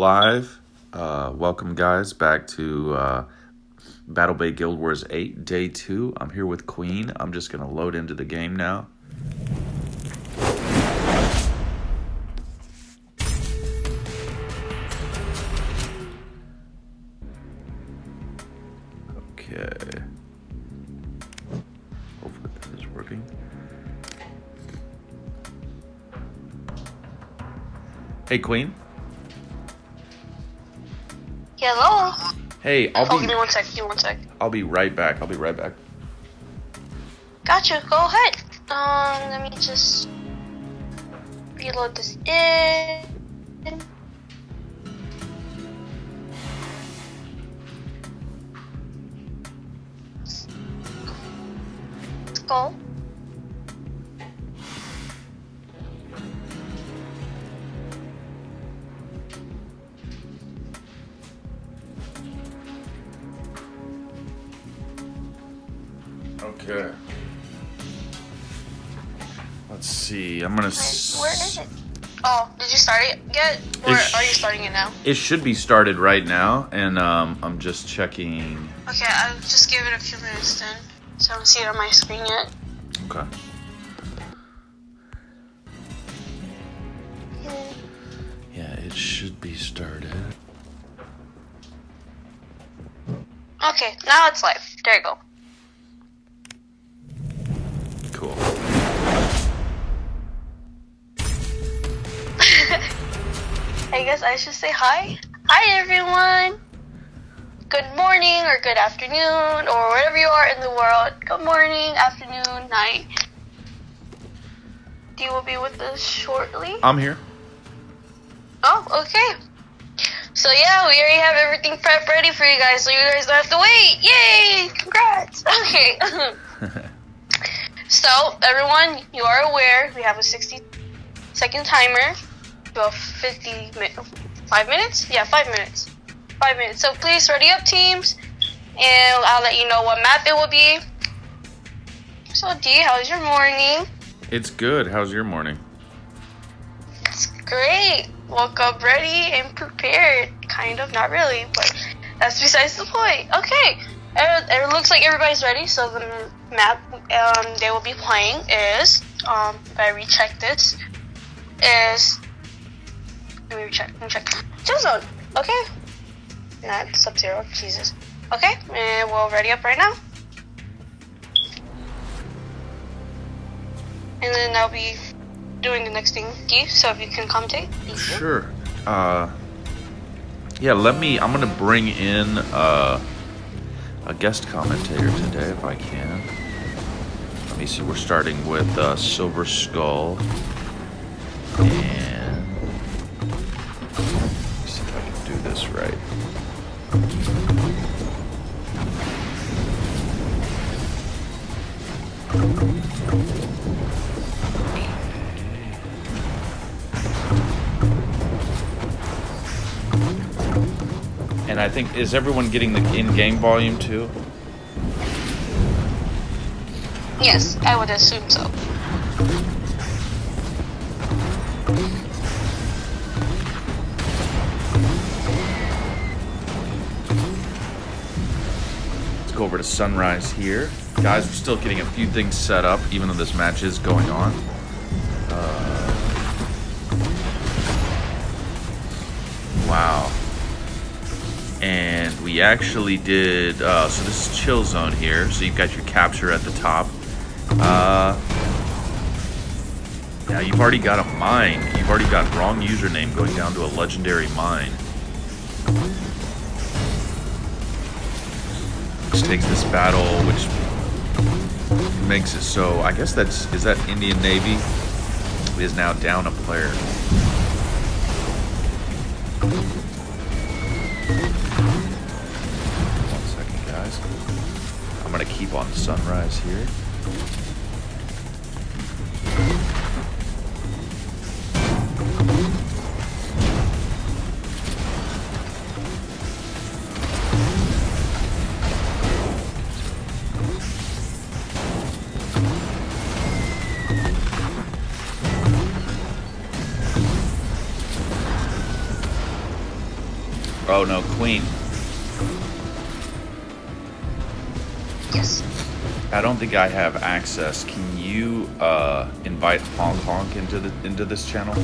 live. Welcome, guys, back to Battle Bay Guild Wars 8, Day 2. I'm here with Queen. I'm just going to load into the game now. Okay. Hopefully this is working. Hey, Queen. Hello. Hey, give me one sec. Give me one sec. I'll be right back. Gotcha. Go ahead. Let me just reload this in. Let's go. Okay. Let's see. I'm gonna. Where is it? Oh, did you start it yet? Or are you starting it now? It should be started right now, and I'm just checking. Okay, I'll just give it a few minutes then, so I don't see it on my screen yet. Okay. Yeah, it should be started. Okay, now it's live. There you go. Cool. I guess I should say hi. Hi, everyone. Good morning or good afternoon or wherever you are in the world. Good morning, afternoon, night. You will be with us shortly. I'm here. Oh, okay. So yeah, we already have everything prepped ready for you guys, so you guys don't have to wait. Yay! Congrats. Okay. So, everyone, you are aware we have a 60-second timer. Well, 5 minutes? Yeah, 5 minutes. 5 minutes. So, please ready up, teams. And I'll let you know what map it will be. So, D, how's your morning? It's good. How's your morning? It's great. Woke up ready and prepared. Kind of, not really, but that's besides the point. Okay. It looks like everybody's ready, so the map they will be playing is, if I recheck this, is, let me check, Chill Zone, okay? Not Sub-Zero, Jesus. Okay, and we'll ready up right now. And then I'll be doing the next thing, D, so if you can commentate. Sure. Yeah, I'm gonna bring in, a guest commentator today, if I can. Let me see, we're starting with Silver Skull. And let me see if I can do this right. And I think, is everyone getting the in-game volume too? Yes, I would assume so. Let's go over to Sunrise here. Guys, we're still getting a few things set up, even though this match is going on. Wow. And we actually did, so this is Chill Zone here, so you've got your capture at the top. Yeah, you've already got a mine. You've already got wrong username going down to a legendary mine. Which takes this battle, which makes it so, I guess is that Indian Navy is now down a player. I'm gonna keep on Sunrise here. Oh no, Queen. Yes. I don't think I have access. Can you invite Honk Honk into this channel?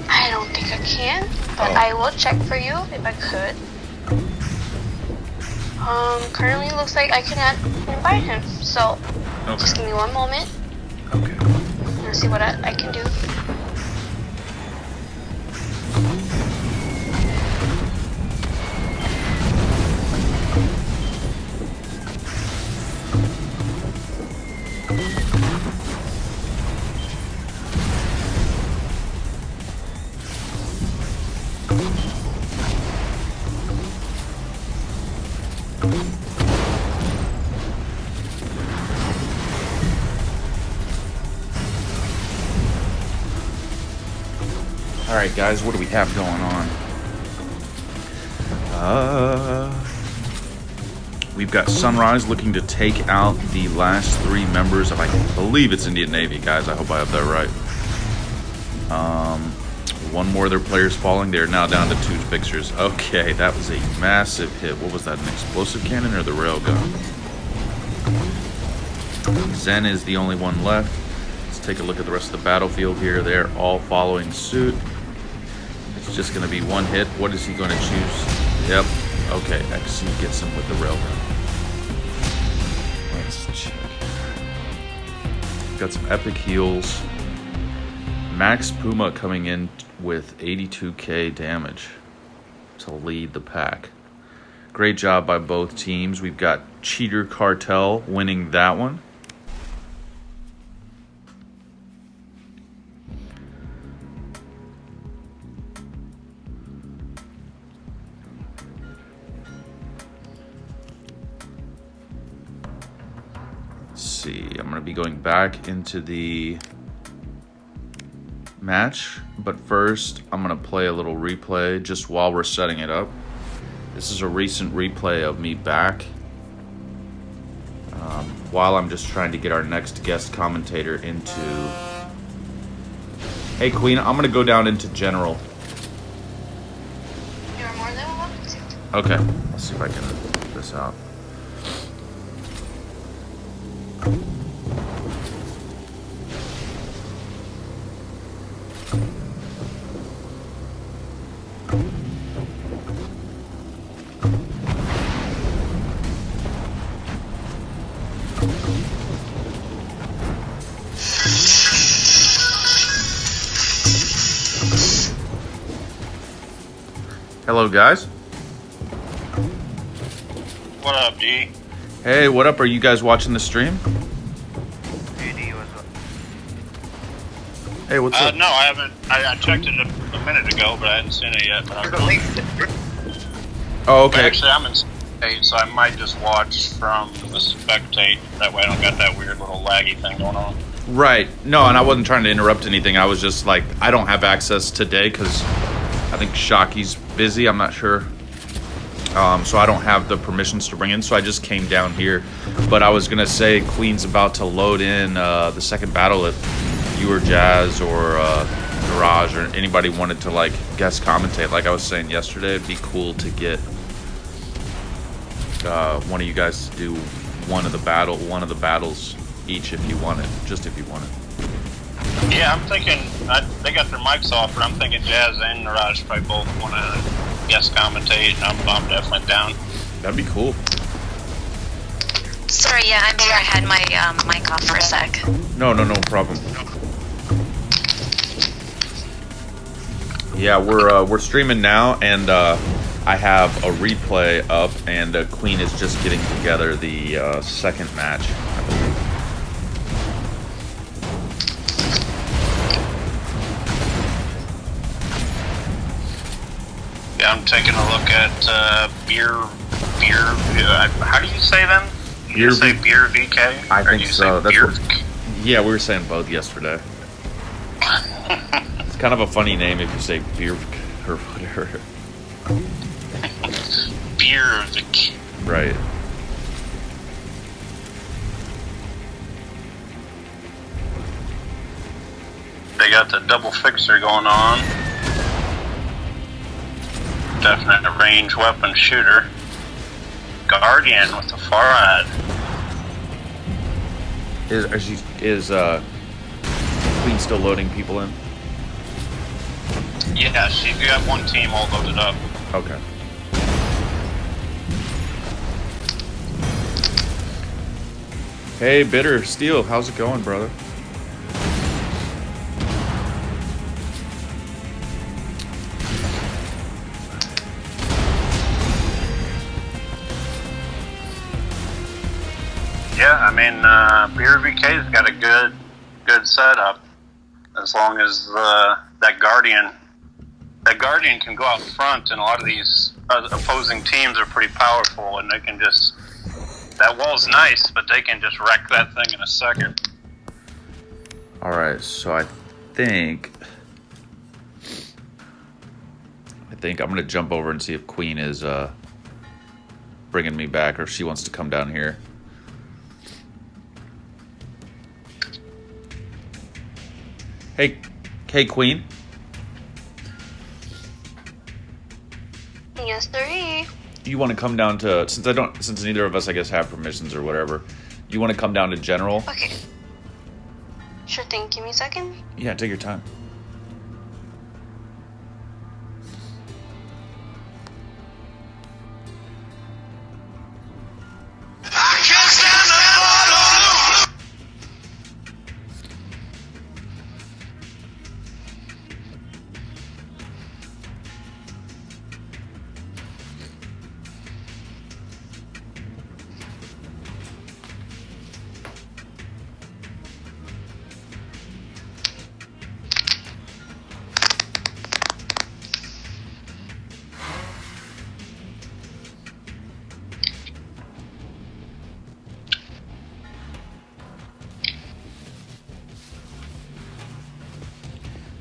I don't think I can, but Oh. I will check for you if I could. Currently looks like I cannot invite him, so just give me one moment. Okay. Let's see what I can do. Alright guys, what do we have going on? We've got Sunrise looking to take out the last 3 members of, I believe it's Indian Navy, guys. I hope I have that right. One more of their players falling. They're now down to 2 fixtures. Okay, that was a massive hit. What was that, an explosive cannon or the railgun? Zen is the only one left. Let's take a look at the rest of the battlefield here. They're all following suit. It's just going to be one hit. What is he going to choose? Yep. Okay, XC gets him with the railgun. Let's check. Got some epic heals. Max Puma coming in with 82k damage to lead the pack. Great job by both teams. We've got Cheater Cartel winning that one. See, I'm going to be going back into the match, but first I'm going to play a little replay just while we're setting it up. This is a recent replay of me back while I'm just trying to get our next guest commentator into... Hey Queen, I'm going to go down into general. You're more than welcome to. Okay, let's see if I can get this out. Hello, guys. What up, D? Hey, what up? Are you guys watching the stream? Hey, D, what's up? Hey, what's up? No, I haven't. I checked it a minute ago, but I hadn't seen it yet. But Oh, okay. actually, I'm in spectate, so I might just watch from the spectate. That way I don't got that weird little laggy thing going on. Right. No, and I wasn't trying to interrupt anything. I was just like, I don't have access today because I think Shocky's busy. I'm not sure. So I don't have the permissions to bring in, so I just came down here. But I was going to say Queen's about to load in the second battle if you or Jazz or Garage or anybody wanted to like guest commentate. Like I was saying yesterday, it'd be cool to get one of you guys to do one of the battles each if you want it, just if you want it. Yeah, I'm thinking they got their mics off, but I'm thinking Jazz and Mirage probably both want to guest commentate, and I'm definitely down. That'd be cool. Sorry, yeah, I'm here. I had my mic off for a sec. No problem. Yeah, we're streaming now, and I have a replay up, and Queen is just getting together the second match, I believe. Yeah, I'm taking a look at beer. How do you say them? You say beer VK? I Or think do you so. say That's beer? what, yeah, we were saying both yesterday. It's kind of a funny name if you say beer or whatever. Beer VK. Right. They got the double fixer going on. Definite range weapon shooter. Guardian with the Farad. Is Queen still loading people in? Yeah, you have one team all loaded up. Okay. Hey, Bitter Steel, how's it going, brother? Yeah, I mean, BRVK's got a good setup. As long as that Guardian can go out front, and a lot of these opposing teams are pretty powerful, and they can just. That wall's nice, but they can just wreck that thing in a second. All right, so I think I'm gonna jump over and see if Queen is bringing me back, or if she wants to come down here. Hey, Queen. Yes, sir. You want to come down to since neither of us I guess have permissions or whatever. You want to come down to general? Okay. Sure thing. Give me a second. Yeah, take your time.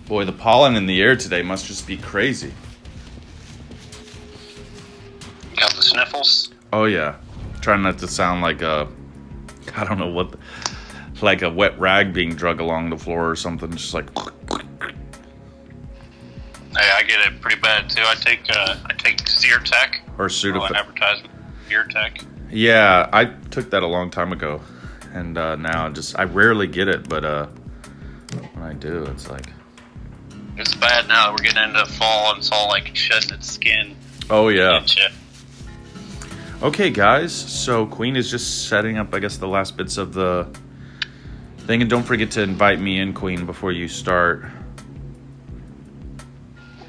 Boy, the pollen in the air today must just be crazy. Got the sniffles? Oh yeah. Trying not to sound like I don't know what, like a wet rag being drug along the floor or something. Just like. Hey, I get it pretty bad too. I take Zyrtec. Or Sudafed. Advertisement. Zyrtec. Yeah, I took that a long time ago, and now I rarely get it, but when I do, it's like. It's bad now. We're getting into fall, and it's all like shedding its skin. Oh yeah. And shit. Okay, guys. So Queen is just setting up, I guess, the last bits of the thing, and don't forget to invite me in, Queen, before you start.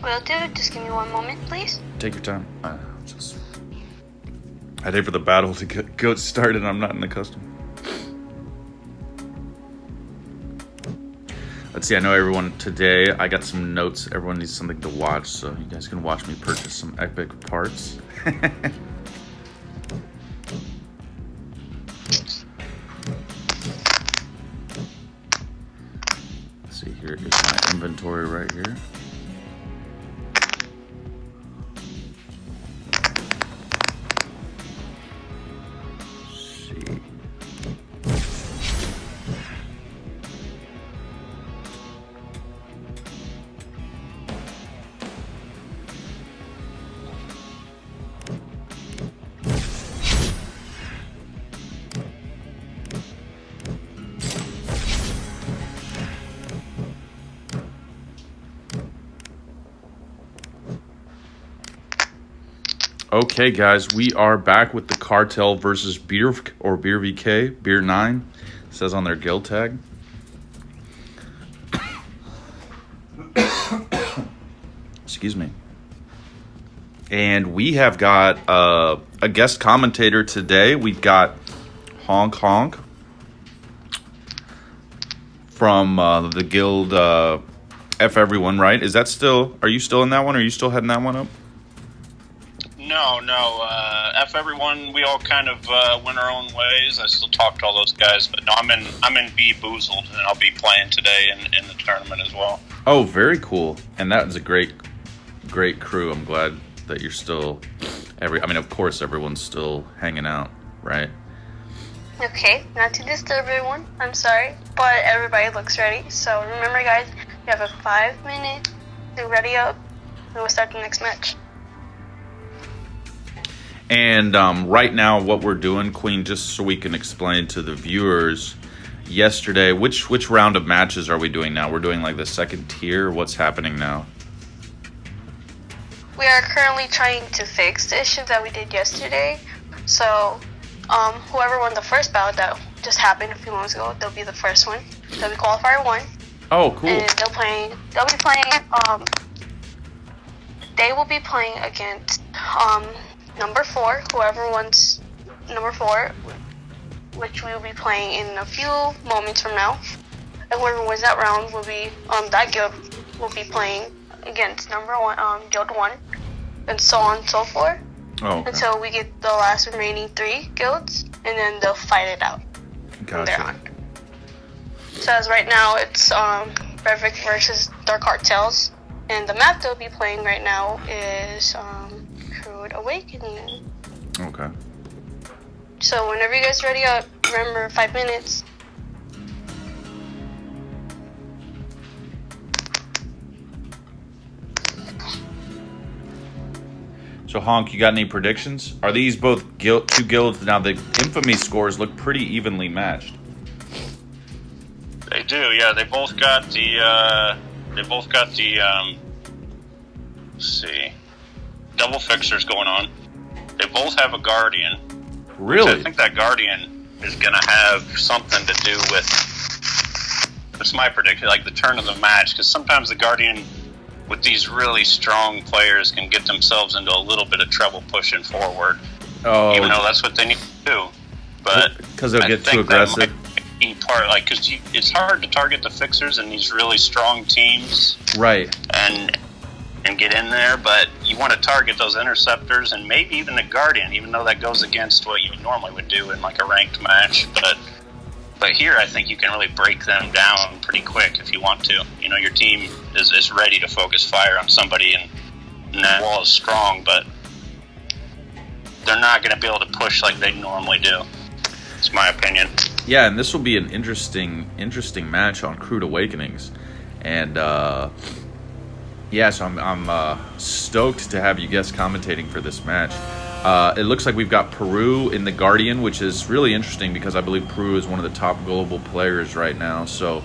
Will do. Just give me one moment, please. Take your time. I'd hate for the battle to go started. I'm not in the custom. Let's see, I know everyone today, I got some notes. Everyone needs something to watch, so you guys can watch me purchase some epic parts. Let's see, here is my inventory right here. Okay, guys, we are back with the Cartel versus Beer VK, Beer 9. It says on their guild tag. Excuse me. And we have got a guest commentator today. We've got Honk Honk from the guild F Everyone, right? Is that still, are you still in that one? Are you still heading that one up? No. F Everyone, we all kind of went our own ways. I still talk to all those guys, but no, I'm in B Boozled, and I'll be playing today in the tournament as well. Oh, very cool. And that was a great crew. I'm glad that you're still of course everyone's still hanging out, right? Okay, not to disturb everyone. I'm sorry, but everybody looks ready. So remember, guys, you have a 5 minute to ready up, and we'll start the next match. And right now, what we're doing, Queen, just so we can explain to the viewers, yesterday, which round of matches are we doing now? We're doing like the second tier. What's happening now? We are currently trying to fix the issue that we did yesterday. So, whoever won the first battle that just happened a few moments ago, they'll be the first one. They'll be qualifier 1. Oh, cool. And they will be playing against number 4, whoever wants number 4, which we will be playing in a few moments from now. And whoever wins that round will be that guild will be playing against number 1, guild 1, and so on and so forth. Oh, okay. Until we get the last remaining 3 guilds, and then they'll fight it out from there Gotcha. on. So as right now, it's Perfect versus Dark Cartels, and the map they'll be playing right now is Crude Awakening. Okay. So whenever you guys are ready, remember 5 minutes. So, Honk, you got any predictions? Are these both two guilds? Now, the infamy scores look pretty evenly matched. They do, yeah. They both got the. Let's see, double fixers going on. They both have a guardian. Really? I think that guardian is going to have something to do with. That's my prediction, like the turn of the match, because sometimes the guardian, with these really strong players, can get themselves into a little bit of trouble pushing forward. Oh. Even though that's what they need to do. But because they'll get too think that aggressive. might be part, like, because it's hard to target the fixers in these really strong teams. Right. And get in there, but you want to target those interceptors and maybe even the guardian, even though that goes against what you normally would do in like a ranked match. But here, I think you can really break them down pretty quick if you want to. You know, your team is ready to focus fire on somebody, and that wall is strong, but they're not going to be able to push like they normally do. It's my opinion. Yeah, and this will be an interesting match on Crude Awakenings, and yeah, so I'm stoked to have you guest commentating for this match. It looks like we've got Peru in the Guardian, which is really interesting because I believe Peru is one of the top global players right now. So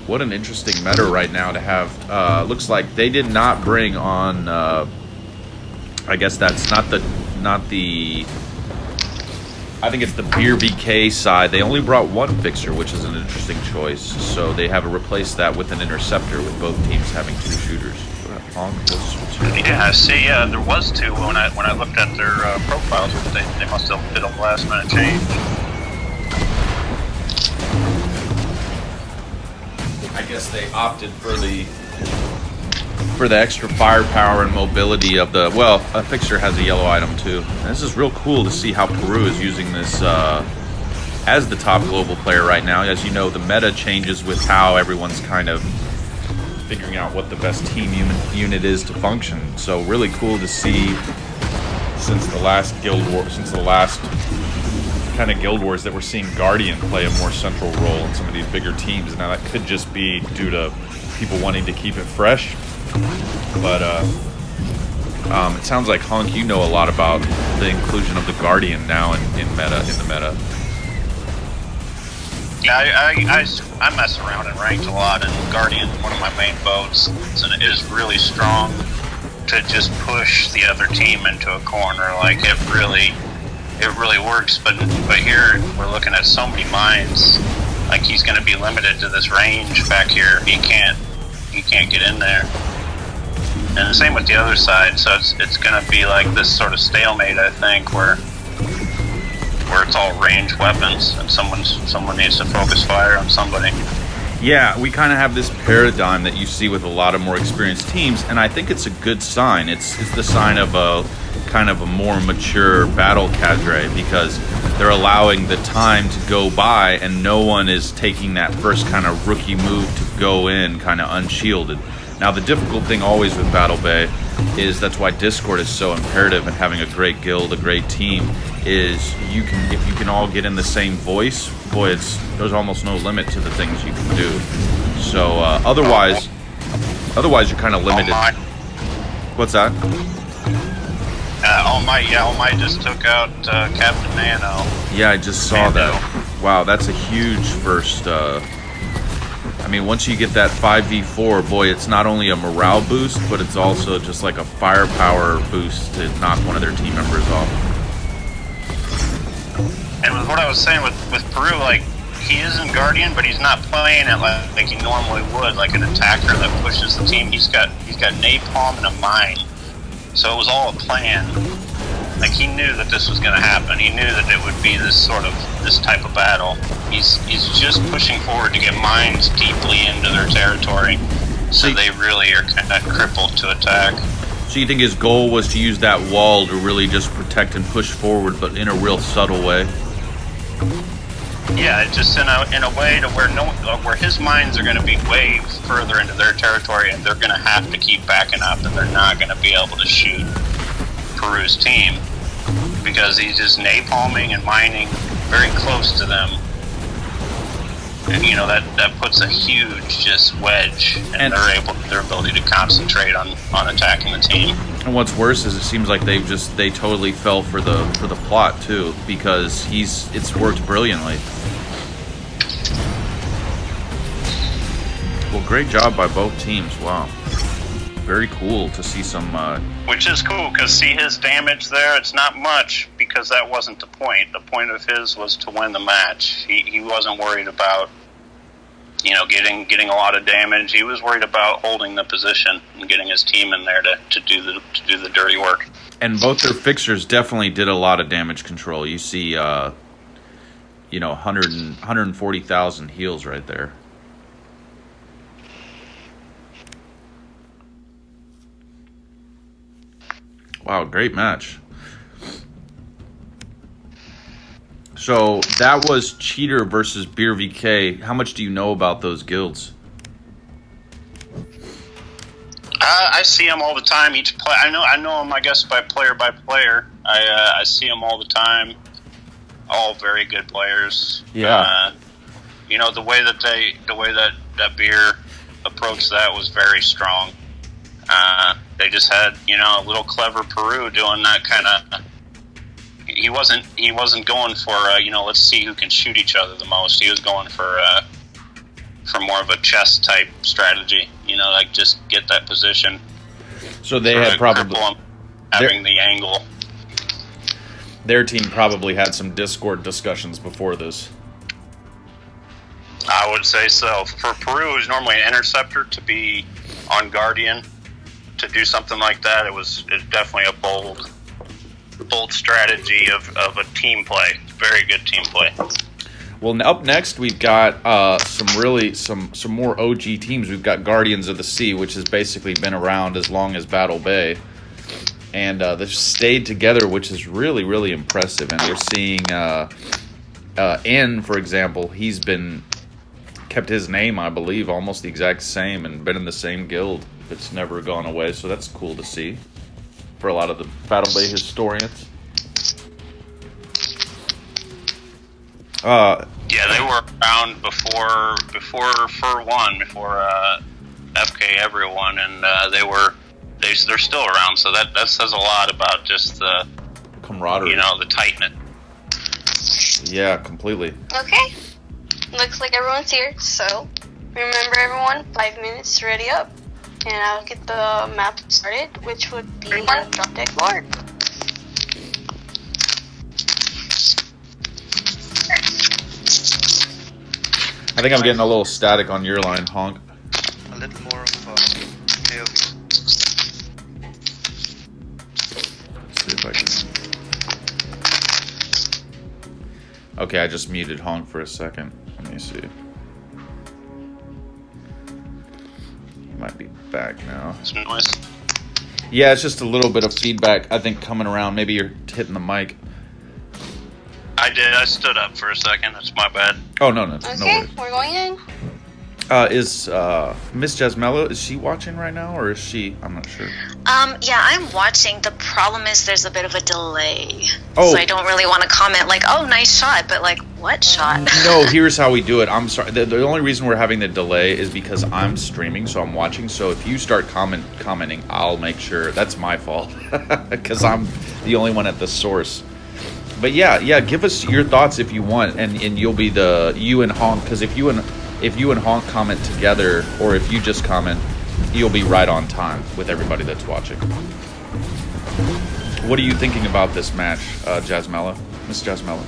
what an interesting meta right now to have. Looks like they did not bring on, I guess that's not the, I think it's the Beer VK side. They only brought 1 fixture, which is an interesting choice. So they have replaced that with an Interceptor, with both teams having 2 shooters. Yeah, see, there was 2 when I looked at their profiles, but they must have did a last minute change. I guess they opted for the extra firepower and mobility of the, well, a fixture has a yellow item too. And this is real cool to see how Peru is using this as the top global player right now. As you know, the meta changes with how everyone's kind of figuring out what the best team unit is to function. So really cool to see since the last kind of guild wars that we're seeing Guardian play a more central role in some of these bigger teams. Now that could just be due to people wanting to keep it fresh, but it sounds like, Hunk, you know a lot about the inclusion of the Guardian now in the meta. Yeah, I mess around in ranked a lot, and Guardian's one of my main boats, and it is really strong to just push the other team into a corner. Like, it really works. But here we're looking at so many mines. Like, he's going to be limited to this range back here. He can't get in there. And the same with the other side. So it's going to be like this sort of stalemate, I think, where it's all range weapons, and someone needs to focus fire on somebody. Yeah, we kind of have this paradigm that you see with a lot of more experienced teams, and I think it's a good sign. It's the sign of a kind of a more mature battle cadre, because they're allowing the time to go by and no one is taking that first kind of rookie move to go in kind of unshielded. Now, the difficult thing always with Battle Bay is that's why Discord is so imperative, and having a great guild, a great team, is if you can all get in the same voice, boy, there's almost no limit to the things you can do. So otherwise you're kind of limited. What's that? All All Might just took out Captain Nano. Yeah, I just saw that. Wow, that's a huge first. I mean, once you get that 5v4, boy, it's not only a morale boost, but it's also just like a firepower boost to knock one of their team members off. And with what I was saying with Peru, like, he isn't Guardian, but he's not playing it like he normally would, like an attacker that pushes the team. He's got napalm and a mine, so it was all a plan. Like, he knew that this was going to happen. He knew that it would be this type of battle. He's just pushing forward to get mines deeply into their territory, so they really are kind of crippled to attack. So you think his goal was to use that wall to really just protect and push forward, but in a real subtle way? Yeah, just in a way to where his mines are going to be way further into their territory, and they're going to have to keep backing up, and they're not going to be able to shoot Peru's team because he's just napalming and mining very close to them, and that puts a huge just wedge in their ability to concentrate on attacking the team. And what's worse is it seems like they totally fell for the plot too, because it's worked brilliantly. Well, great job by both teams. Wow, very cool to see some. Which is cool because see his damage there. It's not much because that wasn't the point. The point of his was to win the match. He wasn't worried about getting a lot of damage. He was worried about holding the position and getting his team in there to do the dirty work. And both their fixers definitely did a lot of damage control. You see, 140,000 heals right there. Wow, great match. So that was Cheater versus Beer VK. How much do you know about those guilds? I see them all the time. Each play, I know them. I guess by player. I see them all the time. All very good players. Yeah. The way that Beer approached that was very strong. They just had a little clever Peru doing that kind of. He wasn't going for let's see who can shoot each other the most. He was going for more of a chess type strategy. Like just get that position. So they had probably having the angle. Their team probably had some Discord discussions before this. I would say so. For Peru, it was normally an Interceptor to be on Guardian. To do something like that, it's definitely a bold strategy of a team play. Very good team play. Well, up next we've got some more OG teams. We've got Guardians of the Sea, which has basically been around as long as Battle Bay, and they've stayed together, which is really, really impressive. And we're seeing N, for example, he's kept his name, I believe, almost the exact same, and been in the same guild. It's never gone away, so that's cool to see for a lot of the Battle Bay historians. Yeah, they were around before Fur One, before FK Everyone, and they're still around. So that says a lot about just the camaraderie, the tight-knit. Yeah, completely. Okay, looks like everyone's here. So remember, everyone, 5 minutes. Ready up. And I'll get the map started, which would be Drop Deck Lord. I think I'm getting a little static on your line, Honk. A little more of KOV. Let's see if I can. Okay, I just muted Honk for a second. Let me see. Might be back now. Some noise. Yeah, it's just a little bit of feedback, I think, coming around. Maybe you're hitting the mic. I did. I stood up for a second. That's my bad. Oh, no. No Okay, worries. we're going in. Is Miss Jasmella, is she watching right now, or is she? I'm not sure. Yeah, I'm watching. The problem is there's a bit of a delay. Oh. So I don't really want to comment like, oh, nice shot, but like, what shot? No, here's how we do it. I'm sorry. The only reason we're having the delay is because I'm streaming, so I'm watching. So if you start commenting, I'll make sure. That's my fault, because I'm the only one at the source. But yeah, give us your thoughts if you want, and you'll be you and Honk, because if you and Honk comment together, or if you just comment, you'll be right on time with everybody that's watching. What are you thinking about this match, Jasmella? Miss Jasmella?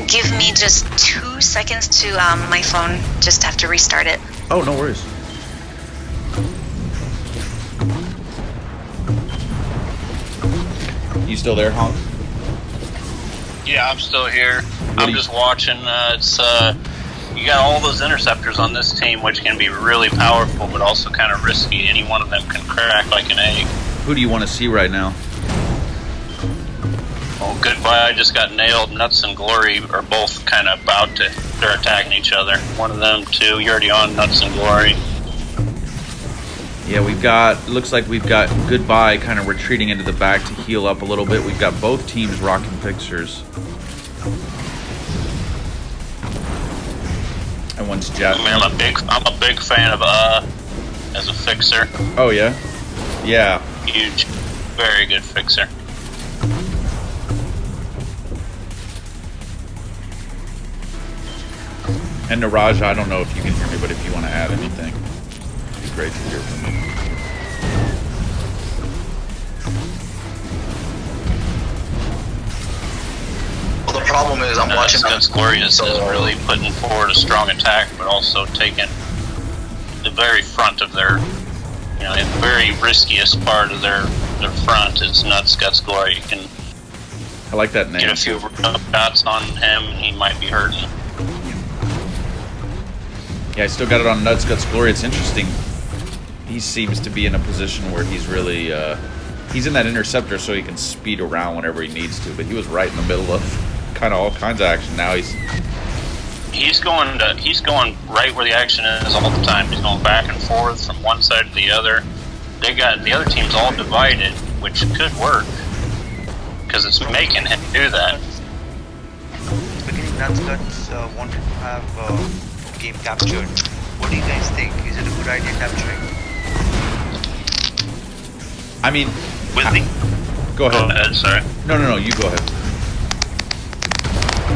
Give me just 2 seconds to my phone. Just have to restart it. Oh, no worries. You still there, Honk? Yeah, I'm still here. I'm just watching. You got all those interceptors on this team, which can be really powerful, but also kind of risky. Any one of them can crack like an egg. Who do you want to see right now? Oh, goodbye. I just got nailed. Nuts and Glory are both kind of they're attacking each other. One of them, too. You're already on Nuts and Glory. Yeah, looks like we've got Goodbye kind of retreating into the back to heal up a little bit. We've got both teams rocking fixtures. And one's Jeff. I mean, I'm a big fan of as a fixer. Oh yeah? Yeah. Huge. Very good fixer. And Niraj, I don't know if you can hear me, but if you want to add anything, it'd be great to hear from you. Well, the problem is I'm watching them. Glorious is really putting forward a strong attack, but also taking the very front of their, the very riskiest part of their front is Nuts Guts Glory. You can I like that name. get a few shots on him, and he might be hurting. Yeah, I still got it on Nuts Guts Glory. It's interesting. He seems to be in a position where he's really he's in that interceptor, so he can speed around whenever he needs to. But he was right in the middle of kind of all kinds of action. Now he's going right where the action is all the time. He's going back and forth from one side to the other. They got the other team's all divided, which could work because it's making him do that. Beginning Nuts Guts wanted to have game captured. What do you guys think? Is it a good idea capturing? I mean, go ahead. Go ahead, sorry. No, you go ahead.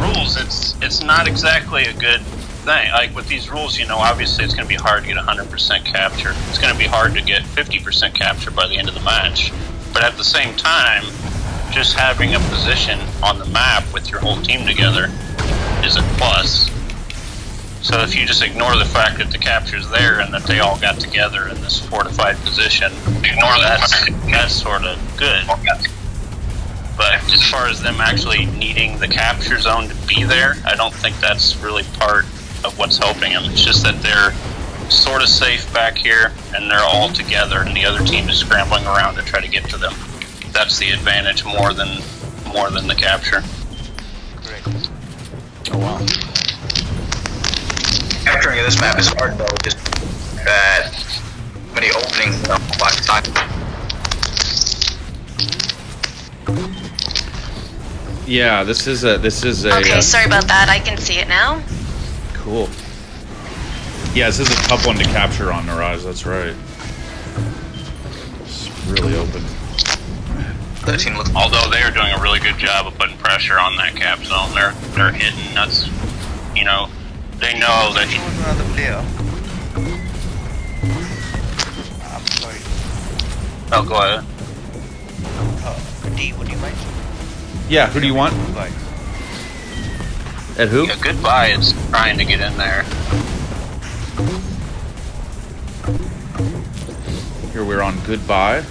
Rules, it's not exactly a good thing. Like with these rules, obviously it's going to be hard to get 100% capture. It's going to be hard to get 50% capture by the end of the match. But at the same time, just having a position on the map with your whole team together is a plus. So if you just ignore the fact that the capture's there and that they all got together in this fortified position, ignore that, that's sort of good. But as far as them actually needing the capture zone to be there, I don't think that's really part of what's helping them. It's just that they're sort of safe back here and they're all together and the other team is scrambling around to try to get to them. That's the advantage more than the capture. Correct. Oh wow. Capturing this map is hard though, just that many openings by time. Yeah, this is a. Okay, sorry about that. I can see it now. Cool. Yeah, this is a tough one to capture on Niraj. That's right. It's really open. The team looks. Although they are doing a really good job of putting pressure on that cap zone, they're hitting Nuts. They know that Switching on to another player. I'm sorry. Oh, go ahead. D, would you mind? Yeah, who do you want? Goodbye. At who? Yeah, Goodbye is trying to get in there. Here we're on Goodbye.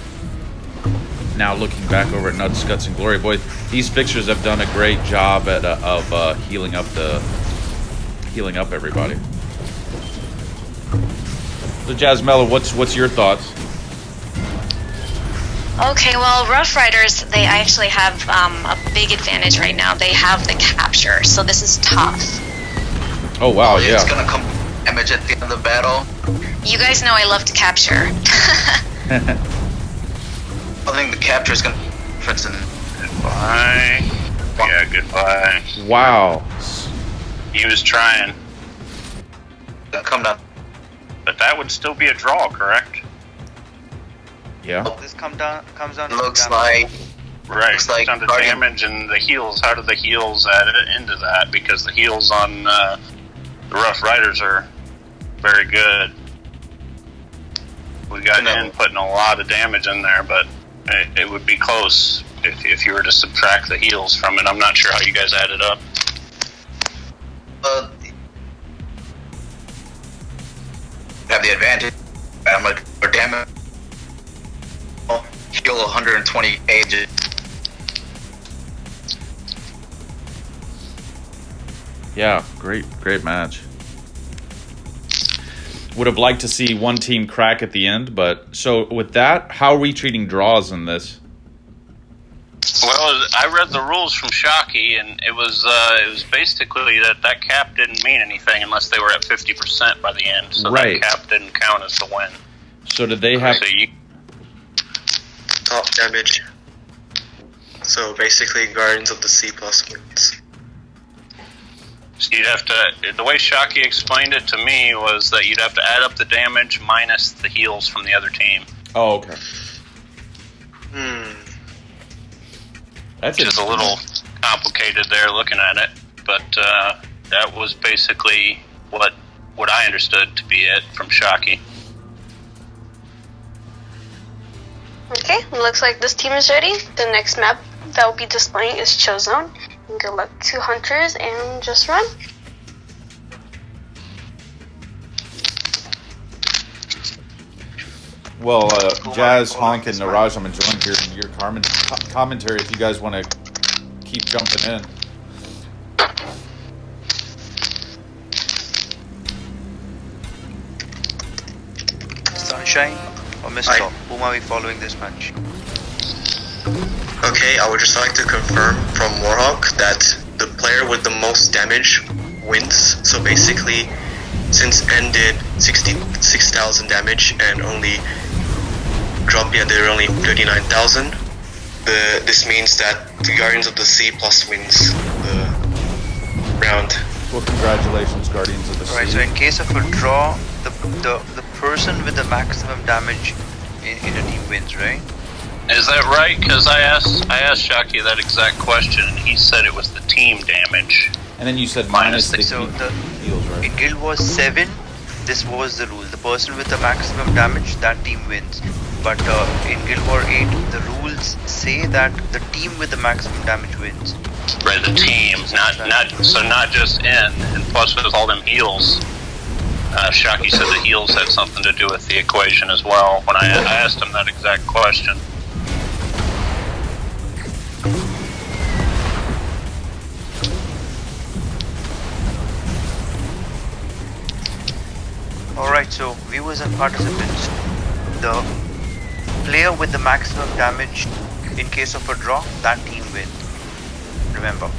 Now looking back over at Nuts, Guts, and Glory. Boy, these fixtures have done a great job at of healing up everybody. So Jasmella, what's your thoughts? Okay, well, Rough Riders, they actually have a big advantage right now. They have the capture, so this is tough. Oh wow, It's yeah. gonna come damage at the end of the battle. You guys know I love to capture. I think the capture is gonna difference in. Goodbye. Yeah, goodbye. Wow. He was trying, Come down. but that would still be a draw, correct? Yeah. This comes down to Looks damage. like Right. Looks like on the Guardian- damage and the heals. How do the heals add into that? Because the heals on the Rough Riders are very good. We got No. in putting a lot of damage in there, but it would be close if you were to subtract the heals from it. I'm not sure how you guys added up. have the advantage. I'm like, or damage. Heal 120 pages. Yeah, great match. Would have liked to see one team crack at the end, but so with that, how are we treating draws in this? Well, I read the rules from Shockey, and it was basically that cap didn't mean anything unless they were at 50% by the end. So Right. that cap didn't count as the win. So did they have? So you, top damage. So basically, Guardians of the Sea plus wins. so you'd have to. The way Shockey explained it to me was that you'd have to add up the damage minus the heals from the other team, Oh, okay. That's which is a little complicated there looking at it. But that was basically what I understood to be it from Shockey. Okay, looks like this team is ready. The next map that will be displaying is Chill Zone. And good luck to Hunters and just run. Well, Jazz, Honk, and Niraj, I'm enjoying hearing your commentary. If you guys want to keep jumping in. Sunshine or Mr. Whom are we following this match? Okay, I would just like to confirm from Warhawk that the player with the most damage wins. So basically, since N did 66,000 damage and only Dropia did only 39,000, this means that the Guardians of the Sea plus wins the round. Well, congratulations, Guardians of the Sea. Alright, so in case of a draw, the person with the maximum damage in a team wins, right? Is that right? Because I asked Shockey that exact question, and he said it was the team damage. And then you said minus the So heals, right? in Guild Wars 7, this was the rule. The person with the maximum damage, that team wins. But in Guild War 8, the rules say that the team with the maximum damage wins. Right, the team, not just N, and plus with all them heals. Shockey said the heals had something to do with the equation as well. When I asked him that exact question. Alright, so viewers and participants, the player with the maximum damage in case of a draw, that team wins. Remember.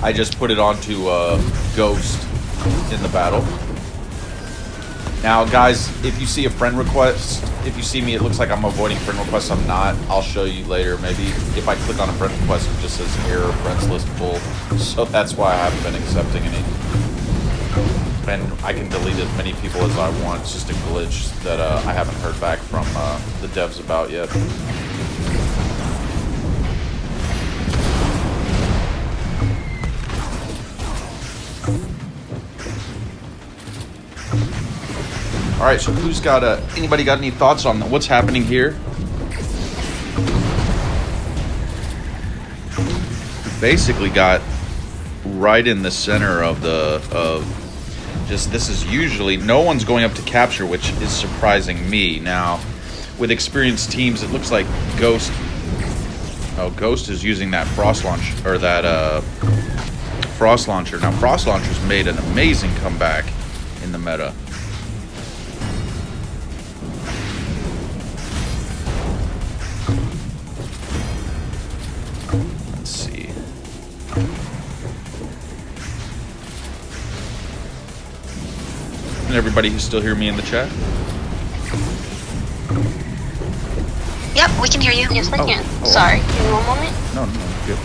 I just put it onto Ghost in the battle. Now, guys, if you see a friend request, if you see me, it looks like I'm avoiding friend requests. I'm not. I'll show you later. Maybe if I click on a friend request, it just says error, friends list full. So that's why I haven't been accepting any. And I can delete as many people as I want. It's just a glitch that I haven't heard back from the devs about yet. All right, so who's got anybody got any thoughts on what's happening here? Basically got right in the center of this is usually no one's going up to capture, which is surprising me. Now, with experienced teams, it looks like Ghost Oh, Ghost is using that frost launch or that frost launcher. Now, frost launchers made an amazing comeback in the meta. Let's see. And everybody who still hear me in the chat? Yep, we can hear you. Yes, I Oh, can. oh, Sorry. Give me 1 moment. No, good.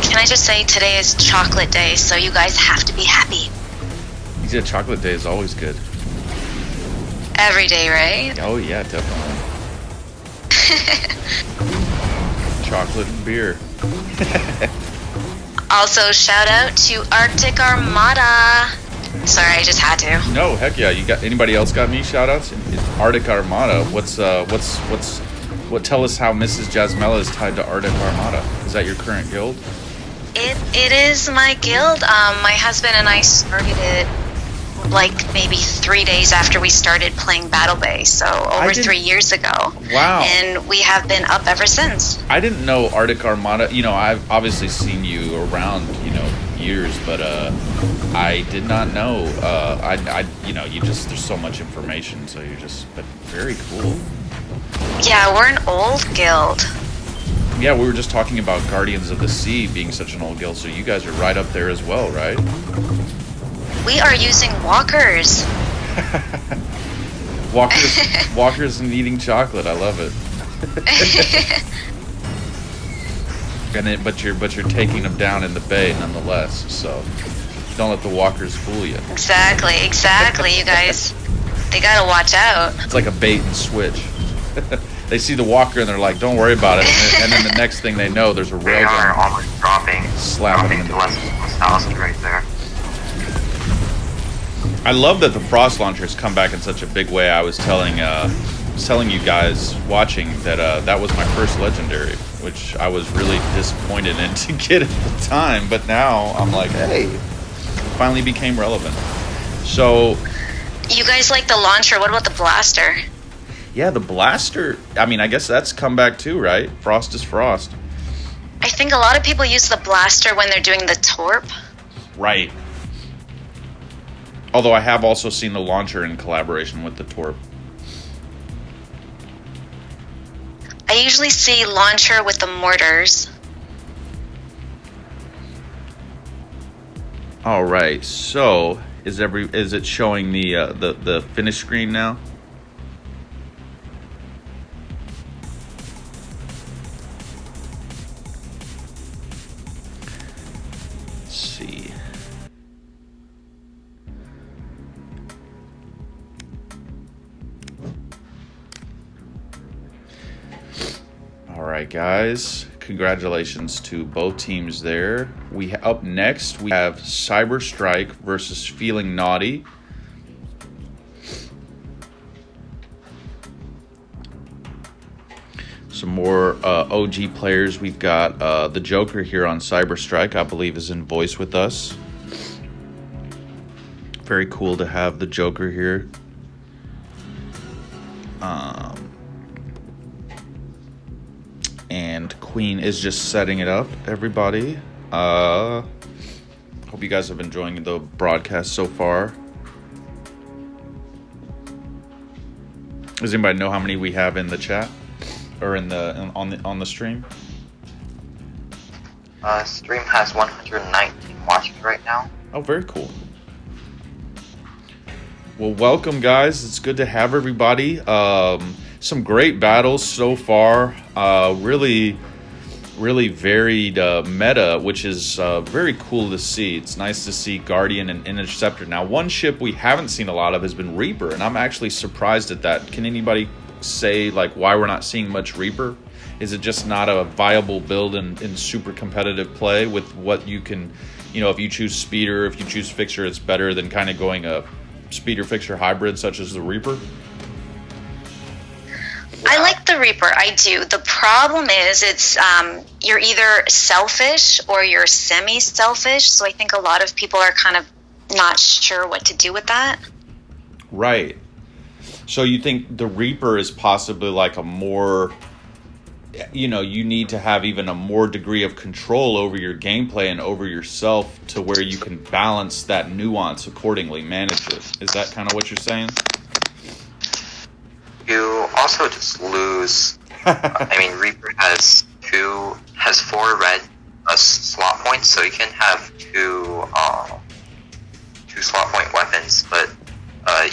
Can I just say today is chocolate day, so you guys have to be happy. Yeah, chocolate day is always good. Every day, right? Oh yeah, definitely. Chocolate and beer. Also, shout out to Arctic Armada. Sorry, I just had to. No, heck yeah. You got anybody else got any shout outs? Arctic Armada. Tell us how Mrs. Jasmella is tied to Arctic Armada. Is that your current guild? It is my guild. My husband and I started it like maybe 3 days after we started playing Battle Bay, so over 3 years ago. Wow. And we have been up ever since. I didn't know Arctic Armada. You know, I've obviously seen you around, years, but I did not know. There's so much information, so but very cool. Yeah, we're an old guild. Yeah, we were just talking about Guardians of the Sea being such an old guild, so you guys are right up there as well, right? We are using walkers. Walkers and eating chocolate. I love it. But you're taking them down in the bay nonetheless. So don't let the walkers fool you. Exactly. You guys, they gotta watch out. It's like a bait and switch. They see the walker and they're like, "Don't worry about it." And then the next thing they know, there's a They railgun are almost dropping slapping to less than 1,000 right there. I love that the frost launchers come back in such a big way. I was telling you guys watching that that was my first legendary, which I was really disappointed in to get at the time. But now I'm like, hey, it finally became relevant. So, You guys like the launcher? What about the blaster? yeah, the blaster. I mean, I guess that's come back too, right? Frost is frost. I think a lot of people use the blaster when they're doing the torp. Right. Although I have also seen the launcher in collaboration with the torp. I usually see launcher with the mortars. All right. So is it showing the finish screen now? Let's see. All right, guys. Congratulations to both teams there. Up next, we have Cyber Strike versus Feeling Naughty. Some more OG players. We've got the Joker here on Cyber Strike, I believe, is in voice with us. Very cool to have the Joker here. And Queen is just setting it up, everybody. Hope you guys have been enjoying the broadcast so far. Does anybody know how many we have in the chat or on the stream? Stream has 119 watching right now. Oh, very cool. Well, welcome, guys. It's good to have everybody. Some great battles so far. Really varied meta, which is very cool to see. It's nice to see Guardian and Interceptor. Now, one ship we haven't seen a lot of has been Reaper, and I'm actually surprised at that. Can anybody say why we're not seeing much Reaper? Is it just not a viable build in super competitive play with what you can, if you choose Speeder, if you choose Fixer, it's better than kind of going a Speeder Fixer hybrid such as the Reaper? I like the Reaper, I do. The problem is it's you're either selfish or you're semi-selfish, so I think a lot of people are kind of not sure what to do with that. Right. So you think the Reaper is possibly like a more, you know, you need to have even a more degree of control over your gameplay and over yourself to where you can balance that nuance accordingly, manage it. Is that kind of what you're saying? You also just lose. I mean, Reaper has 4 red slot points, so you can have two slot point weapons, but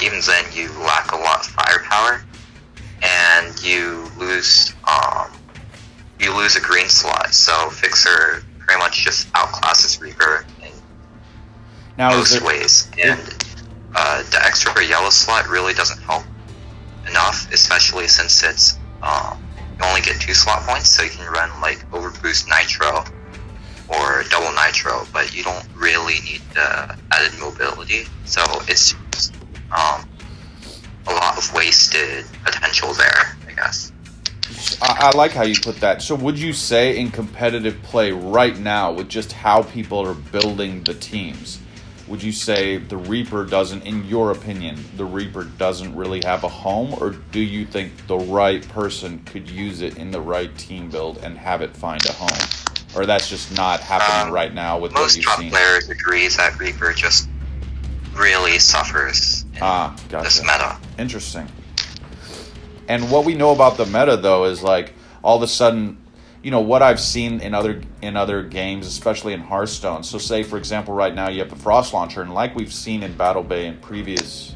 even then you lack a lot of firepower, and you lose a green slot. So Fixer pretty much just outclasses Reaper in most ways, and the extra yellow slot really doesn't help enough, especially since it's you only get 2 slot points, so you can run like overboost nitro or double nitro, but you don't really need the added mobility. So it's just a lot of wasted potential there, I guess. I like how you put that. So would you say in competitive play right now, with just how people are building the teams, would you say the Reaper doesn't, in your opinion, the Reaper doesn't really have a home, or do you think the right person could use it in the right team build and have it find a home? Or that's just not happening right now with what you've seen? Most top players agree that Reaper just really suffers in this meta. Interesting. And what we know about the meta, though, is like all of a sudden, you know, what I've seen in other games, especially in Hearthstone. So say, for example, right now you have the Frost Launcher, and like we've seen in Battle Bay in previous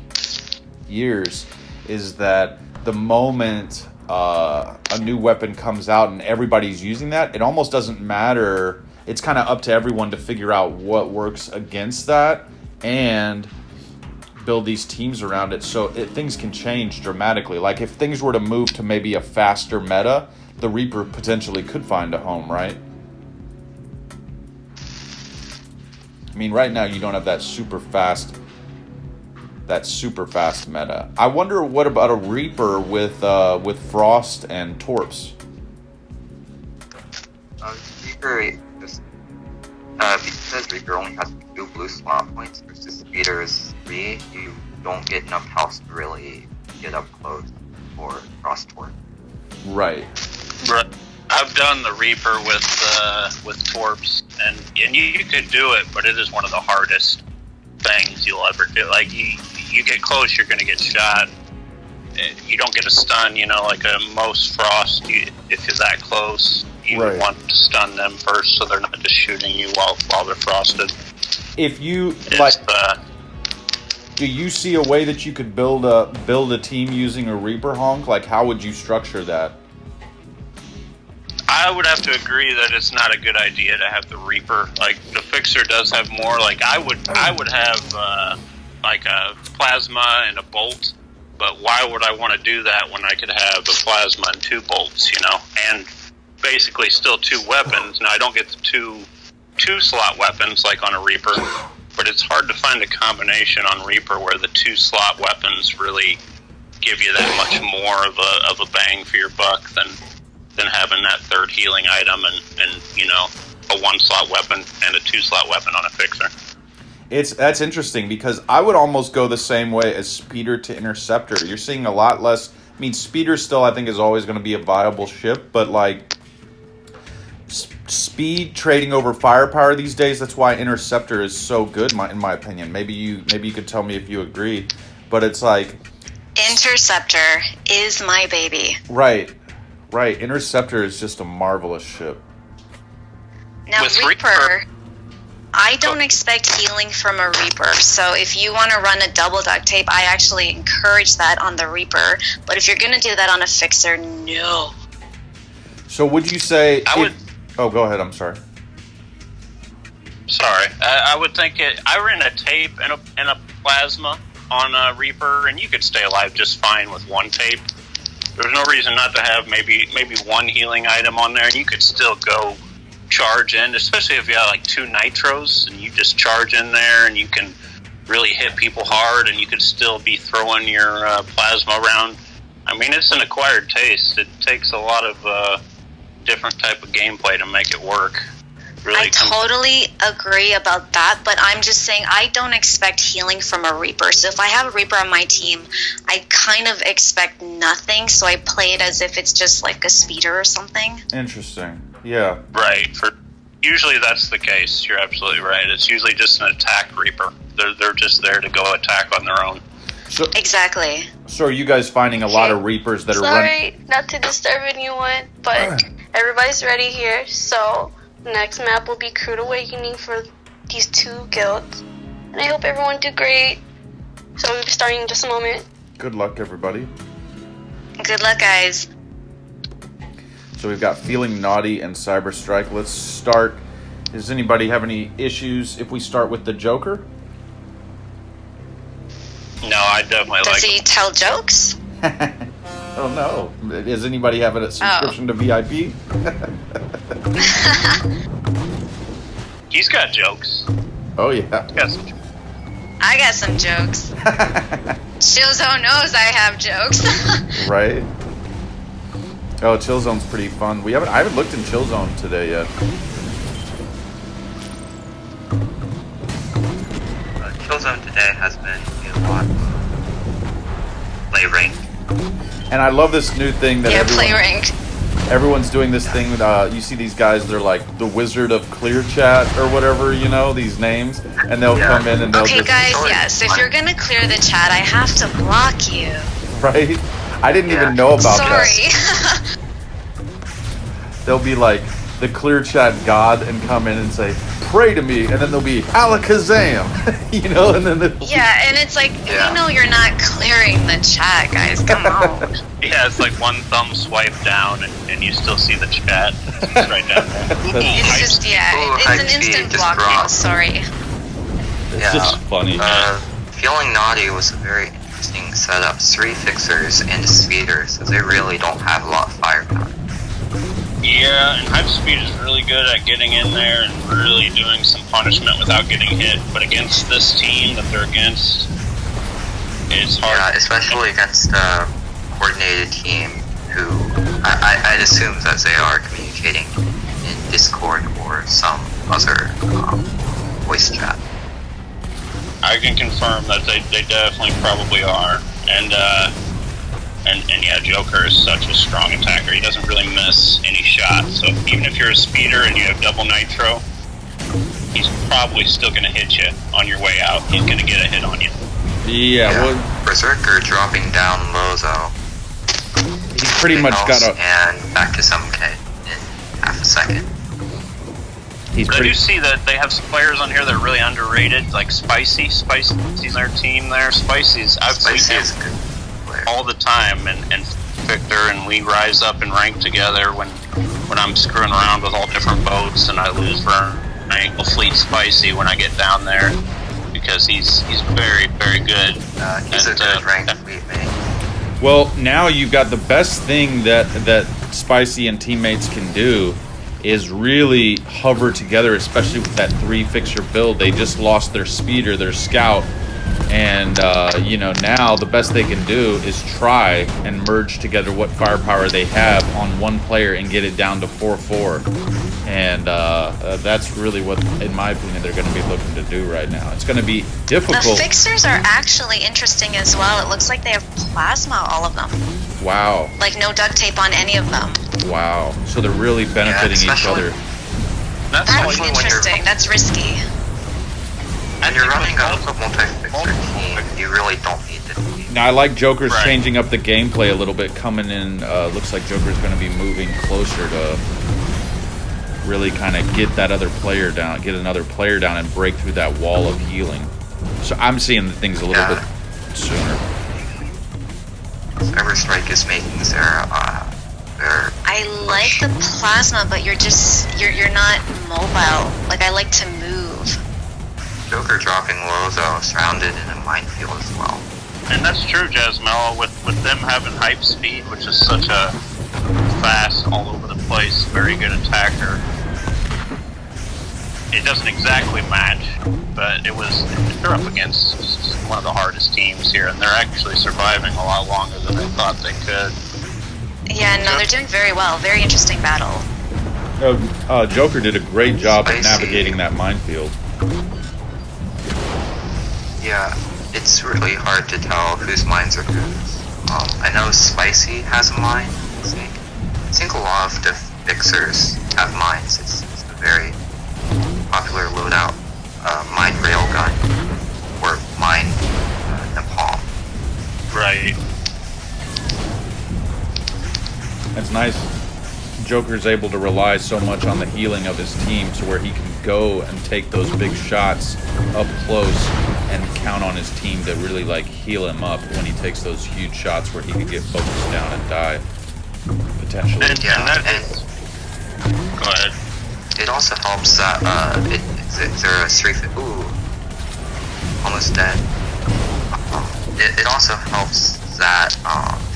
years, is that the moment a new weapon comes out and everybody's using that, it almost doesn't matter. It's kind of up to everyone to figure out what works against that and build these teams around it, so things can change dramatically. Like if things were to move to maybe a faster meta, the Reaper potentially could find a home, right? I mean, right now you don't have that super fast meta. I wonder what about a Reaper with Frost and Torps. Reaper just because Reaper only has 2 blue slot points versus Speeder's 3, you don't get enough health to really get up close for Frost Torp. Right. I've done the Reaper with Torps, and you could do it, but it is one of the hardest things you'll ever do. Like you get close, you're going to get shot. You don't get a stun, you know, like a most Frost. If you're that close, you want to stun them first, so they're not just shooting you while they're frosted. If you do you see a way that you could build a team using a Reaper honk? Like, how would you structure that? I would have to agree that it's not a good idea to have the Reaper. Like, the Fixer does have more. Like, I would have like a Plasma and a Bolt, but why would I want to do that when I could have a Plasma and 2 bolts, you know? And basically still 2 weapons. Now, I don't get the two slot weapons like on a Reaper, but it's hard to find a combination on Reaper where the 2 slot weapons really give you that much more of a bang for your buck than having that 3rd healing item and you know, a 1 slot weapon and a 2 slot weapon on a Fixer. That's interesting, because I would almost go the same way as Speeder to Interceptor. You're seeing a lot less. I mean, Speeder still, I think, is always going to be a viable ship, but like speed trading over firepower these days. That's why Interceptor is so good, in my opinion. Maybe you could tell me if you agree, but it's like Interceptor is my baby. Right. Interceptor is just a marvelous ship. Now, Reaper, I don't expect healing from a Reaper, so if you want to run a double duct tape, I actually encourage that on the Reaper. But if you're going to do that on a Fixer, no. So would you say... Oh, go ahead, I'm sorry. Sorry. I would think I ran a tape and a Plasma on a Reaper, and you could stay alive just fine with 1 tape. There's no reason not to have maybe 1 healing item on there, and you could still go charge in, especially if you have like 2 nitros, and you just charge in there, and you can really hit people hard, and you could still be throwing your Plasma around. I mean, it's an acquired taste. It takes a lot of different type of gameplay to make it work. really. I totally agree about that, but I'm just saying I don't expect healing from a Reaper. So if I have a Reaper on my team, I kind of expect nothing, so I play it as if it's just like a speeder or something. Interesting. Yeah. Right. Usually that's the case. You're absolutely right. It's usually just an attack Reaper. They're just there to go attack on their own. So, exactly. So are you guys finding a lot of Reapers that are running? Sorry, not to disturb anyone, but everybody's ready here. So the next map will be Crude Awakening for these 2 guilds. And I hope everyone do great. So we'll be starting in just a moment. Good luck, everybody. Good luck, guys. So we've got Feeling Naughty and Cyber Strike. Let's start. Does anybody have any issues if we start with the Joker? No, I definitely like Does he tell jokes? Oh no. Does anybody have a subscription to VIP? He's got jokes. Oh yeah. Yes. I got some jokes. Chillzone knows I have jokes. Right? Oh, Chillzone's pretty fun. I haven't looked in Chillzone today yet. Killzone today has been a lot of play rank. And I love this new thing that play rank. Everyone's doing this thing. You see these guys, they're like the Wizard of Clear Chat or whatever, these names. And they'll come in and they'll Okay, guys, yes. If you're going to clear the chat, I have to block you. Right? I didn't even know about that. Sorry. They'll be like the Clear Chat God and come in and say, pray to me. And then they'll be Alakazam. And then yeah, and it's like, we know you're not clearing the chat, guys. Come on. Yeah, it's like one thumb swipe down and you still see the chat. It's right down there. It's just, it's an instant block now, sorry. It's just funny. Feeling Naughty was a very interesting setup. 3 fixers and a speeder, so they really don't have a lot of firepower. Yeah, and Hypespeed is really good at getting in there and really doing some punishment without getting hit. But against this team that they're against, it's hard. Yeah, especially against a coordinated team who I'd assume that they are communicating in Discord or some other voice chat. I can confirm that they definitely probably are. And yeah, Joker is such a strong attacker. He doesn't really miss any shots. So even if you're a speeder and you have double nitro, he's probably still going to hit you on your way out. He's going to get a hit on you. Yeah, well, Berserker dropping down low though. He's pretty much got a... And back to some K in half a second. I do see that they have some players on here that are really underrated, like Spicy. Spicy's their team there. I've seen him all the time, and Victor and we rise up and rank together when I'm screwing around with all different boats and I lose rank. I'll fleet Spicy when I get down there because he's very, very good. He's a good rank fleet mate. Well, now you've got the best thing that Spicy and teammates can do is really hover together, especially with that 3 fixture build. They just lost their speeder, their scout, and now the best they can do is try and merge together what firepower they have on one player and get it down to 4-4. And that's really what, in my opinion, they're going to be looking to do right now. It's going to be difficult. The fixers are actually interesting as well. It looks like they have plasma, all of them. Wow. Like no duct tape on any of them. Wow. So they're really benefiting each other. That's interesting. That's risky. When you're running a multi-fixer team, you really don't need to. Now I like Joker's changing up the gameplay a little bit, coming in. Looks like Joker's going to be moving closer to really kind of get another player down, and break through that wall of healing. So I'm seeing the things a little bit sooner. Cyber Strike is making their I like the plasma, but you're not mobile. Like, I like to move. Joker dropping low though, surrounded in a minefield as well. And that's true, Jasmel, with them having hype speed, which is such a fast, all over the place, very good attacker. It doesn't exactly match, but they're up against one of the hardest teams here, and they're actually surviving a lot longer than I thought they could. Yeah, no, they're doing very well. Very interesting battle. Joker did a great job of Spicy. navigating that minefield. Yeah, it's really hard to tell whose mines are whose. I know Spicy has a mine. I think a lot of the fixers have mines. It's a very popular loadout. Mine railgun or mine napalm. Right. It's nice. Joker's able to rely so much on the healing of his team to where he can go and take those big shots up close and count on his team to really like heal him up when he takes those huge shots where he could get focused down and die potentially. And, go ahead. It also helps that there are 3 ooh, almost dead. It also helps that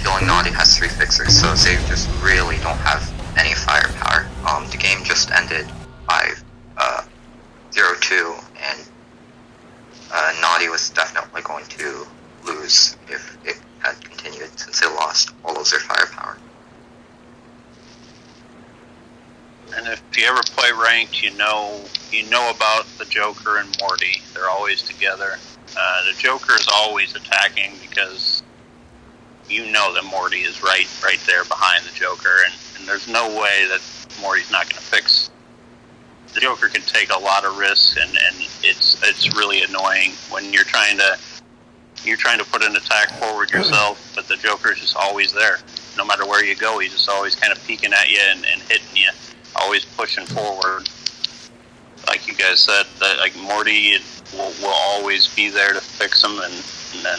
Feeling Naughty has 3 fixers, so they just really don't have any firepower. The game just ended by 0-2, and Naughty was definitely going to lose if it had continued, since they lost all of their firepower. And if you ever play ranked, you know about the Joker and Morty. They're always together. The Joker is always attacking because you know that Morty is right there behind the Joker, and there's no way that Morty's not going to fix. The Joker can take a lot of risks, and it's really annoying when you're trying to put an attack forward yourself, but the Joker's just always there. No matter where you go, he's just always kind of peeking at you and hitting you, always pushing forward. Like you guys said, that like Morty will always be there to fix him, and then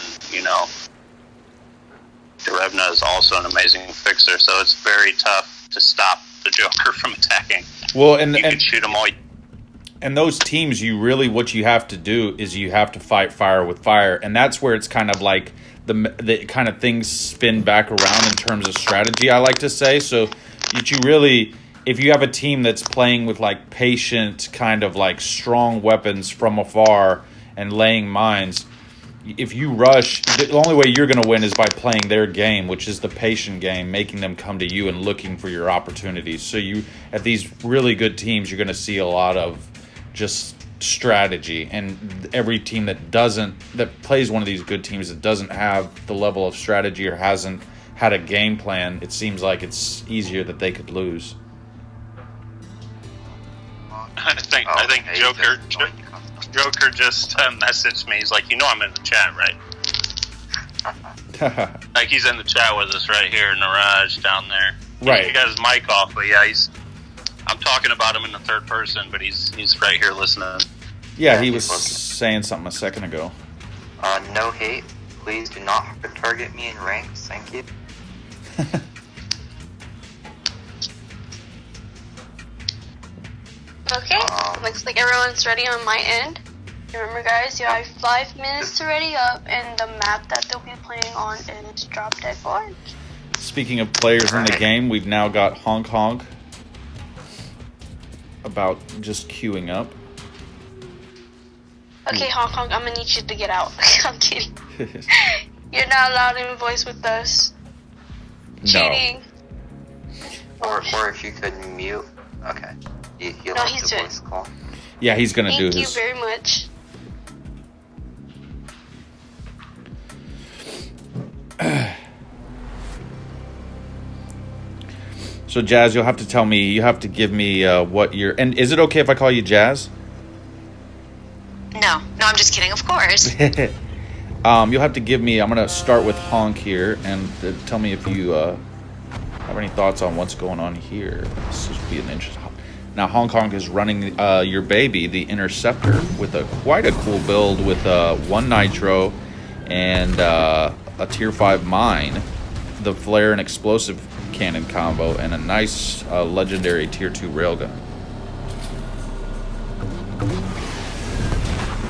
Derevna is also an amazing fixer, so it's very tough to stop the Joker from attacking. Well, you can shoot him all. And those teams, what you have to do is you have to fight fire with fire, and that's where it's kind of like the kind of things spin back around in terms of strategy, I like to say. So that you really, if you have a team that's playing with like patient kind of like strong weapons from afar and laying mines, if you rush, the only way you're going to win is by playing their game, which is the patient game, making them come to you and looking for your opportunities. So you, at these really good teams, you're going to see a lot of just strategy, and every team that plays one of these good teams that doesn't have the level of strategy or hasn't had a game plan, it seems like it's easier that they could lose. I think Joker just messaged me. He's like, I'm in the chat, right? Like he's in the chat with us right here in the garage down there. Right. He got his mic off, but yeah, I'm talking about him in the third person, but he's right here listening. Yeah, he was saying something a second ago. No hate. Please do not target me in ranks. Thank you. Okay, looks like everyone's ready on my end. Remember guys, you have 5 minutes to ready up, and the map that they'll be playing on is Drop Dead Gorge. Speaking of players in the game, we've now got Honk Honk about just queuing up. Okay, Honk Honk, I'm gonna need you to get out. I'm kidding. You're not allowed in voice with us. Cheating. Or if you could mute. Okay. He'll No, have he's the doing. voice call. Yeah, he's gonna do his. Thank you very much. So Jazz, you'll have to tell me. You have to give me what you're. And is it okay if I call you Jazz? No, I'm just kidding. Of course. You'll have to give me. I'm gonna start with Honk here, and tell me if you have any thoughts on what's going on here. This would be an interesting. Now Hong Kong is running your baby, the Interceptor, with quite a cool build with 1 nitro and a tier 5 mine, the flare and explosive cannon combo, and a nice legendary tier 2 railgun.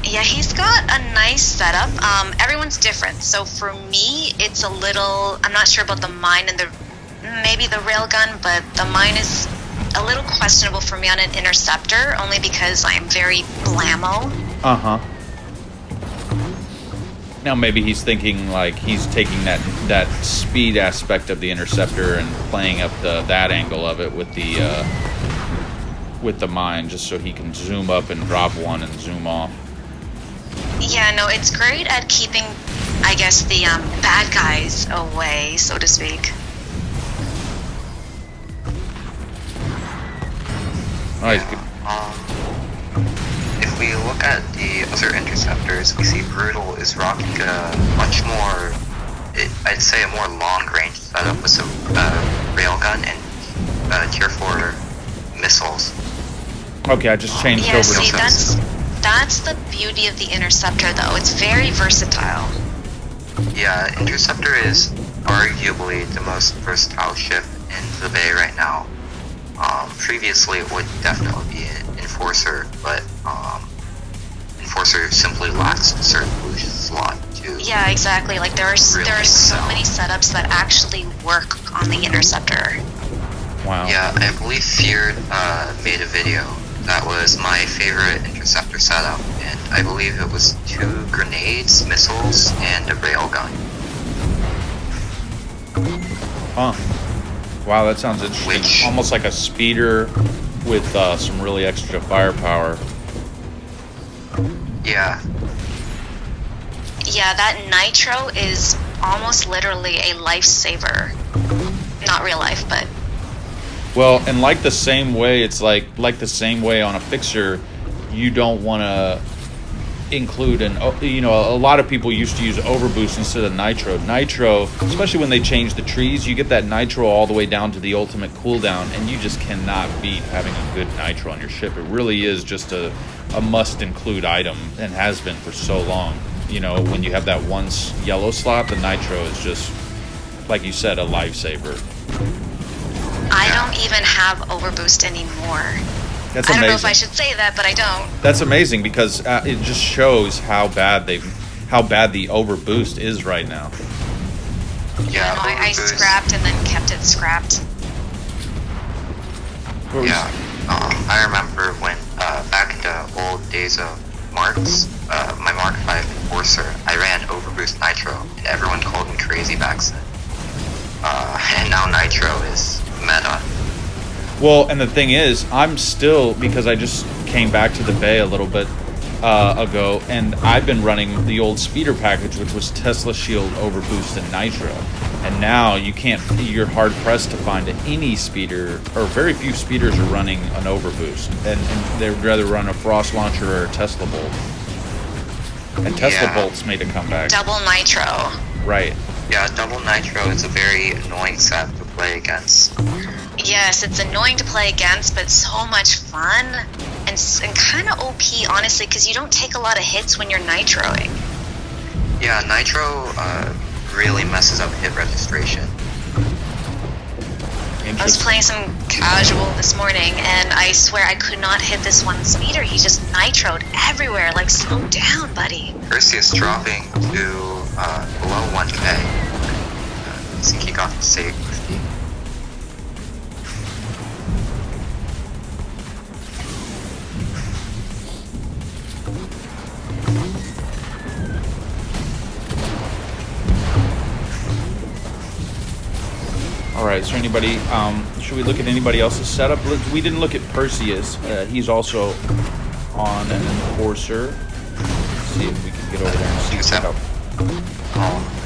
Yeah, he's got a nice setup. Everyone's different. So for me, it's a little, I'm not sure about the mine and maybe the railgun, but the mine is a little questionable for me on an Interceptor, only because I'm very blammo. Uh-huh. Now maybe he's thinking like he's taking that speed aspect of the Interceptor and playing up that angle of it with the with the mine, just so he can zoom up and drop one and zoom off. Yeah, no, it's great at keeping, I guess, the bad guys away, so to speak. Nice. If we look at the other interceptors, we see Brutal is rocking a much more, I'd say a more long-range setup with some railgun and tier 4 missiles. Okay, I just changed yeah, over. See, that's the beauty of the Interceptor, though. It's very versatile. Yeah, Interceptor is arguably the most versatile ship in the Bay right now. Previously it would definitely be an Enforcer, but Enforcer simply lacks a certain solution slot too. Yeah, exactly. Like there are so many setups that actually work on the Interceptor. Wow. Yeah, I believe Feared made a video that was my favorite Interceptor setup, and I believe it was 2 grenades, missiles, and a railgun. Huh. Wow, that sounds interesting. Almost like a speeder with some really extra firepower. Yeah. Yeah, that nitro is almost literally a lifesaver. Not real life, but... Well, and like the same way, it's like the same way on a fixer, you don't want to include a lot of people used to use overboost instead of nitro. Nitro, especially when they change the trees, you get that nitro all the way down to the ultimate cooldown, and you just cannot beat having a good nitro on your ship. It really is just a must include item, and has been for so long. You know, when you have that one yellow slot, the nitro is just, like you said, a lifesaver. I don't even have overboost anymore. That's I amazing. don't know if I should say that, but I don't. That's amazing, because it just shows how bad the overboost is right now. Yeah, no, I scrapped and then kept it scrapped. Yeah, I remember when back in the old days of Marks, my Mark 5 Enforcer, I ran overboost nitro, and everyone called me crazy back then. And now nitro is meta. Well, and the thing is, I'm still, because I just came back to the Bay a little bit ago, and I've been running the old speeder package, which was Tesla Shield, Overboost, and Nitro. And now you're hard pressed to find any speeder, or very few speeders are running an Overboost. And they would rather run a Frost Launcher or a Tesla Bolt. And Tesla Bolt's made a comeback. Double Nitro. Right. Yeah, double nitro is a very annoying set to play against. Yes, it's annoying to play against, but so much fun and kind of OP, honestly, because you don't take a lot of hits when you're nitroing. Yeah, nitro really messes up hit registration. I was playing some casual this morning, and I swear I could not hit this one speeder. He just nitroed everywhere. Like, slow down, buddy. Perseus dropping to below 1k. I think he got the save 50. Alright, so anybody, should we look at anybody else's setup? We didn't look at Perseus. He's also on an Enforcer. Let's see if we can get over there and see his setup.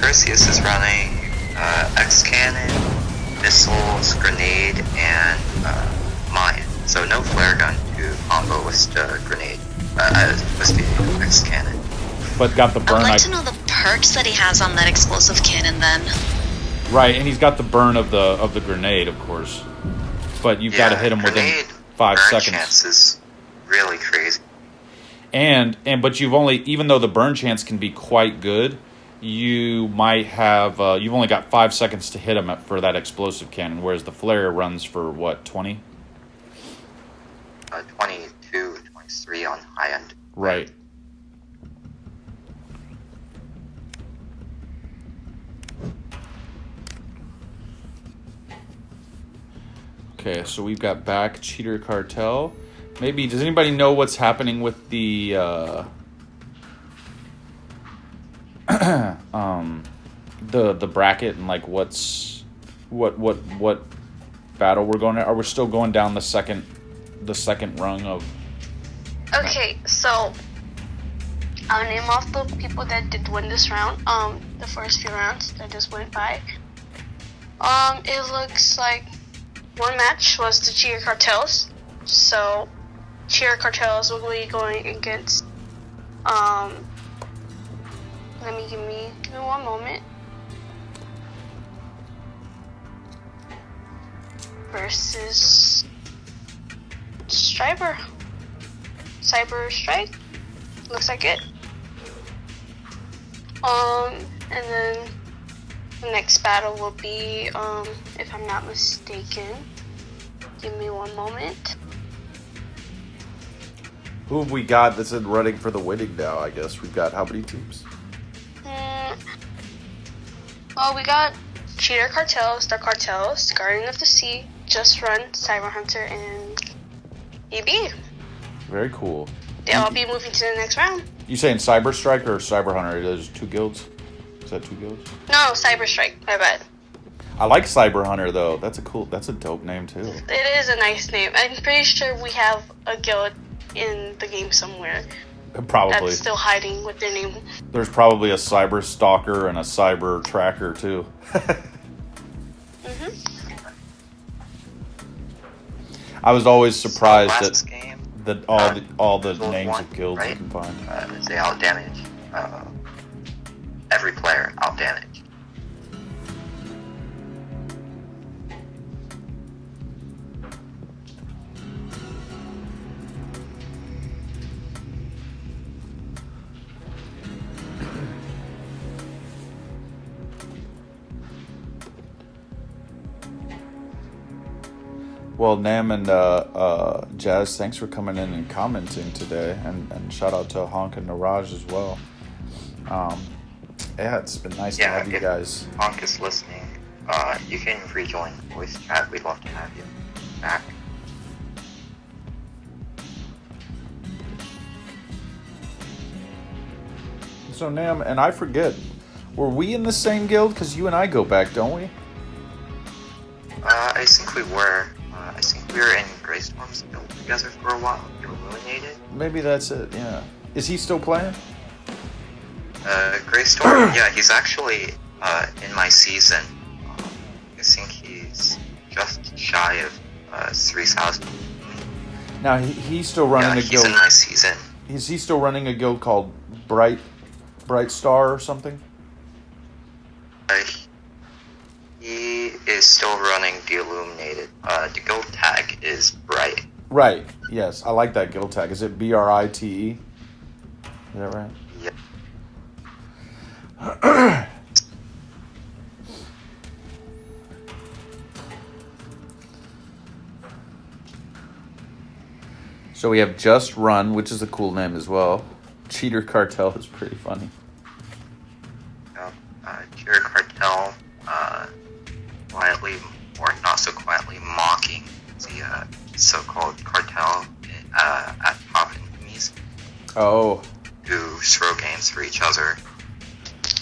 Perseus is running X-Cannon, missiles, grenade, and mine. So no flare gun to combo with the grenade, with the X-Cannon. But got the burn. I'd like to know the perks that he has on that explosive cannon then. Right, and he's got the burn of the grenade, of course. But you've got to hit him within 5 seconds. Burn chance is really crazy. But you've only, even though the burn chance can be quite good, you might have you've only got 5 seconds to hit him for that explosive cannon, whereas the flare runs for what, 20? 22, 23 on high end. Right. Okay, so we've got back Cheater Cartel. Maybe, does anybody know what's happening with the the bracket and like what battle we're going to? Are we still going down the second the second rung of. Okay, so I'll name off the people that did win this round. The first few rounds that just went by. It looks like one match was the Cheer Cartels. So Cheer Cartels will be going against. Give me one moment. Versus Striper. Cyber Strike. Looks like it. And then the next battle will be, if I'm not mistaken, give me one moment. Who have we got that's in running for the winning now? I guess we've got how many teams? Well, we got Cheater Cartels, the Cartels, Guardian of the Sea, Just Run, Cyber Hunter, and EB. Very cool. They'll all be moving to the next round. You saying Cyber Strike or Cyber Hunter? There's 2 guilds. Is that 2 guilds? No, Cyber Strike. My bad. I like Cyber Hunter though. That's a dope name too. It is a nice name. I'm pretty sure we have a guild in the game somewhere. Probably. That's still hiding with their name. There's probably a Cyber Stalker and a Cyber Tracker too. I was always surprised that all the names of guilds right? you can find. They out damage. Every player out damage. Well, Nam and Jazz, thanks for coming in and commenting today, and shout out to Honk and Niraj as well. Yeah, it's been nice to have you guys. If Honk is listening, you can rejoin the voice chat. We'd love to have you back. So Nam, and I forget, were we in the same guild? Because you and I go back, don't we? I think we were. I think we were in Greystorm's guild together for a while. You were eliminated. Maybe that's it, yeah. Is he still playing? Greystorm, yeah, he's actually in my season. I think he's just shy of 3,000. Now, he's still running a guild. He's in my season. Is he still running a guild called Bright Star or something? He is still running the Illuminated. The guild tag is Bright. Right, yes. I like that guild tag. Is it BRITE? Is that right? Yeah. So we have Just Run, which is a cool name as well. Cheater Cartel is pretty funny. Cheater Cartel, quietly, or not so quietly, mocking the so-called cartel at top enemies. Oh. Who throw games for each other.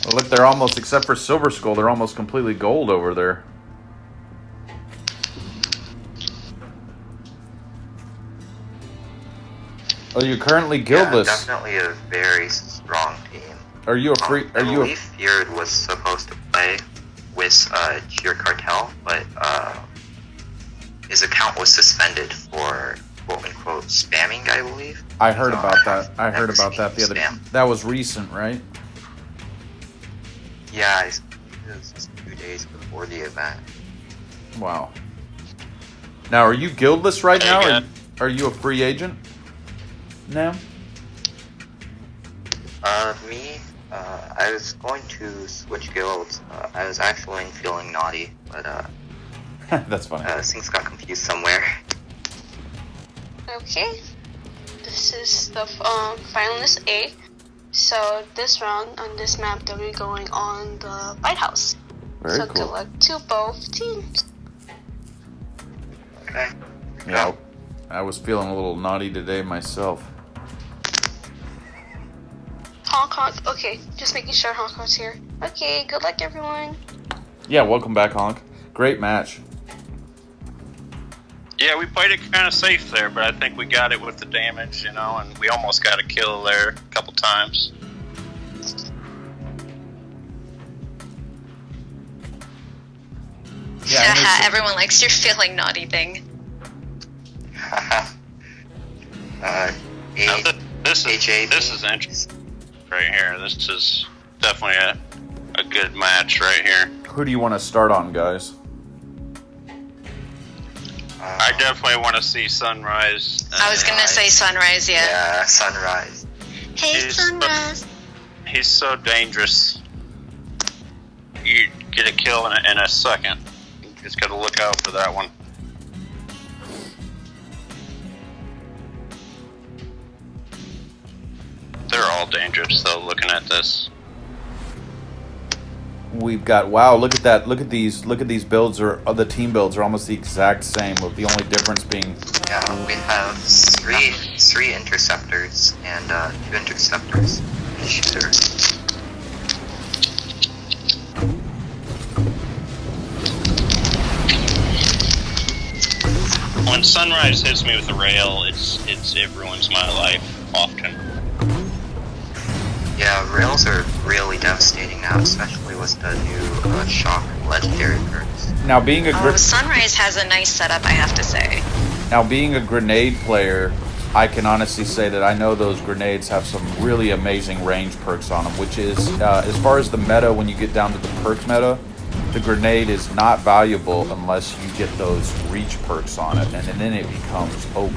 Well, look, they're almost, except for Silver Skull, they're almost completely gold over there. Are you currently guildless? Yeah, definitely a very strong team. Are you a free? I believe Feared was supposed to play with Cheer Cartel, but his account was suspended for quote unquote spamming, I believe. I heard about that. I heard about that the other day. That was recent, right? Yeah, it was just 2 days before the event. Wow. Now, are you guildless right now? Or are you a free agent? No. Me, I was going to switch guilds. I was actually feeling naughty, but that's funny. Things got confused somewhere. Okay. This is the finalist A. So this round on this map, they'll be going on the lighthouse. Very so cool. good luck to both teams. Okay. Yeah, I was feeling a little naughty today myself. Honk honk. Okay, just making sure Honk Honk's here. Okay, good luck everyone. Yeah, welcome back, Honk. Great match. Yeah, Yeah, we played it kind of safe there, but I think we got it with the damage, you know, and we almost got a kill there a couple times. Yeah, everyone likes your feeling naughty thing. This is interesting right here. This is definitely a good match right here. Who do you want to start on, guys? I definitely want to see Sunrise. I was gonna say Sunrise, yeah. Yeah, Sunrise. Hey, Sunrise. He's so dangerous. You get a kill in a second. You just gotta look out for that one. They're all dangerous though, looking at this. We've got, wow, look at that. Look at these builds, the team builds are almost the exact same, with the only difference being... Yeah, we have three interceptors and 2 interceptors. Shooter. When Sunrise hits me with a rail, it ruins my life often. Yeah, rails are really devastating now, especially with the new shock legendary perks. Now being a Sunrise has a nice setup, I have to say. Now being a grenade player, I can honestly say that I know those grenades have some really amazing range perks on them, which is, as far as the meta, when you get down to the perk meta, the grenade is not valuable unless you get those reach perks on it, and then it becomes OP.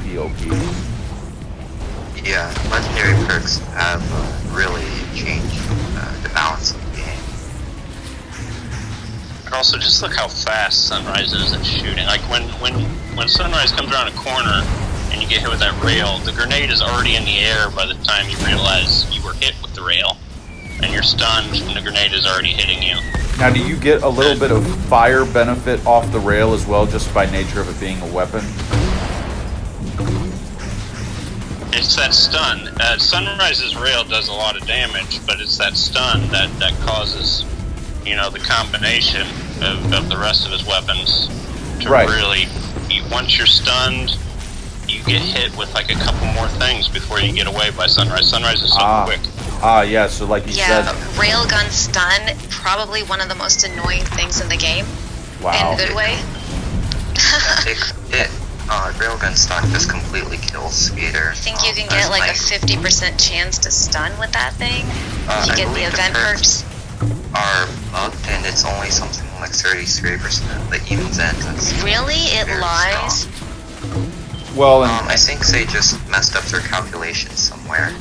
Yeah, legendary perks have really changed the balance of the game. And also, just look how fast Sunrise is at shooting. Like when Sunrise comes around a corner and you get hit with that rail, the grenade is already in the air by the time you realize you were hit with the rail, and you're stunned, and the grenade is already hitting you. Now, do you get a little bit of fire benefit off the rail as well, just by nature of it being a weapon? It's that stun. Sunrise's rail does a lot of damage, but it's that stun that causes, you know, the combination of the rest of his weapons to really... Once you're stunned, you get hit with like a couple more things before you get away by Sunrise. Sunrise is so quick. Yeah, so like you said... Railgun stun, probably one of the most annoying things in the game. Wow. In a good way. Railgun stun just completely kills Speeder. I think you can get like a 50% chance to stun with that thing. You get the event perks. Are bugged, and it's only something like 33% that evens in. Really? It lies? Well, I think they just messed up their calculations somewhere.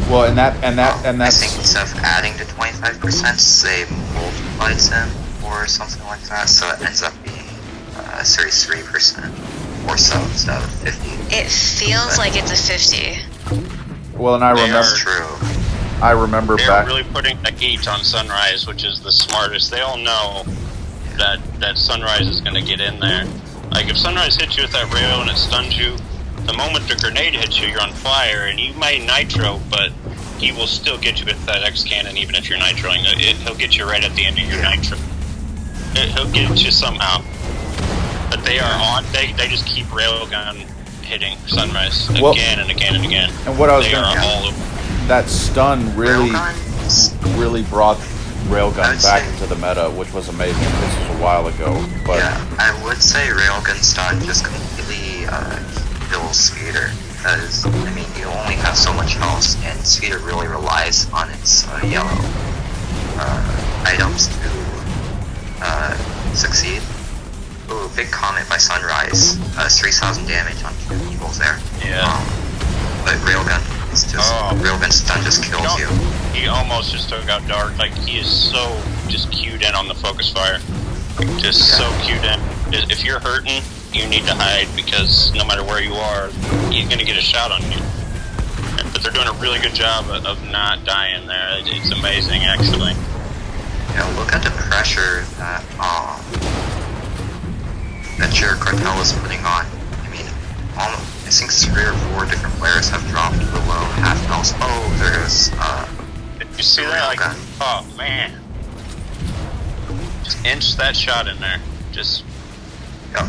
Well, and that's... I think instead of adding to 25%, they multiplied them or something like that, so it ends up being 33% or so instead of 50. It feels like it's a 50. Well, and I remember They're back... really putting a heat on Sunrise, which is the smartest. They all know that Sunrise is going to get in there. Like, if Sunrise hits you with that rail and it stuns you, the moment the grenade hits you, you're on fire, and you might nitro, but he will still get you with that X cannon even if you're nitroing. He'll get you right at the end of your nitro. He'll get you somehow. But they are on. They just keep railgun hitting Sunrise again and again and again. And what I was going to all over. That stun really brought railgun back into the meta, which was amazing. This was a while ago. But yeah, I would say railgun stun just completely kills Speeder, because I mean you only have so much health, and Speeder really relies on its yellow items to succeed. Ooh, big comment by Sunrise. 3,000 damage on 2 eagles there. Yeah. But railgun is just railgun stun just kills you. He almost just took out Dark. Like, he is so just queued in on the focus fire. Just so queued in. If you're hurting, you need to hide, because no matter where you are, he's going to get a shot on you. But they're doing a really good job of not dying there. It's amazing, actually. Yeah, look at the pressure that your Cartel is putting on. I mean, I think 3 or 4 different players have dropped below half health. Oh, there's you see that? Like, oh man, just inch that shot in there. Just yeah.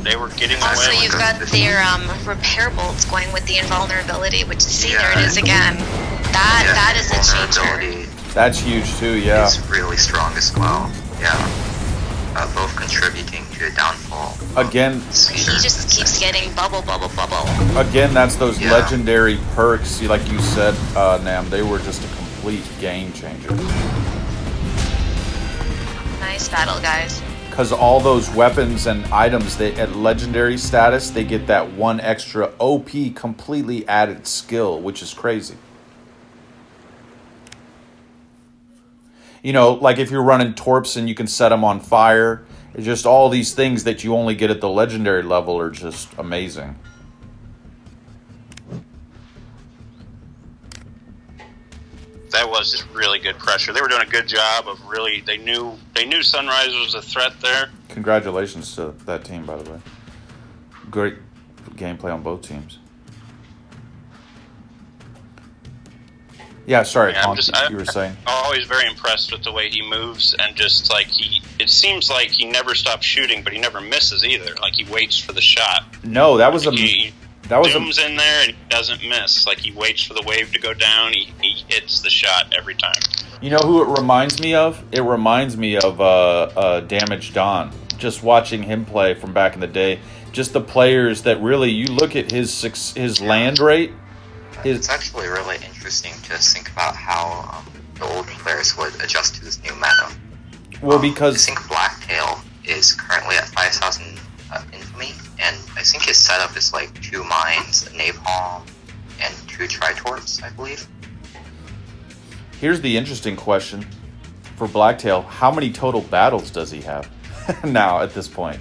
They were getting Also, away you've with got their repair bolts going with the invulnerability, which, see, there it is again. That is a changer. Vulnerability That's huge too, yeah. is really strong as well. Yeah. Both contributing to a downfall. Again, He just keeps getting bubble. Again, that's those Yeah. legendary perks, like you said, Nam. They were just a complete game changer. Nice battle, guys. Because all those weapons and items, they at legendary status, they get that one extra OP completely added skill, which is crazy. You know, like if you're running torps and you can set them on fire, it's just all these things that you only get at the legendary level are just amazing. that was just really good pressure. They were doing a good job of really. They knew Sunrise was a threat there. Congratulations to that team, by the way. Great gameplay on both teams. Yeah, sorry, Yeah, Honk, you were saying. I'm always very impressed with the way he moves, and just like it seems like he never stops shooting, but he never misses either. Like he waits for the shot. No, that was he zooms in there and he doesn't miss. Like he waits for the wave to go down. He hits the shot every time. You know who it reminds me of? It reminds me of Damage Don. Just watching him play from back in the day. Just the players that really, you look at his land rate. It's actually really interesting to think about how the old players would adjust to this new meta. Well, because I think Blacktail is currently at 5,000 infamy, and I think his setup is like 2 mines, a napalm, and 2 tritorps, I believe. Here's the interesting question for Blacktail: how many total battles does he have now at this point?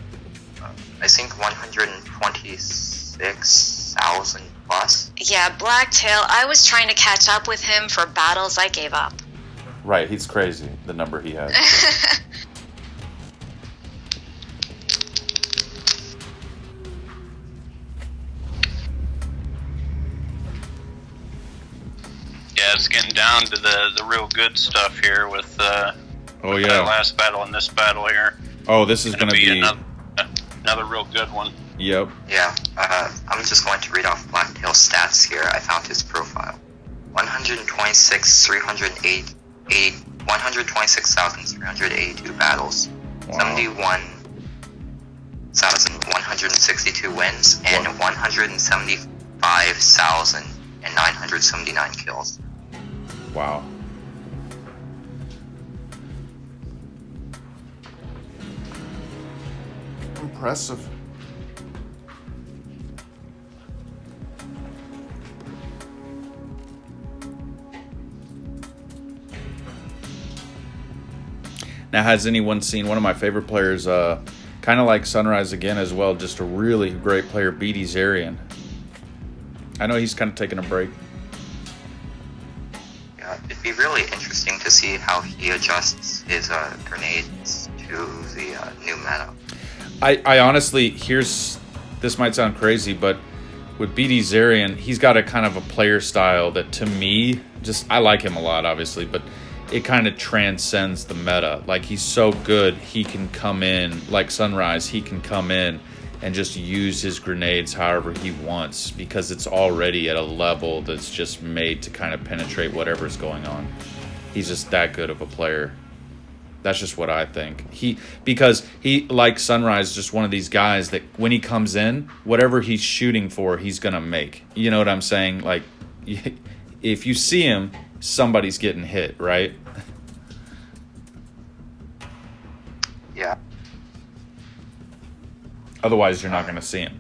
I think 126,000 plus. Yeah, Blacktail, I was trying to catch up with him for battles. I gave up. Right, he's crazy, the number he has. Yeah, it's getting down to the real good stuff here with that last battle and this battle here. Oh, this is going to be another real good one. Yep. Yeah, I'm just going to read off Blacktail's stats here. I found his profile. 126,382 battles. Wow. 71,162 wins, and 175,979 kills. Wow. Impressive. Now, has anyone seen one of my favorite players, kind of like Sunrise again as well, just a really great player, BD Zarian? I know he's kind of taking a break. Yeah, it'd be really interesting to see how he adjusts his grenades to the new meta. I honestly, this might sound crazy, but with BD Zarian, he's got a kind of a player style that to me, I like him a lot, obviously, but it kind of transcends the meta. Like, he's so good, he can come in, like Sunrise, he can come in and just use his grenades however he wants, because it's already at a level that's just made to kind of penetrate whatever's going on. He's just that good of a player. That's just what I think. Because he, like Sunrise, just one of these guys that when he comes in, whatever he's shooting for, he's going to make. You know what I'm saying? Like, if you see him, somebody's getting hit, right? Yeah. Otherwise, you're not going to see him.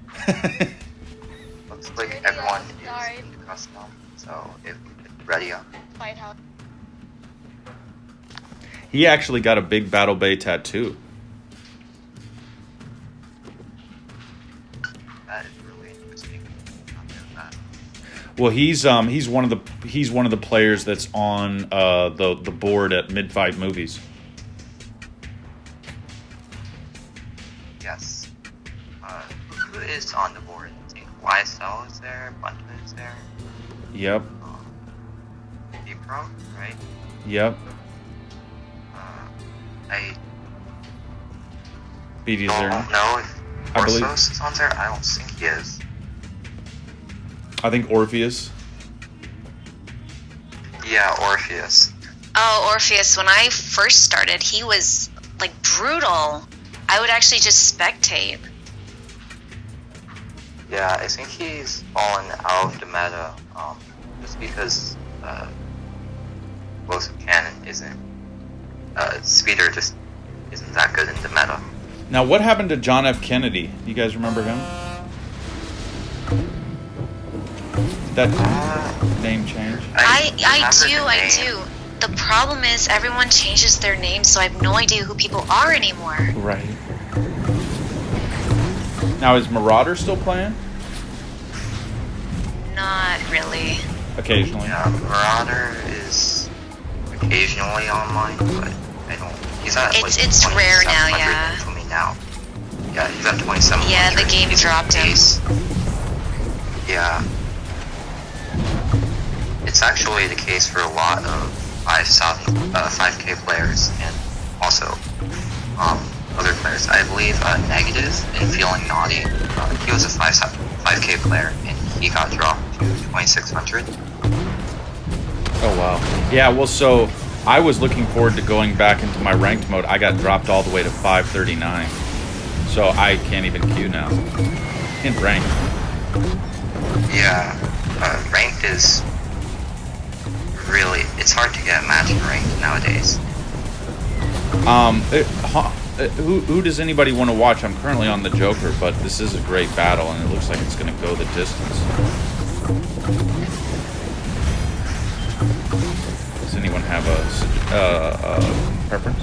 Looks like everyone is in the custom, so if we get ready up. He actually got a big Battle Bay tattoo. That is really interesting. Well, he's one of the players that's on the board at Mid-Fight Movies. Yes. Who is on the board? I think YSL is there, Bunta is there. Yep. D-Pro, right? Yep. I BD don't Zarian. know if I believe. Orthos is on there? I don't think he is. I think Orpheus. Yeah, Orpheus. Oh, Orpheus, when I first started, he was, like, brutal. I would actually just spectate. Yeah, I think he's fallen out of the meta, just because, Explosive Cannon isn't, Speeder just isn't that good in the meta. Now, what happened to John F. Kennedy? You guys remember him? That name change? I do. The problem is everyone changes their name, so I have no idea who people are anymore. Right. Now, is Marauder still playing? Not really. Occasionally. Yeah, Marauder is occasionally online, but I don't. He's at It's rare now, yeah. For me now. Yeah, he's at 27. Yeah, the game dropped him. Yeah. It's actually the case for a lot of 5K players and also other players. I believe Negative in Feeling Naughty, he was a 5K player and he got dropped to 2600. Oh, wow. Yeah, well, so I was looking forward to going back into my ranked mode. I got dropped all the way to 539. So I can't even queue now. In ranked. Yeah, ranked is really, it's hard to get a match in ranked nowadays. Who does anybody want to watch? I'm currently on the Joker, but this is a great battle, and it looks like it's going to go the distance. Does anyone have a preference?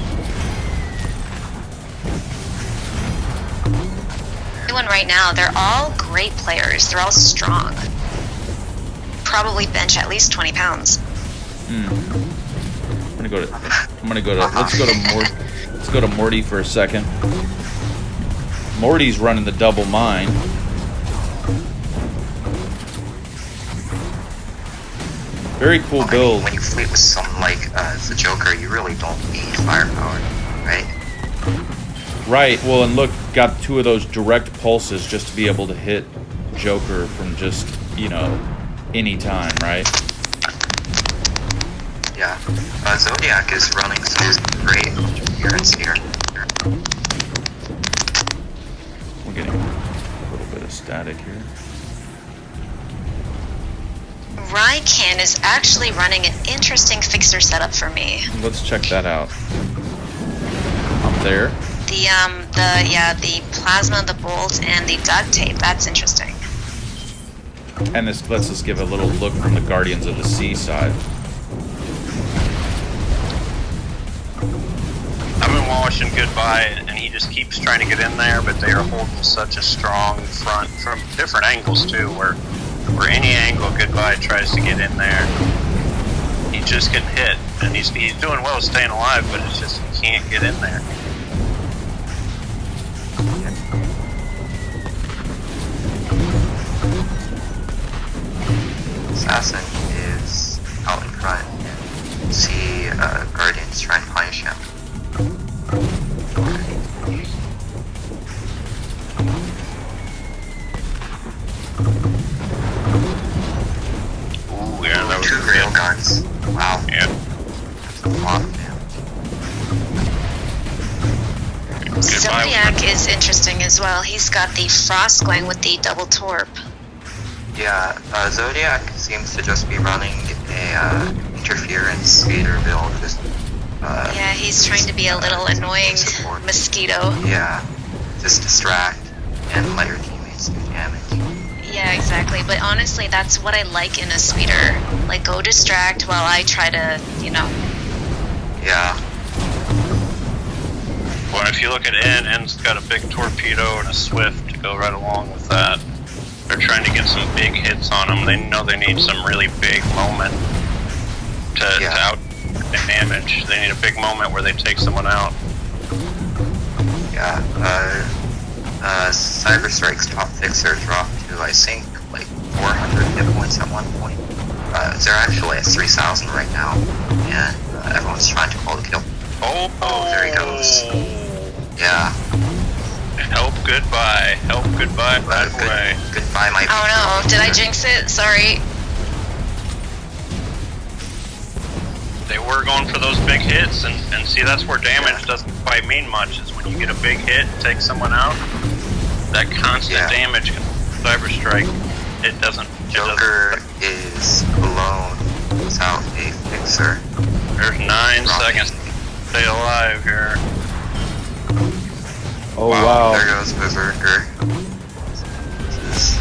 Everyone right now, they're all great players. They're all strong. Probably bench at least 20 pounds. I'm gonna go to. Let's go to Morty for a second. Morty's running the double mine. Very cool build. When you fleet with someone like the Joker, you really don't need firepower, right? Right. Well, and look, got 2 of those direct pulses just to be able to hit Joker from just, any time, right? Yeah. Zodiac is running some great interference here. We're getting a little bit of static here. Rycan is actually running an interesting fixer setup for me. Let's check that out. I'm there. The plasma, the bolt, and the duct tape. That's interesting. And this lets us give a little look from the Guardians of the Sea side. I've been watching Goodbye, and he just keeps trying to get in there, but they are holding such a strong front from different angles too, where any angle Goodbye tries to get in there, he's just getting hit, and he's doing well staying alive, but it's just he can't get in there. Assassin is out in front and see Guardians try and punish him. Ooh, yeah, that was 2 good. railguns. Wow. Yeah. That's a lot of damage. Zodiac is interesting as well. He's got the frost going with the double torp. Yeah, Zodiac seems to just be running a interference speeder build. Just, Yeah, he's trying to be a little annoying mosquito. Yeah, just distract and let your teammates do damage. Yeah, exactly. But honestly, that's what I like in a speeder. Like, go distract while I try to, Yeah. Well, if you look at N's got a big torpedo and a swift to go right along with that. They're trying to get some big hits on them. They know they need some really big moment to out damage. They need a big moment where they take someone out. Yeah, Cyber Strike's top fixer dropped to, I think, like 400 hit points at one point. They're actually at 3,000 right now, and everyone's trying to call the kill. Oh, there he goes. Yeah. Help goodbye. Help, goodbye, bad way. Goodbye, my Oh no, did I jinx it? Sorry. They were going for those big hits, and see, that's where damage doesn't quite mean much, is when you get a big hit and take someone out, that constant damage, Cyber Strike, it doesn't. Joker is alone without a fixer. There's 9 seconds to stay alive here. Oh wow. There goes Berserker. This is,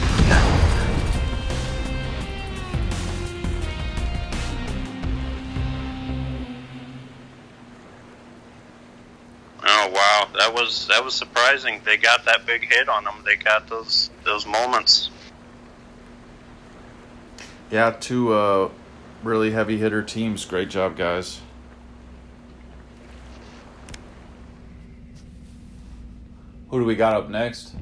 Oh wow, that was surprising. They got that big hit on them. They got those moments. Yeah, two really heavy hitter teams. Great job, guys. Who do we got up next?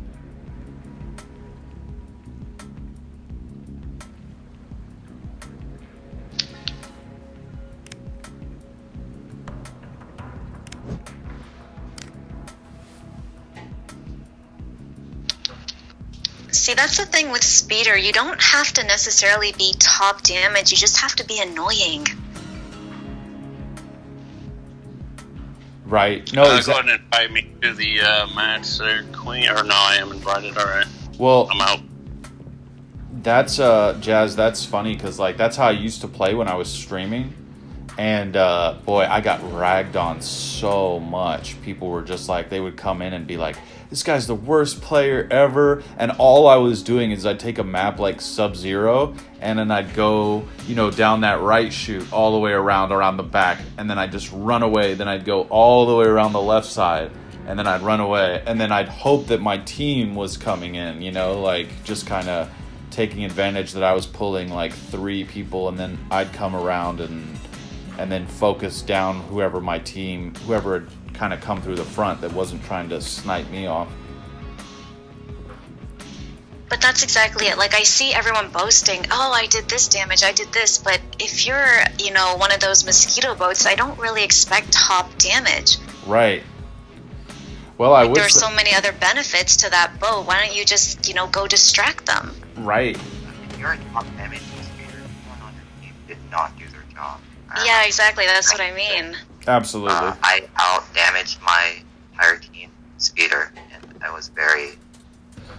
See, that's the thing with Speeder. You don't have to necessarily be top damage. You just have to be annoying. Right. No, Go ahead and invite me to the match there, Queen. Or no, I am invited. All right. Well, I'm out. That's Jazz. That's funny because like that's how I used to play when I was streaming, and boy, I got ragged on so much. People were just like, they would come in and be like, "This guy's the worst player ever," and all I was doing is I'd take a map like Sub-Zero, and then I'd go, down that right chute all the way around the back, and then I'd just run away. Then I'd go all the way around the left side, and then I'd run away, and then I'd hope that my team was coming in, like just kind of taking advantage that I was pulling like 3 people, and then I'd come around and then focus down whoever had kind of come through the front that wasn't trying to snipe me off. But that's exactly it. Like, I see everyone boasting, oh, I did this damage, I did this, but if you're, one of those mosquito boats, I don't really expect top damage. Right. Well, I wish there are so many other benefits to that boat. Why don't you just, go distract them? Right. if you're a top damage speeder, someone on your team did not do their job. Yeah, exactly. That's what I mean. Absolutely. I out-damaged my entire team speeder, and I was very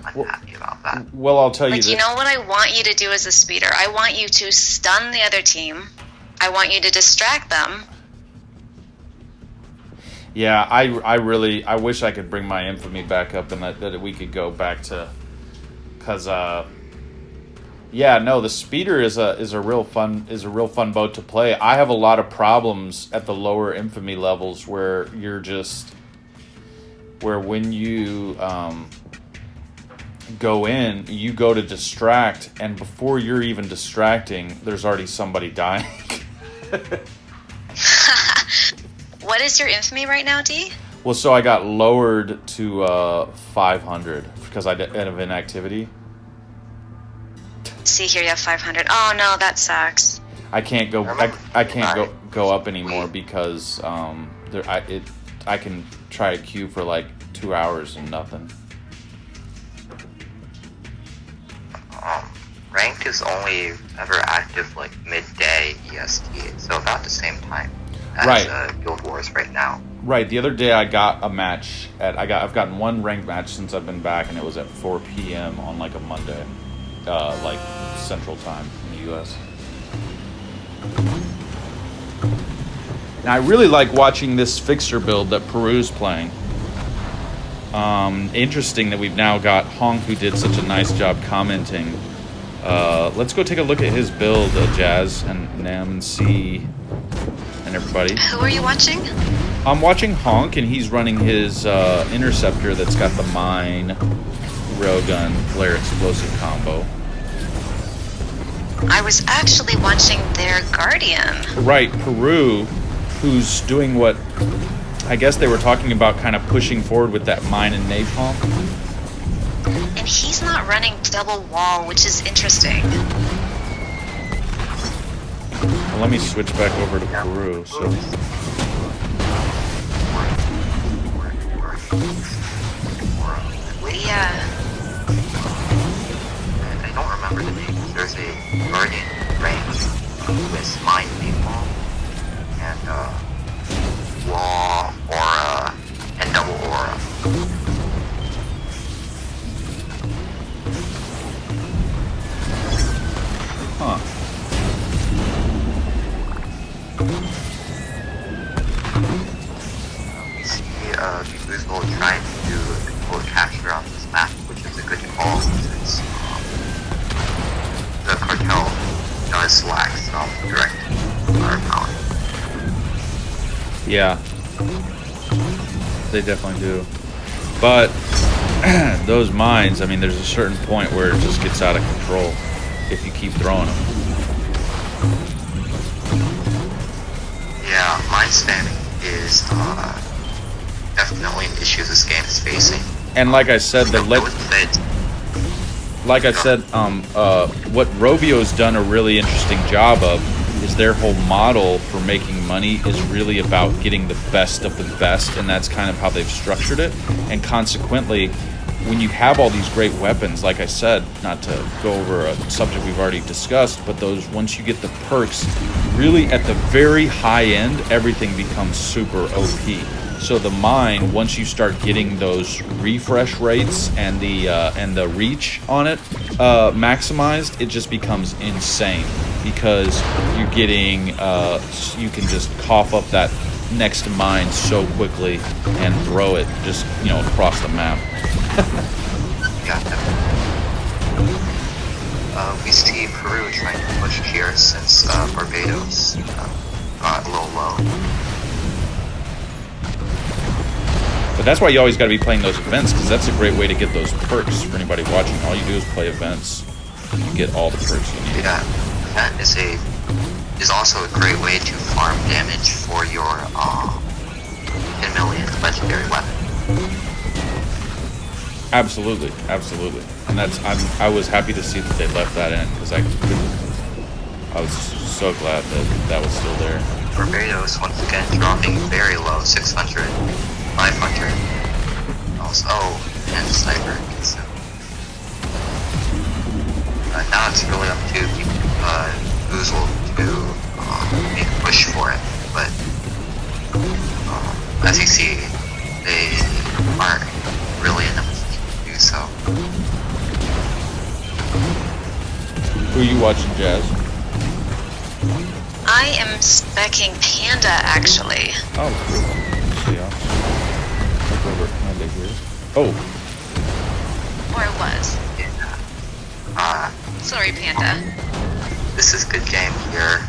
unhappy about that. Well, I'll tell you this. You know what I want you to do as a speeder? I want you to stun the other team. I want you to distract them. Yeah, I wish I could bring my infamy back up and that we could go back to, because yeah, no, the speeder is a real fun boat to play. I have a lot of problems at the lower infamy levels where when you go in, you go to distract, and before you're even distracting, there's already somebody dying. What is your infamy right now, D? Well, so I got lowered to 500 because I have inactivity. See here, you have 500. Oh no, that sucks. I can't go. I can't go up anymore because I can try a queue for like 2 hours and nothing. Ranked is only ever active like midday EST, so about the same time as Guild Wars right now. Right. The other day I got a match I've gotten one ranked match since I've been back, and it was at 4 p.m. on like a Monday, like Central Time in the U.S. Now I really like watching this fixer build that Peru's playing. Interesting that we've now got Honk, who did such a nice job commenting. Let's go take a look at his build, Jazz and Nam and C and everybody. Who are you watching? I'm watching Honk, and he's running his Interceptor that's got the mine, railgun, flare explosive combo. I was actually watching their Guardian. Right, Peru, who's doing what I guess they were talking about, kind of pushing forward with that mine and napalm. And he's not running double wall, which is interesting. Well, let me switch back over to Peru. So. capture on this map, which is a good call since the cartel does lack some direct firepower. Yeah, they definitely do. But those mines, I mean, there's a certain point where it just gets out of control if you keep throwing them. Yeah, mine spamming is definitely an issue this game is facing. And like I said, what Rovio's done a really interesting job of is their whole model for making money is really about getting the best of the best, and that's kind of how they've structured it. And consequently, when you have all these great weapons, like I said, not to go over a subject we've already discussed, but those, once you get the perks, really at the very high end, everything becomes super OP. So the mine, once you start getting those refresh rates and the reach on it maximized, it just becomes insane because you're getting you can just cough up that next mine so quickly and throw it just across the map. Yeah. We see Peru trying to push here since Barbados got a little low. But that's why you always got to be playing those events, because that's a great way to get those perks for anybody watching. All you do is play events. You get all the perks you need. Yeah, that is also a great way to farm damage for your 10 million legendary weapon. Absolutely, absolutely. And I was happy to see that they left that in, because I was so glad that was still there. Barbados once again dropping very low, 600. 500. Also, and sniper. So, now it's really up to Boozle to make a push for it. But as you see, they aren't really in a position to do so. Who are you watching, Jazz? I am specking Panda, actually. Oh, cool. Yeah. Oh. Or it was. Sorry, Panda. This is a good game here.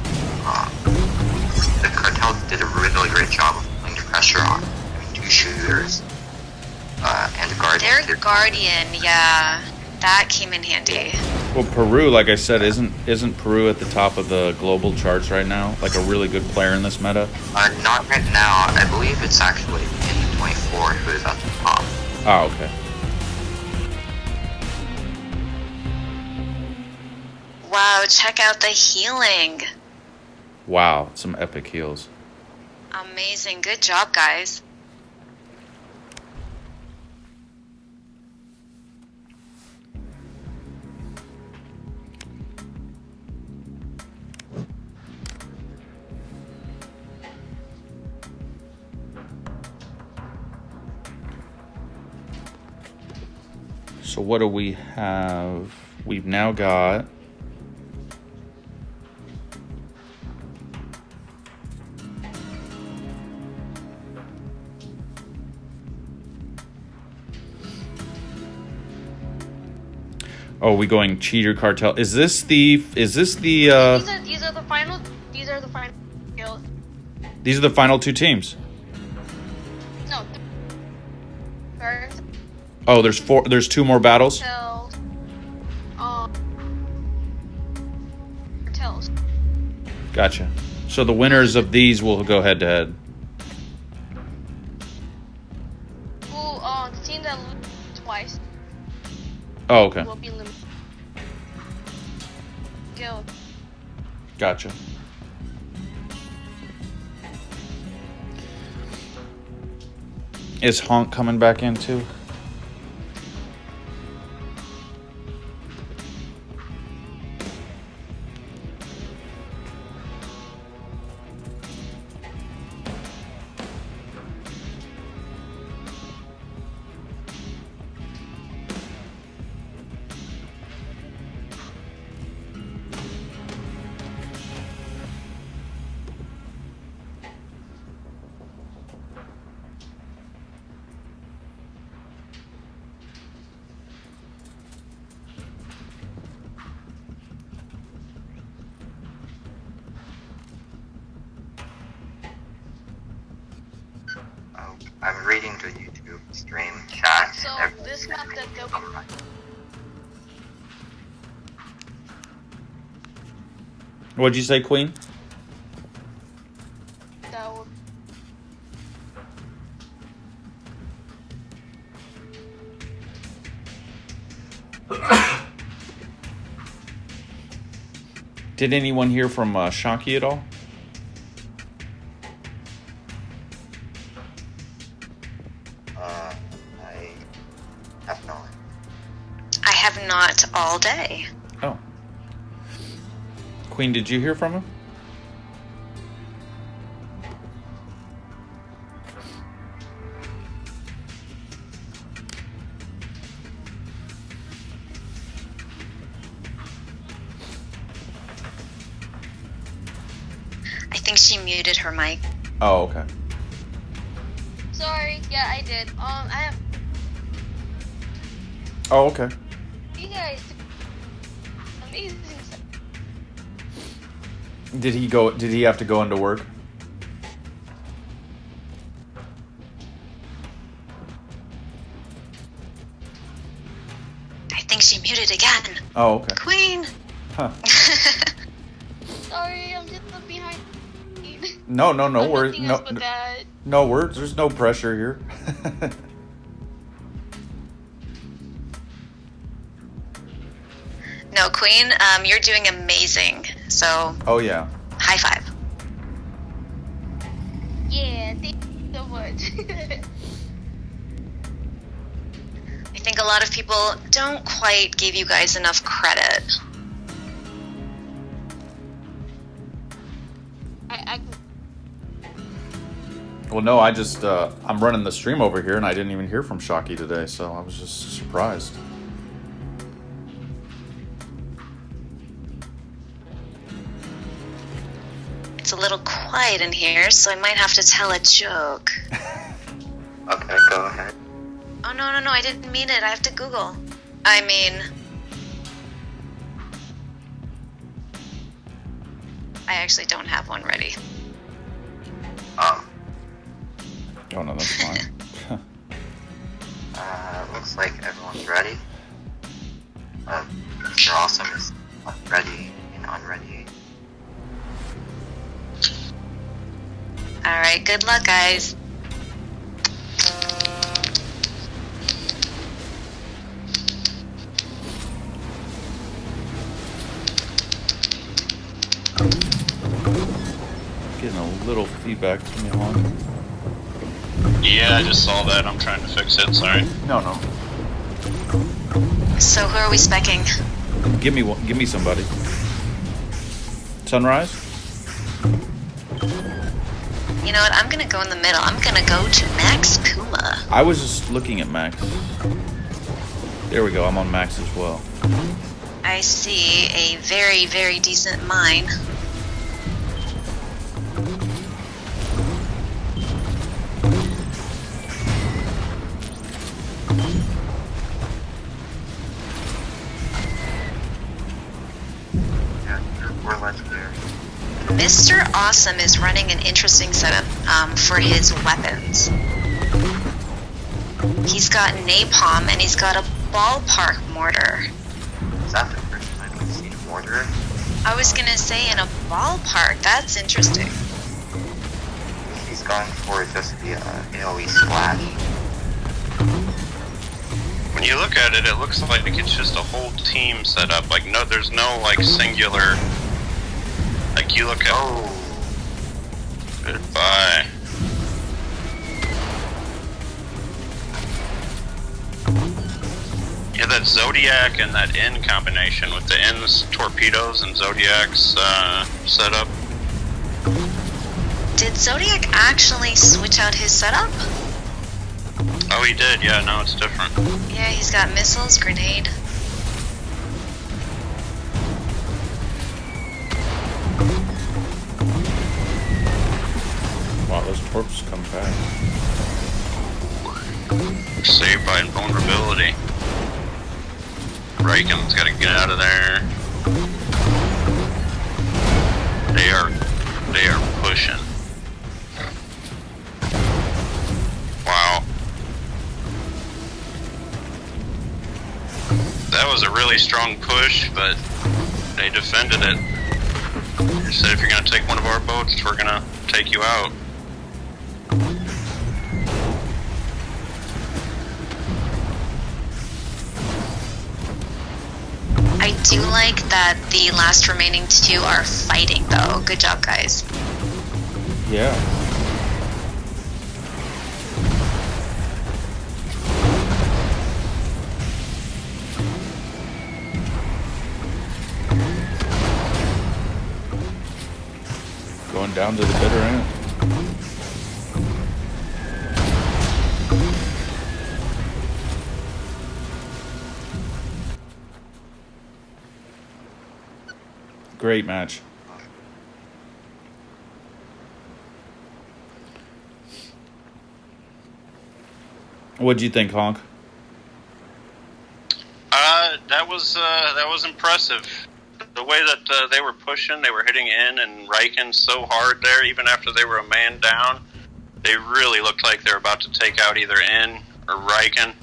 The Cartel did a really great job of putting the pressure on. I mean, 2 shooters. And the Guardian. Their Guardian, yeah. That came in handy. Well, Peru, like I said, isn't Peru at the top of the global charts right now? Like a really good player in this meta? Not right now. I believe it's actually in 24 who is at the top. Oh, okay. Wow, check out the healing. Wow, some epic heals. Amazing. Good job, guys. So what do we have? We've now got we going cheater cartel. Is this the These are the final kills. These are the final 2 teams. No. Oh, there's 2 more battles. Cartels. Gotcha. So the winners of these will go head to head. Well, the team that loses twice. Oh, okay. Will be limited. Go. Gotcha. Is Honk coming back in too? I'm reading the YouTube stream chat. So this map that they'll be What'd you say, Queen? that would Did anyone hear from Shocky at all? I have not. I have not all day. Oh. Queen, did you hear from him? I think she muted her mic. Oh, okay. sorry. Yeah, I did. I have Oh, okay. you guys amazing stuff. Did he have to go into work? I think she muted again. Oh, okay. Queen! Huh. Sorry, I'm just behind. No worries. Nothing No, else but that. no words. There's no pressure here. No, Queen, you're doing amazing. So, Oh yeah. high five. Yeah, thank you so much. I think a lot of people don't quite give you guys enough credit. I Well, no, I just I'm running the stream over here, and I didn't even hear from Shocky today, so I was just surprised. It's a little quiet in here, so I might have to tell a joke. Okay, go ahead. Oh, no, I didn't mean it. I have to Google. I mean... I actually don't have one ready. Oh no, that's fine. Looks like everyone's ready. Mr. Awesome is ready and unready. Alright, good luck, guys. Getting a little feedback. Give me a horn. Yeah, I just saw that. I'm trying to fix it. Sorry. No. So who are we specking? Give me one. Give me somebody. Sunrise. You know what? I'm gonna go in the middle. I'm gonna go to Max Puma. I was just looking at Max. There we go. I'm on Max as well. I see a very, very decent mine. Yeah, we're less clear. Mr. Awesome is running an interesting setup for his weapons. He's got napalm and he's got a ballpark mortar. Is that the first time we've seen a mortar? I was gonna say in a ballpark, that's interesting. He's going for just the AoE splash. When you look at it, it looks like it's just a whole team set up. Like, no, there's no, like, singular... Like, you look at... Oh, Goodbye. Yeah, that Zodiac and that N combination with the N's torpedoes and Zodiac's setup. Did Zodiac actually switch out his setup? Oh, he did. Yeah, no, it's different. Yeah, he's got missiles, grenade. Wow, those torps come fast. Saved by invulnerability. Reagan's got to get out of there. They are pushing. Wow. that was a really strong push, but they defended it. They said, if you're going to take one of our boats, we're going to take you out. I do like that the last remaining 2 are fighting, though. Good job, guys. Yeah. Going down to the bitter end. Great match. What'd you think, Honk? That was impressive. The way that they were pushing, they were hitting in and Riken so hard there, even after they were a man down. They really looked like they were about to take out either In or Riken,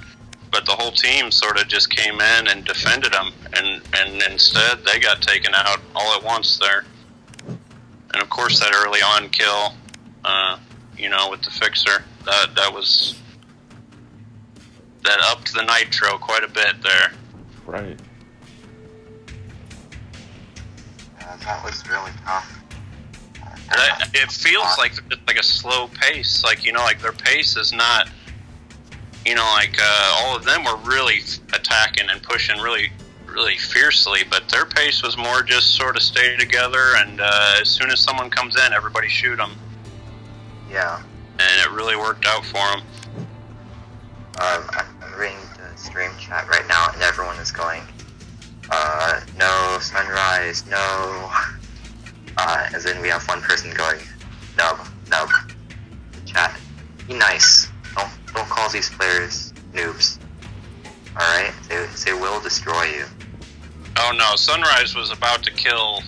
but the whole team sort of just came in and defended them, and instead they got taken out all at once there. And of course that early on kill, with the fixer, that upped the nitro quite a bit there. Right. That was really tough. It feels like a slow pace, like their pace is not, all of them were really attacking and pushing really, really fiercely, but their pace was more just sort of stay together, and as soon as someone comes in, everybody shoot them. Yeah. And it really worked out for them. I'm reading the stream chat right now, and everyone is going, no, sunrise, no. And then we have one person going, nub. Chat, be nice. Don't call these players noobs. Alright? They will destroy you. Oh no, Sunrise was about to kill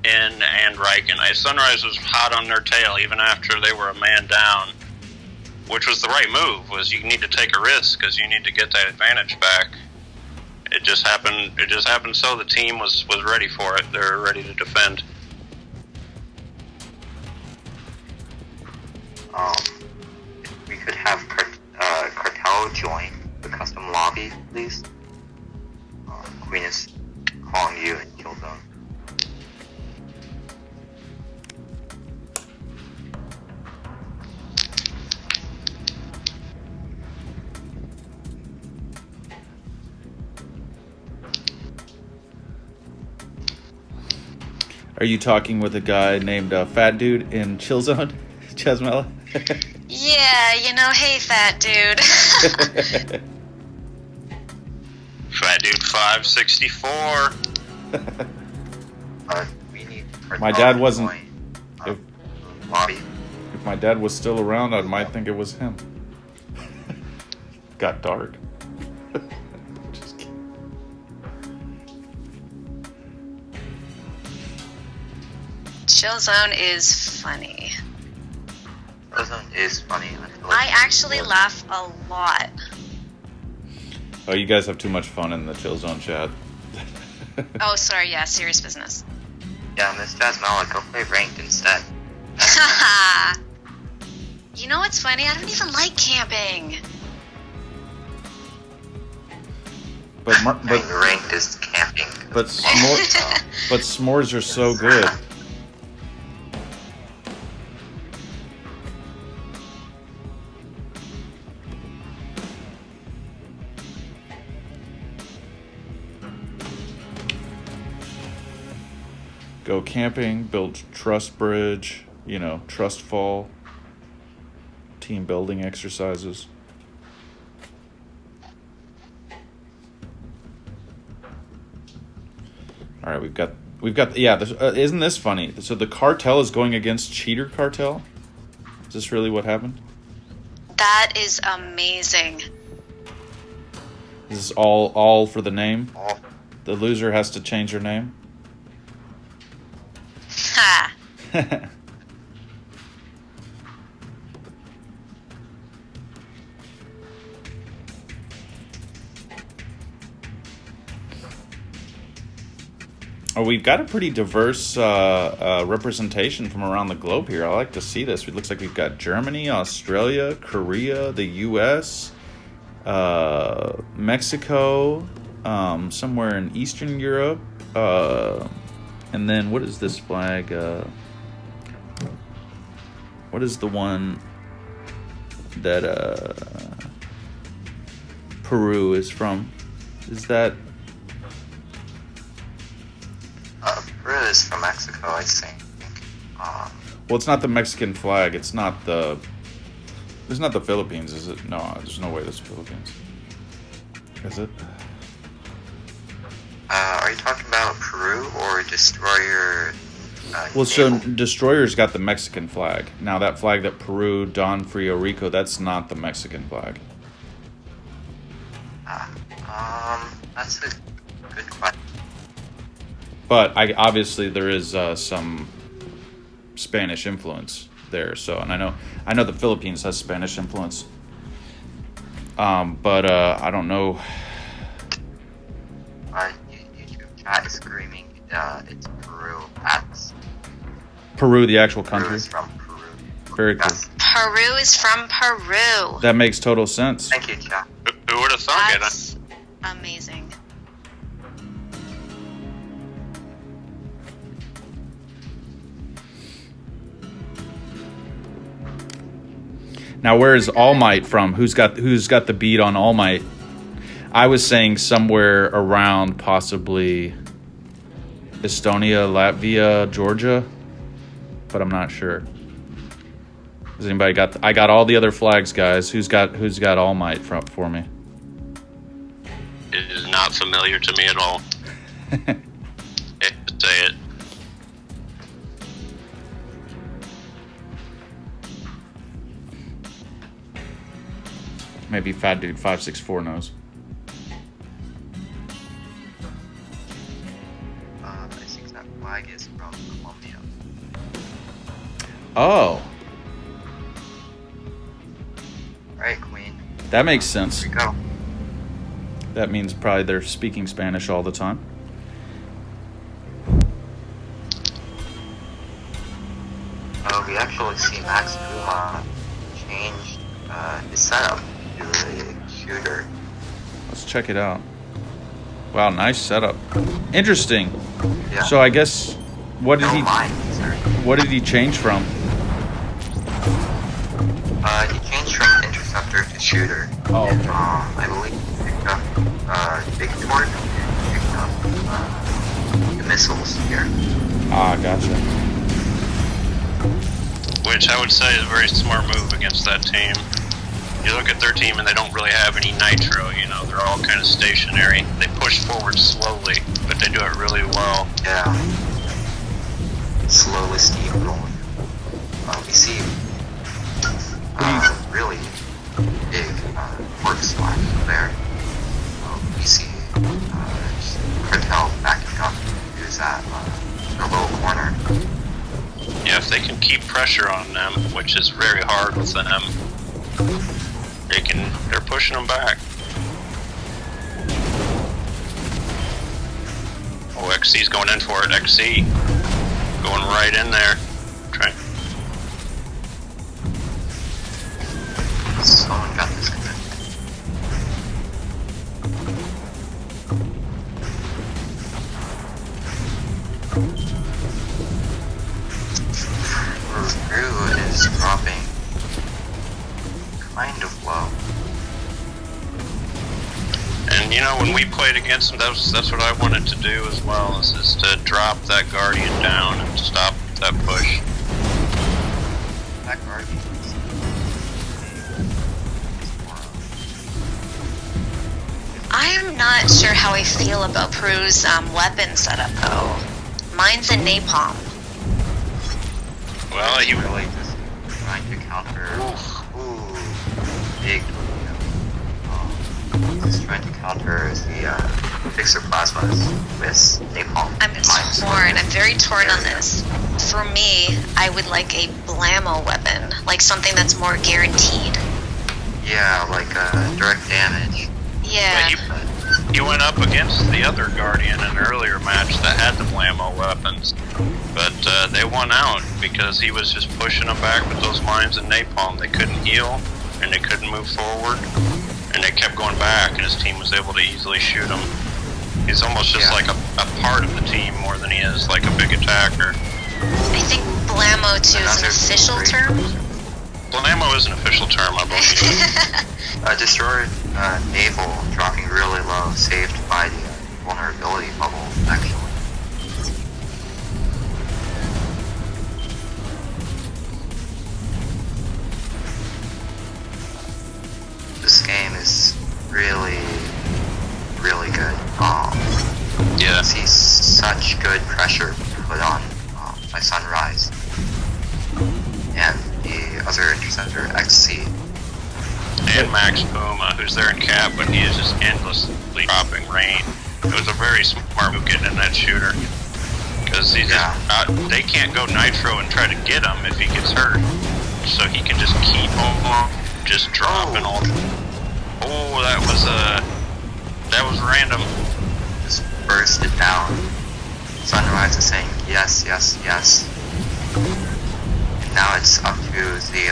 In and Riken. Sunrise was hot on their tail even after they were a man down, which was the right move. Was you need to take a risk because you need to get that advantage back. It just happened so the team was ready for it. They were ready to defend. If we could have Cartel join the custom lobby, please. Queen is calling you in kill zone. Are you talking with a guy named Fat Dude in Chill Zone, Chesmella? Yeah, hey, Fat Dude. Fat Dude 564. We need My dad wasn't. If, lobby. If my dad was still around, I might think it was him. Got dark. Just kidding. Chill Zone is funny. Chill Zone is funny. I actually laugh a lot. Oh, you guys have too much fun in the Chill Zone chat. Oh, sorry, yeah, serious business. Yeah, Miss Jasmine, go play ranked instead. You know what's funny? I don't even like camping. But ranked is camping. But s'mores are so good. Go camping, build trust bridge, trust fall, team building exercises. All right, we've got isn't this funny? So the Cartel is going against Cheater Cartel? Is this really what happened? That is amazing. This is all for the name? The loser has to change her name? Ha. Oh, we've got a pretty diverse representation from around the globe here. I like to see this. It looks like we've got Germany, Australia, Korea, the U.S., Mexico, somewhere in Eastern Europe, and then what is this flag? What is the one that Peru is from? Is that... Peru is from Mexico, I think. Well, it's not the Mexican flag. It's not the Philippines, is it? No, there's no way that's the Philippines. Is it? Are you talking about Peru or Destroyer? Well, so Destroyer's got the Mexican flag. Now, that flag that Peru, Don Frio Rico, that's not the Mexican flag. That's a good question. But obviously there is some Spanish influence there. So, and I know the Philippines has Spanish influence. But I don't know. YouTube chat is screaming. It's Peru. That's Peru, the actual country. Peru is from Peru. Very cool. Yes. Peru is from Peru. That makes total sense. Thank you, chat. Who would have thought it? That's amazing. Now, where is All Might from? Who's got the beat on All Might? I was saying somewhere around possibly Estonia, Latvia, Georgia, but I'm not sure. Has anybody got? I got all the other flags, guys. Who's got All Might for me? It is not familiar to me at all. Say it. Maybe Fat Dude 564 knows. I think that flag is from Colombia. Oh, Right, Queen. that makes sense. Here we go. That means probably they're speaking Spanish all the time. We actually see Max Puma change his setup to a shooter. Let's check it out. Wow, nice setup. Interesting. Yeah. So I guess what did No he mind, sir. what did he change from? He changed from Interceptor to shooter. Oh, And, okay. I believe he picked up Big Torque, picked up the missiles here. Ah, gotcha. Which I would say is a very smart move against that team. You look at their team and they don't really have any nitro, you know, they're all kind of stationary. They push forward slowly, but they do it really well. Yeah. Slowly steamrolling. We see really big work slack there. We see Cartel backing up. Who's that? In the low corner. Yeah, if they can keep pressure on them, which is very hard with them, they're pushing them back. Oh, XC's going in for it. XC going right in there. Trying. Someone got this good. Peru is dropping kind of low. And you know, when we played against them, that's what I wanted to do as well, is to drop that Guardian down and stop that push. That Guardian is I'm not sure how I feel about Peru's weapon setup though. Mine's a napalm. Well, he really just trying to counter. Big. Just trying to counter the fixer plasmas with napalm. I'm torn. I'm very torn on this. For me, I would like a blammo weapon, like something that's more guaranteed. Yeah, like direct damage. Yeah. you want went up against the other Guardian in an earlier match that had the blammo weapons, but they won out because he was just pushing them back with those mines and napalm. They couldn't heal, and they couldn't move forward, and they kept going back, and his team was able to easily shoot him. He's almost just like a part of the team more than he is like a big attacker. I think blammo too is an official term. Blammo is an official term, I believe. Destroyed naval dropping really low, saved by the vulnerability bubble, actually. This game is really, really good. Yeah. I see such good pressure put on by Sunrise and the other Interceptor XC. And Max Puma, who's there in cap, but he is just endlessly dropping rain. It was a very smart move getting in that shooter. Because he they can't go nitro and try to get him if he gets hurt. So he can just keep on just dropping all. Oh, that was random. Just burst it down. Sunrise is saying yes, yes, yes. And now it's up to the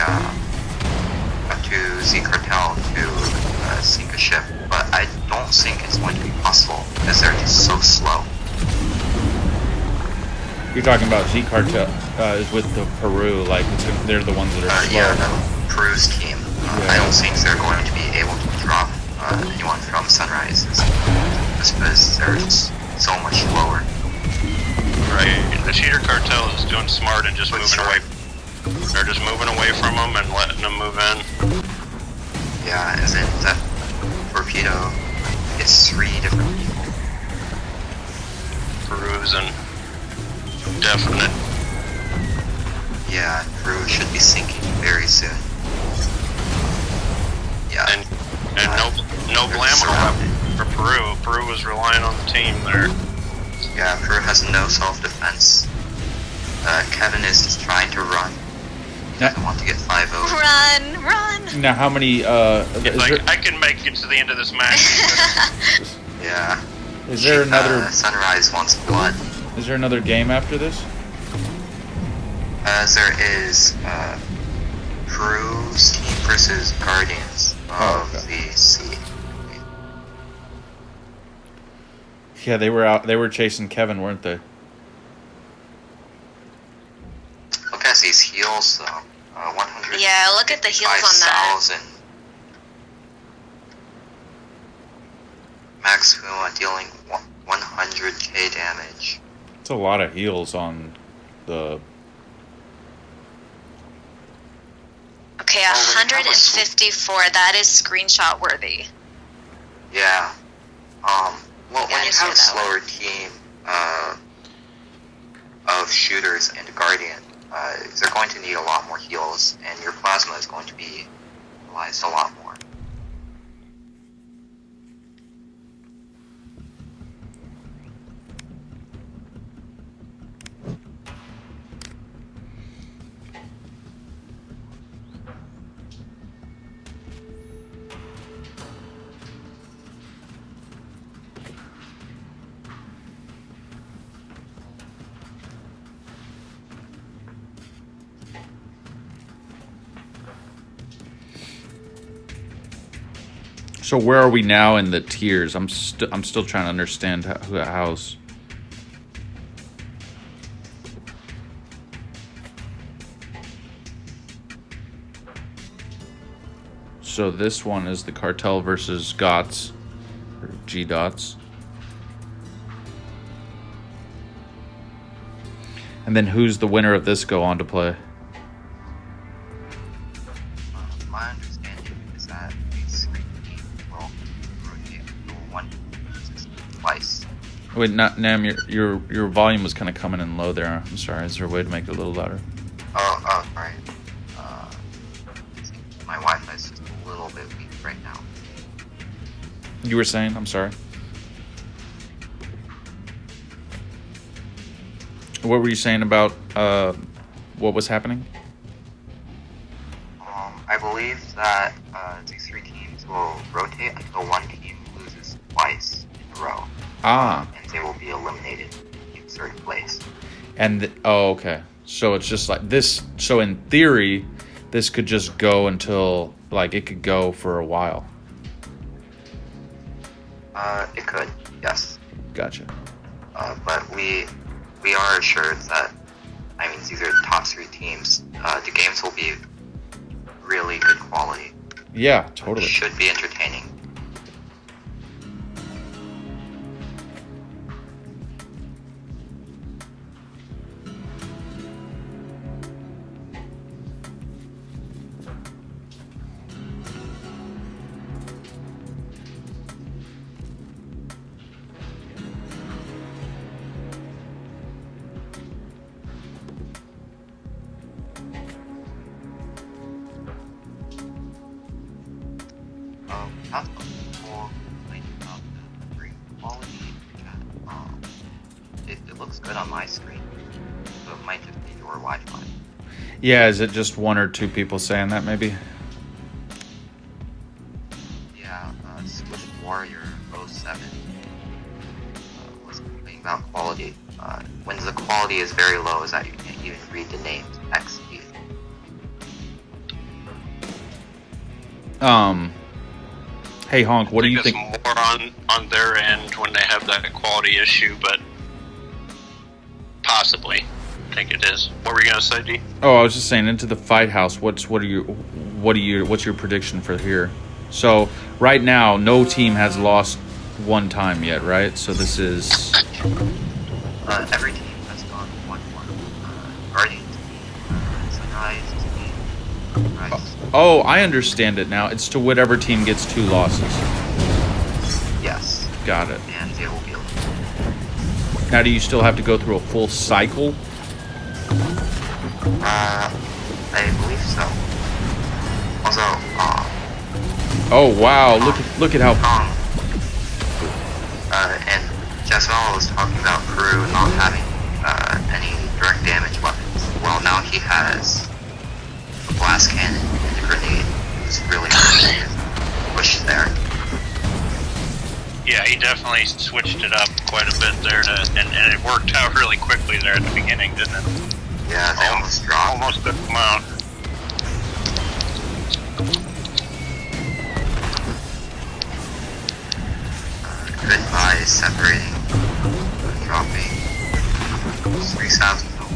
Cartel to sink a ship, but I don't think it's going to be possible because they're just so slow. You're talking about Z Cartel is with the Peru, like they're the ones that are slow. Yeah, no, Peru's team. I don't think they're going to be able to drop anyone from Sunrise just because they're just so much slower. Right. The cheater Cartel is doing smart and just moving away. They're just moving away from them and letting them move in. Yeah, as in that torpedo, it's 3 different people. Peru's and definite. Yeah, Peru should be sinking very soon. Yeah. And no blammo for Peru. Peru was relying on the team there. Yeah, Peru has no self-defense. Kevin is just trying to run. He doesn't want to get 5-0. Run! Now, how many? I can make it to the end of this match. Yeah. Is there another? Sunrise wants blood. Is there another game after this? There is Peru's team versus Guardians of the Sea. Yeah, they were out. They were chasing Kevin, weren't they? Look at these heals, though. 100. Yeah, look at the heals on that. Max Puma dealing 100k damage. It's a lot of heals on the. Okay, 154. That is screenshot worthy. Yeah. Well, when Yeah, you have a slower team of shooters and a Guardian, they're going to need a lot more heals, and your plasma is going to be utilized a lot more. So where are we now in the tiers? I'm still trying to understand how's. So this one is the Cartel versus GOTS, or G-Dots. And then who's the winner of this go on to play? My understanding is that these 3 teams will rotate one twice. Wait, Nam, your volume was kind of coming in low there. I'm sorry. Is there a way to make it a little louder? Oh, right. My Wi-Fi is just a little bit weak right now. You were saying? I'm sorry. What were you saying about what was happening? I believe that these 3 teams will rotate until one team loses twice in a Ah. And they will be eliminated in certain place. And oh, okay. So it's just like this. So in theory, this could just go until like it could go for a while. It could, yes. Gotcha. But we are assured that, I mean, these are top 3 teams. The games will be really good quality. Yeah, totally. It should be entertaining. Not more complaining about the screen quality in chat. It looks good on my screen, so it might just be your Wi-Fi. Yeah, is it just 1 or 2 people saying that maybe? Yeah, Switch Warrior 07 was complaining about quality. When the quality is very low, is that you can't even read the names XD. Hey Honk, what do you think? It's more on their end when they have that quality issue, but possibly, I think it is. What were you gonna say, D? Oh, I was just saying, into the fight house. What's your prediction for here? So right now, no team has lost 1 time yet, right? So this is Every team has gone 1-1. Guardian team, Sunrise team, Rise. Oh, I understand it now. It's to whatever team gets 2 losses. Yes. Got it. And they will be eliminated. Now, do you still have to go through a full cycle? I believe so. Also, Oh wow! Look at how. And Jasmine was talking about Peru not having any direct damage weapons. Well, now he has a blast cannon and a grenade. It's really push there. Yeah, he definitely switched it up quite a bit there, and it worked out really quickly there at the beginning, didn't it? Yeah, they almost dropped. Almost took him out. Good by separating, dropping 3,000 health.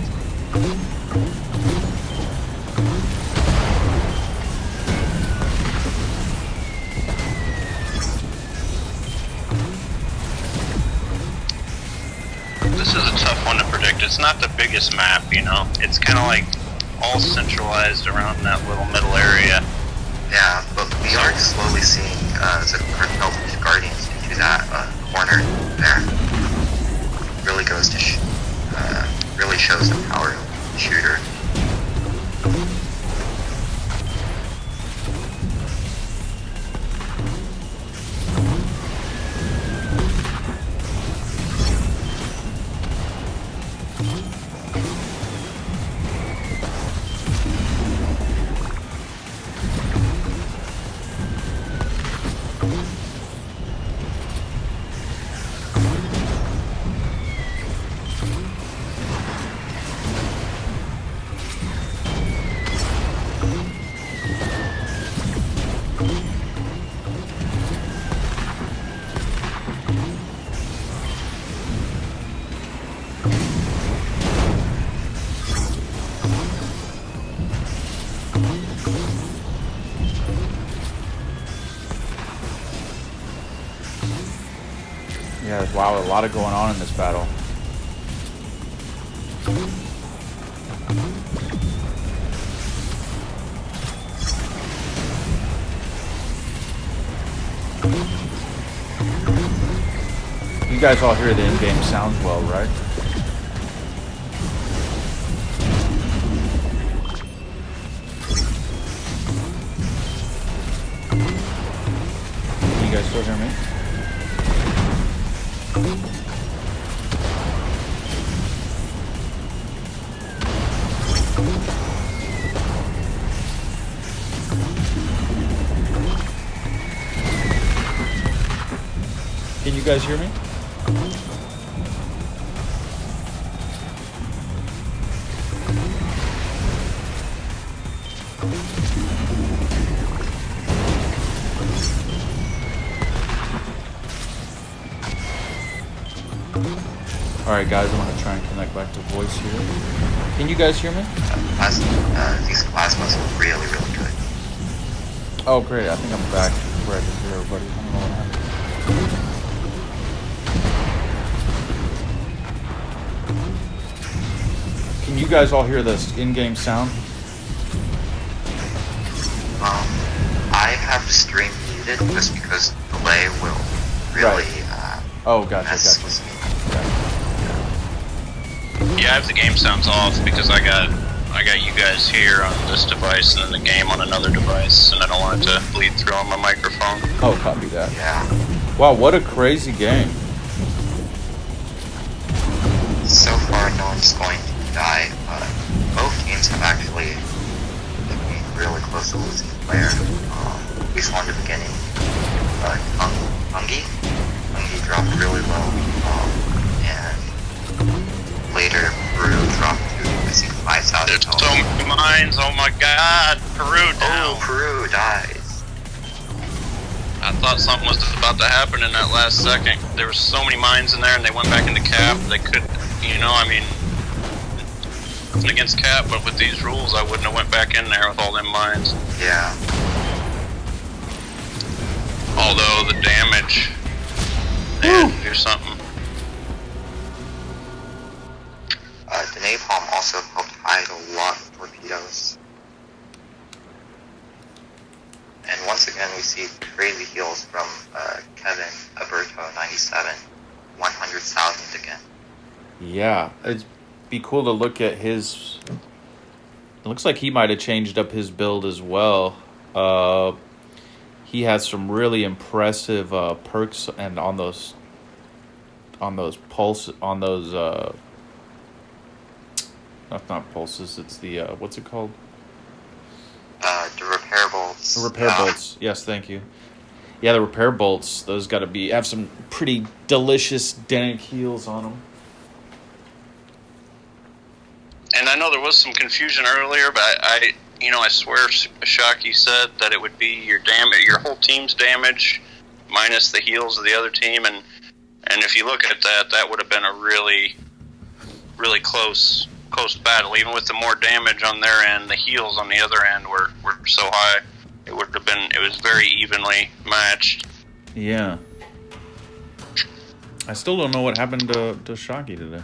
This is a tough one to predict. It's not the biggest map, you know. It's kind of like all centralized around that little middle area. Yeah, but we are slowly seeing the Cartel Guardians into that corner there. Really goes to really shows the power of the shooter. Yeah, wow, a lot of going on in this battle. You guys all hear the in-game sounds well, right? Can you guys still hear me? Can you guys hear me? Alright guys, I'm gonna try and connect back to voice here. Can you guys hear me? These plasmas are really, really good. Oh great, I think I'm back where I can hear everybody. I don't know what happened. Can you guys all hear this in-game sound? I have the stream muted just because delay will really Oh, gotcha, mess gotcha. with me. Yeah, I have the game sounds off because I got you guys here on this device and then the game on another device, and I don't want it to bleed through on my microphone. Oh, copy that. Yeah. Wow, what a crazy game. So far, no one's going to die, but both teams have actually been really close to losing a player. At least one at the beginning. Ungi dropped really low, and later Peru dropped to, I think, 5,000. There's so many mines, oh my god, Peru down. Oh, Peru dies. I thought something was about to happen in that last second. There were so many mines in there and they went back into cap. They could, I mean, nothing against cap, but with these rules I wouldn't have went back in there with all them mines. Yeah. Although the damage, they had to do something. The napalm also helped hide a lot of torpedoes. And once again, we see crazy heals from Kevin Alberto 97, 100,000 again. Yeah, it'd be cool to look at his. It looks like he might have changed up his build as well. He has some really impressive perks, and on those pulse, on those not pulses. It's the what's it called? The repair bolts. The repair bolts. Yes, thank you. Yeah, the repair bolts. Those got to have some pretty delicious dank heals on them. And I know there was some confusion earlier, but I swear Shocky said that it would be your whole team's damage minus the heals of the other team, and if you look at that, that would have been a really, really close battle. Even with the more damage on their end, the heals on the other end were so high. It was very evenly matched. Yeah. I still don't know what happened to Shocky today.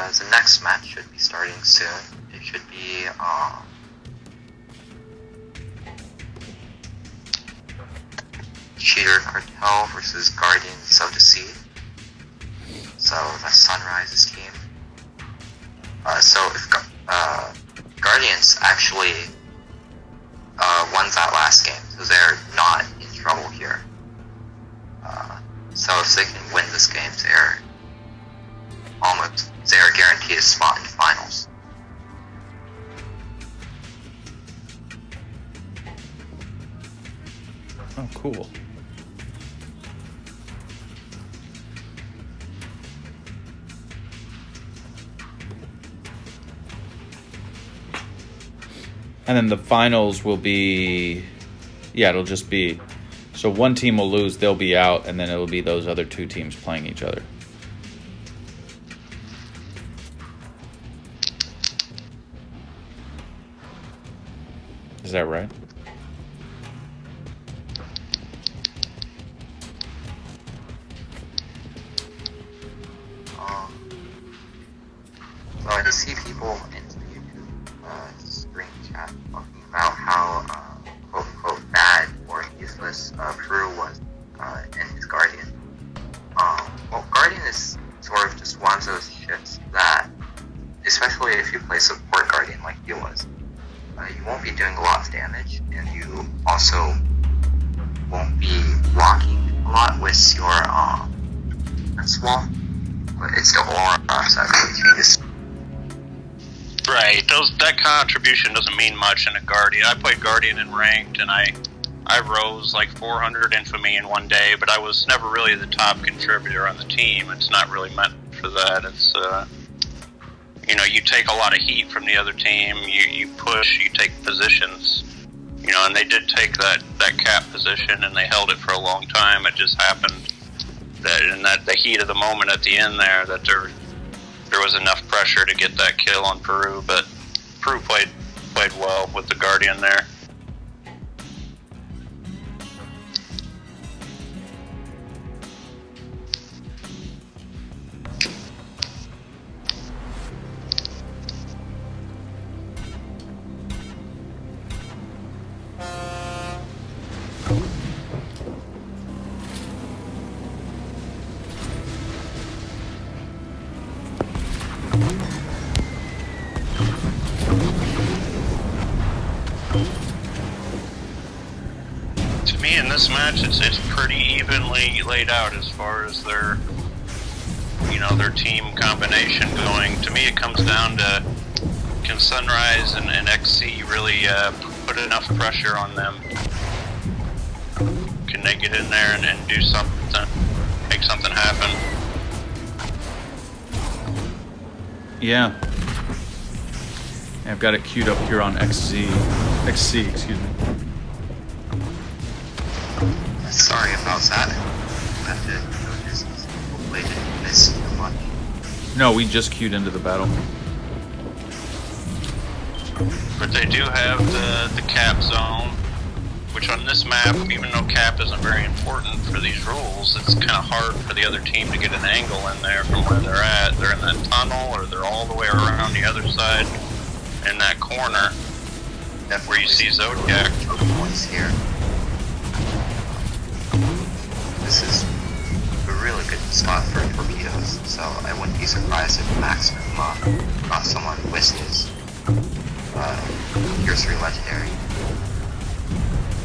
The next match should be starting soon. It should be Cheater Cartel versus Guardians of the Sea. So that's Sunrise's team. So if Guardians actually won that last game, so they're not in trouble here. So if they can win this game, they're guaranteed a spot in the finals. Oh, cool. And then the finals will be, it'll just be, so one team will lose, they'll be out, and then it'll be those other two teams playing each other. Is that right? So I see people in the YouTube screen chat talking about how quote unquote bad or useless Peru was in his Guardian. Well, Guardian is sort of just one of those ships that, especially if you play support Guardian like he was, you won't be doing a lot of damage, and you also won't be blocking a lot with your wall. But it's the aura that really changes. Right. That contribution doesn't mean much in a Guardian. I played Guardian in ranked, and I rose like 400 infamy in one day, but I was never really the top contributor on the team. It's not really meant for that. It's you take a lot of heat from the other team. You push. You take positions. And they did take that cap position, and they held it for a long time. It just happened that in the heat of the moment at the end there, that there was enough pressure to get that kill on Peru, but Peru played well with the Guardian there. In this match, it's pretty evenly laid out as far as their team combination going. To me, it comes down to, can Sunrise and XC really put enough pressure on them? Can they get in there and do something, make something happen? Yeah. I've got it queued up here on XC, excuse me. Sorry about that. Hopefully didn't miss too much. No, we just queued into the battle. But they do have the cap zone, which on this map, even though cap isn't very important for these rules, it's kind of hard for the other team to get an angle in there from where they're at. They're in that tunnel, or they're all the way around the other side in that corner. Definitely where you see Zodiac. Points here. This is a really good spot for torpedoes, so I wouldn't be surprised if Max got someone with his Tier 3 legendary.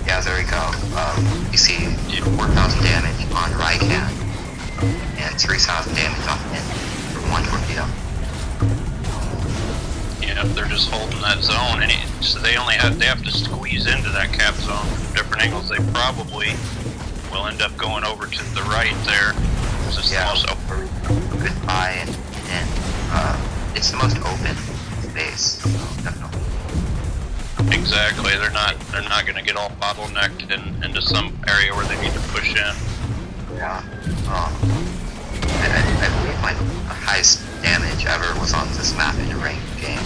Yeah, there we go. You see 4,000 damage on Raikan and 3,000 damage on him for one torpedo. Yeah, they're just holding that zone, and so they have to squeeze into that cap zone from different angles. They probably will end up going over to the right there. It's just the most open. Goodbye, and it's the most open space, so definitely. Exactly. They're not going to get all bottlenecked into some area where they need to push in. Yeah. I believe my highest damage ever was on this map in a ranked game.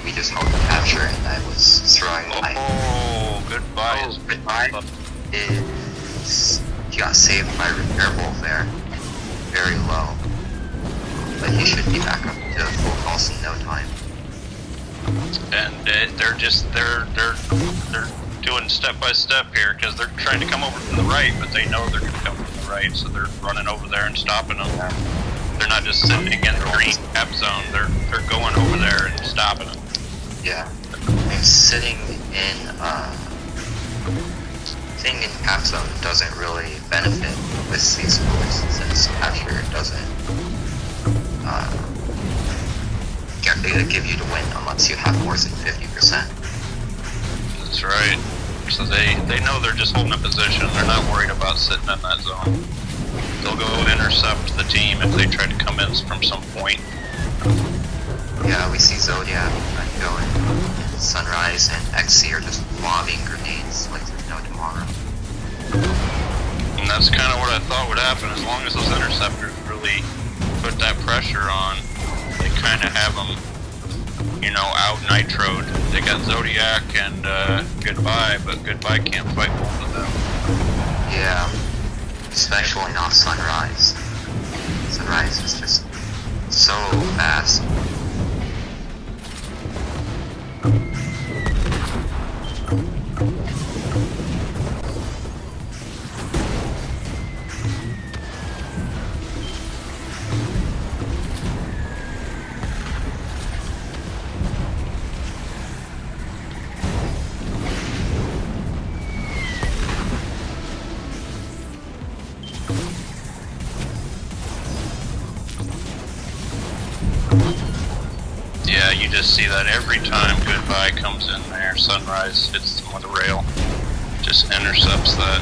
We just held the capture, and I was throwing my. Goodbye. Goodbye. He got saved by Repair Wolf there, very low, but he should be back up to full pulse in no time. And they're doing step by step here, because they're trying to come over from the right, but they know they're going to come from the right, so they're running over there and stopping them. They're not just sitting in the green cap zone; they're going over there and stopping them. Yeah, and sitting in cap zone doesn't really benefit with these scores, since capture doesn't give you the win unless you have more than 50%. That's right. So they know they're just holding a position. They're not worried about sitting in that zone. They'll go intercept the team if they try to come in from some point. Yeah, we see Zodiac going. Sunrise and XC are just lobbing grenades like there's no tomorrow. And that's kind of what I thought would happen. As long as those interceptors really put that pressure on, they kind of have them, out nitroed. They got Zodiac and Goodbye, but Goodbye can't fight both of them. Yeah, especially not Sunrise. Sunrise is just so fast. that every time Goodbye comes in there, Sunrise hits them with a rail. Just intercepts that.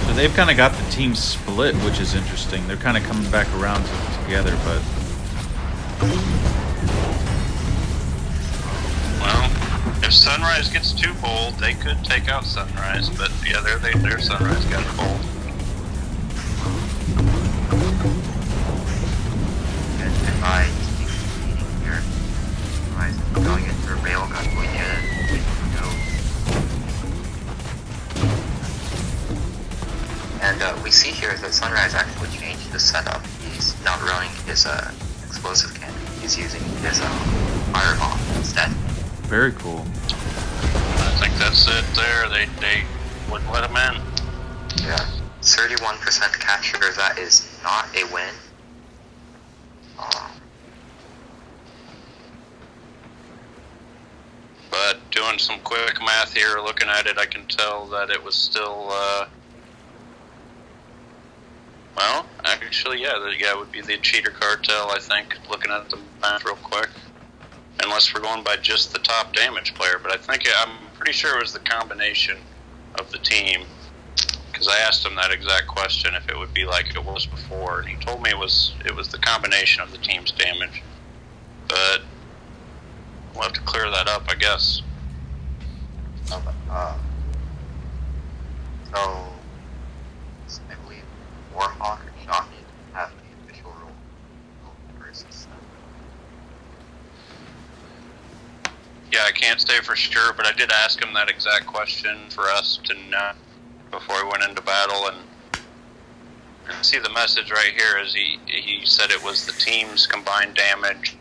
So they've kind of got the team split, which is interesting. They're kind of coming back around together, but... Well, if Sunrise gets too bold, they could take out Sunrise, but yeah, their Sunrise got bold. Goodbye leading here. Sunrise going into a railgun going near the window. And we see here that Sunrise actually changed the setup. He's not running his explosive cannon. He's using his firebomb instead. Very cool. I think that's it there. They wouldn't let him in. Yeah. 31% capture, that is not a win. But doing some quick math here, looking at it, I can tell that it was still, well, actually, yeah, it would be the cheater cartel, I think, looking at the math real quick. Unless we're going by just the top damage player, but I'm pretty sure it was the combination of the team. Because I asked him that exact question, if it would be like it was before, and he told me it was the combination of the team's damage. But we'll have to clear that up, I guess. So, I believe Warhawk or Shocky have the official rule versus. Yeah, I can't say for sure, but I did ask him that exact question for us to know before we went into battle, and see the message right here is he said it was the team's combined damage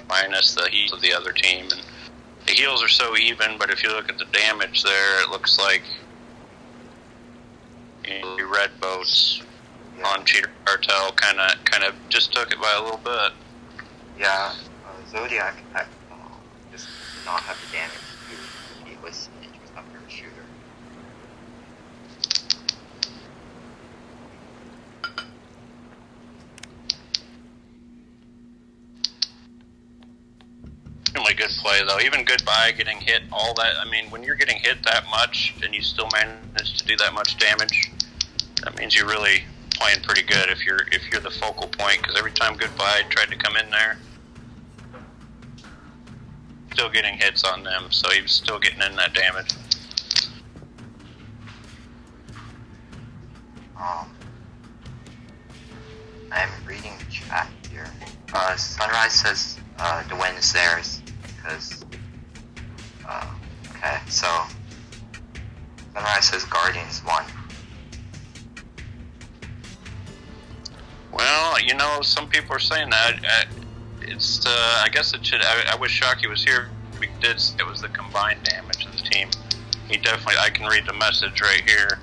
minus the heals of the other team, and the heals are so even, but if you look at the damage there, it looks like the red boats on Cheater Cartel kind of just took it by a little bit. Yeah, Zodiac just did not have the damage he was an interceptor shooter. Extremely good play though. Even Goodbye getting hit, all that. I mean, when you're getting hit that much and you still manage to do that much damage, that means you're really playing pretty good. If you're the focal point, because every time Goodbye tried to come in there, still getting hits on them, so he was still getting in that damage. I'm reading the chat here. Sunrise says the win is theirs because. Okay, so Sunrise says Guardians won. Well, you know, some people are saying that. It's I guess it should. I wish Shocky was here. We did. It was the combined damage of the team. He definitely. I can read the message right here.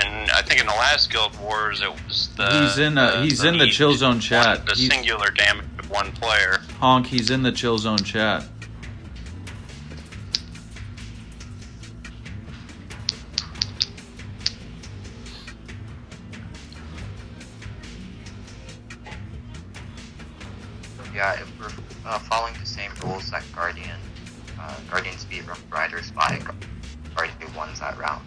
And I think in the last Guild Wars, it was the. He's in the Chill Zone chat. The singular damage of one player. Honk. He's in the Chill Zone chat. Yeah, if we're following the same rules that Guardians beat Rough Riders by, Guardian wins that round.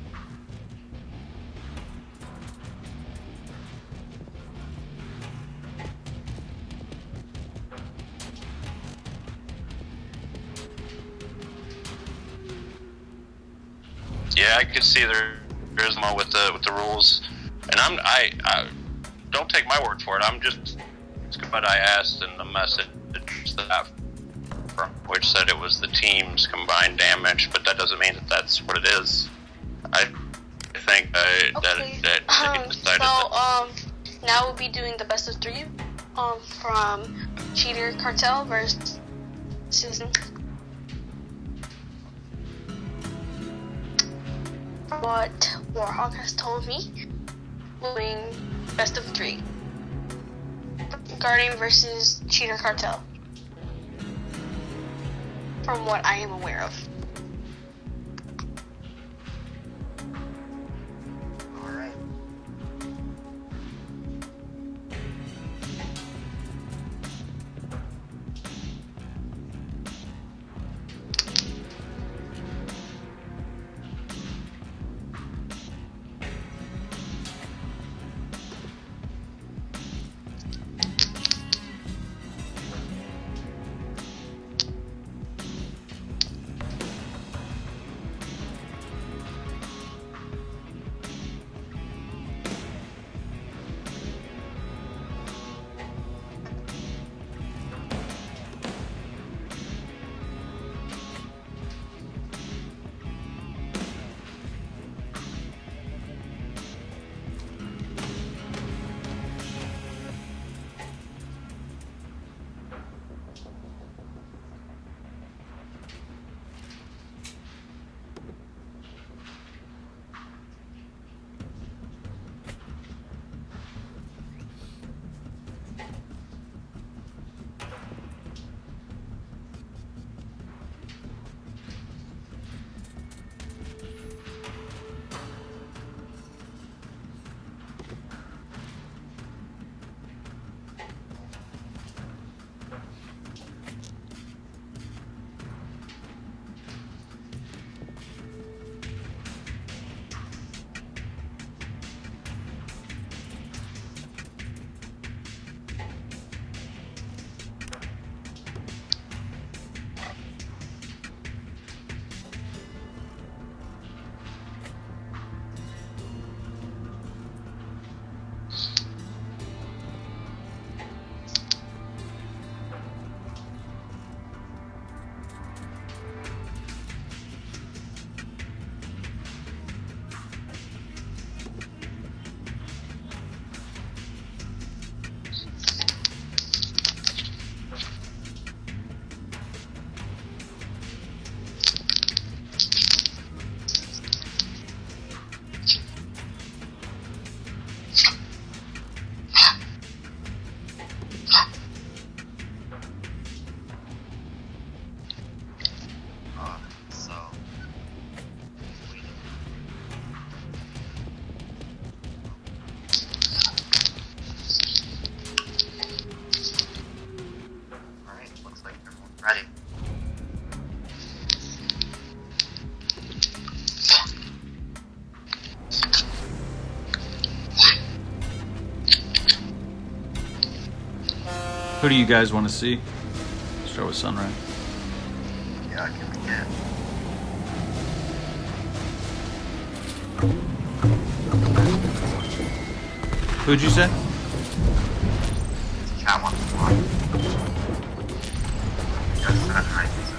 Yeah, I could see there's one with the rules, and I don't take my word for it. I'm just what I asked in the message that which said it was the team's combined damage, but that doesn't mean that that's what it is. I think Okay. that they decided So now we'll be doing the best of three from Cheater Cartel versus Susan. What Warhawk has told me, doing best of three. Guardian versus Cheater Cartel. From what I am aware of. Alright. Who do you guys want to see? Start with Sunrise. Yeah, can we get? Who'd you say? Chat wants to watch. Yes, Sunrise is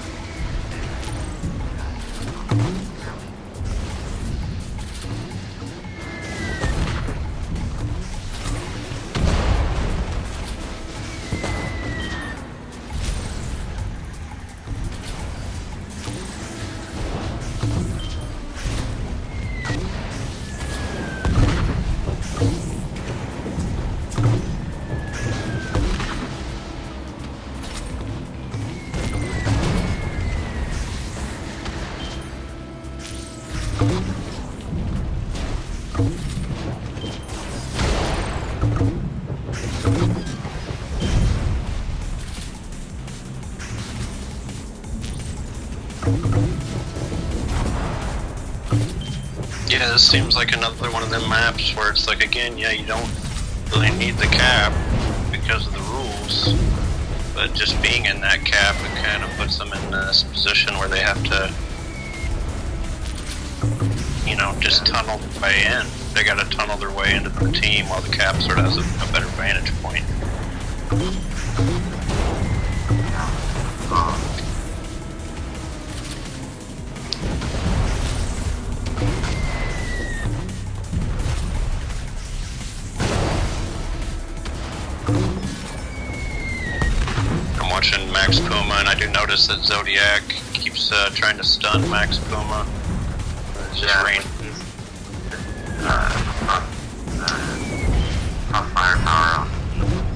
Yeah, this seems like another one of them maps where it's like, again, yeah, you don't really need the cap because of the rules, but just being in that cap, it kind of puts them in this position where they have to, you know, just tunnel their way in. They gotta tunnel their way into the team while the cap sort of has a better vantage point. Max Puma, and I do notice that Zodiac keeps trying to stun Max Puma. It's just rain. Not firepower on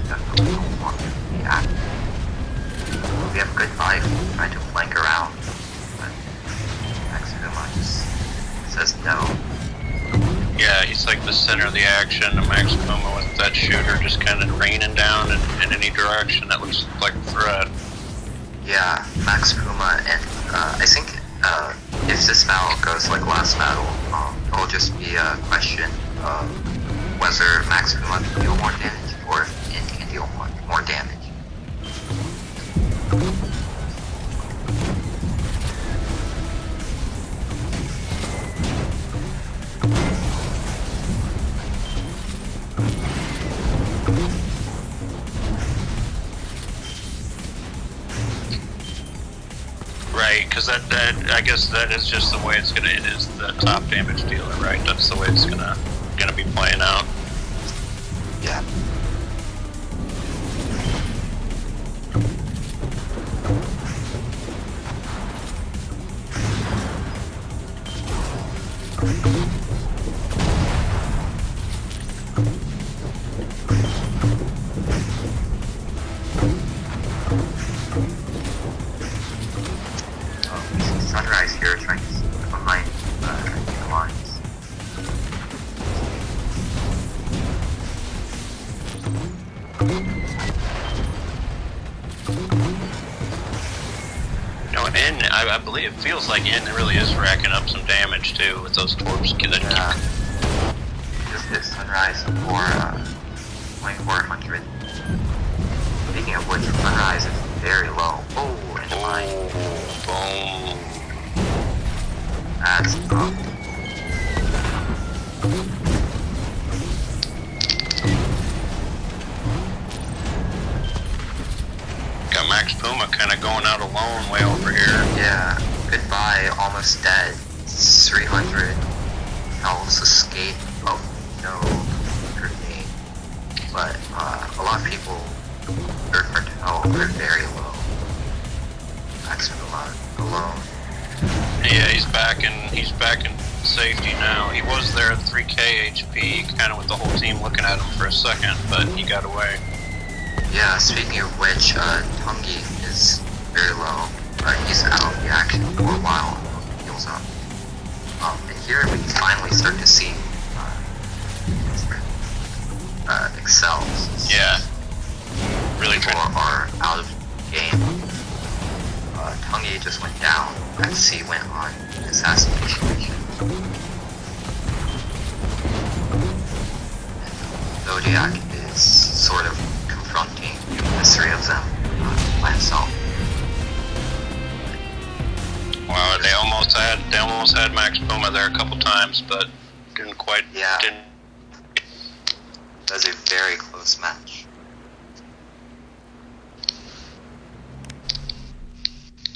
definitely don't want to be active. We have good life, trying to flank around, but Max Puma just says no. Yeah, he's like the center of the action, and Max Puma with that shooter just kind of raining down in any direction that looks like a threat. Yeah, Max Puma, and I think if this battle goes like last battle, it'll just be a question of whether Max Puma can deal more damage or if Int can deal more damage. Right, because that I guess that is just the way it's gonna. It is the top damage dealer, right? That's the way it's gonna be playing out. Yeah. We see Sunrise here trying to sneak behind the lines. No, and I believe it feels like N really is racking up some damage too with those torps. Yeah. Just hit Sunrise for 2400. Speaking of which, Sunrise is very low. Oh, and mine. Boom. That's tough. Got Max Puma kind of going out alone way over here. Yeah, goodbye, almost dead. 300 health escape. Oh, no grenade. But a lot of people, their Cartel are very low. Max Puma alone. Yeah, he's back in safety now. He was there at 3k HP, kind of with the whole team looking at him for a second, but he got away. Yeah, speaking of which, Tungi is very low. He's out of the action for a while until he heals up. And here we finally start to see excels. Yeah. Really People are out of the game. Tungi just went down. XC went on assassination mission. And Zodiac is sort of confronting the three of them by himself. Wow, they almost had Max Puma there a couple times, but didn't quite. Yeah. Didn't. That was a very close match.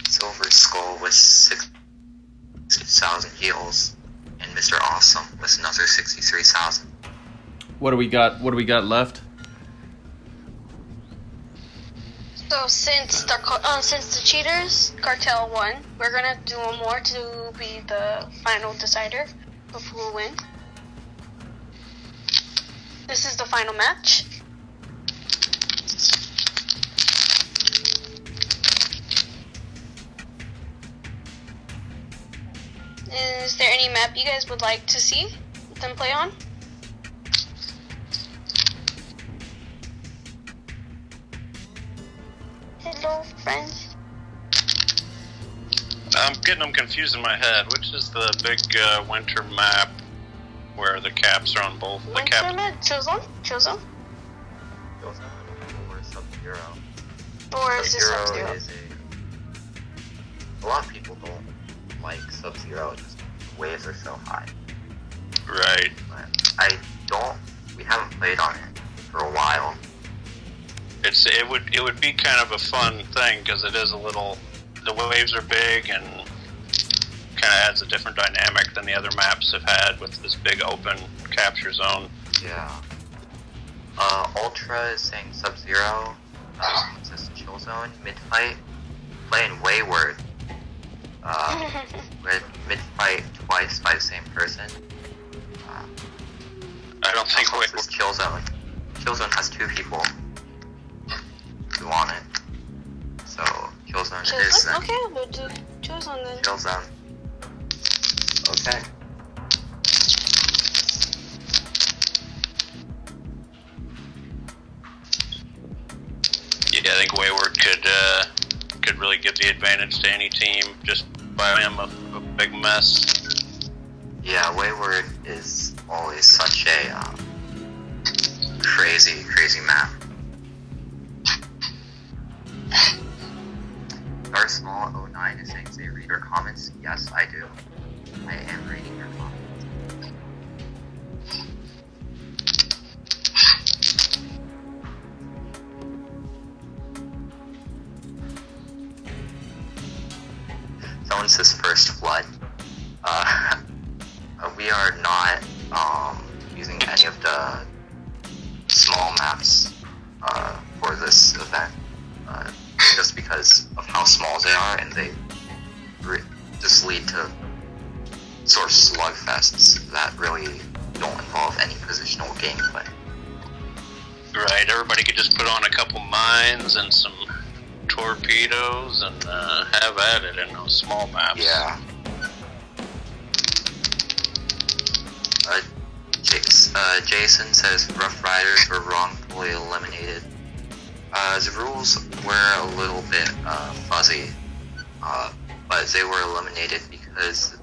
Silver Skull with 6,000 heals, and Mr. Awesome with another 63,000. What do we got? What do we got left? So since the cheaters Cartel won, we're gonna do one more to be the final decider of who will win. This is the final match. Is there any map you guys would like to see them play on? Hello, friends. I'm getting them confused in my head. Which is the big winter map where the caps are on both? The Winter cap. map, Chosen? Killzone or Sub-Zero. Or is this Sub-Zero Sub-Zero? is a lot of people don't like Sub-Zero, just the waves are so high. Right. But we haven't played on it for a while. It would be kind of a fun thing because it is a little. The waves are big and kind of adds a different dynamic than the other maps have had with this big open capture zone. Yeah. Ultra is saying Sub-Zero. Says Chill Zone. Mid-fight, playing Wayward. With mid-fight twice by the same person. I don't think Wayward is Chill Zone. Chill Zone has two people who want it. So Chill Zone is then. Okay, we'll do Chosen then. Chill Zone. Okay. Yeah, I think Wayward could really give the advantage to any team just by him a big mess. Yeah, Wayward is always such a crazy map. Our small 09 is saying, "They read our comments." Yes, I do. I am reading your comments. Someone says First Flood. We are not using any of the small maps for this event, just because of how small they are, and they just lead to sort of slugfests that really don't involve any positional gameplay. Right, everybody could just put on a couple mines and some torpedoes and have at it in those small maps. Yeah. Jason says Rough Riders were wrongfully eliminated. The rules were a little bit fuzzy, but they were eliminated because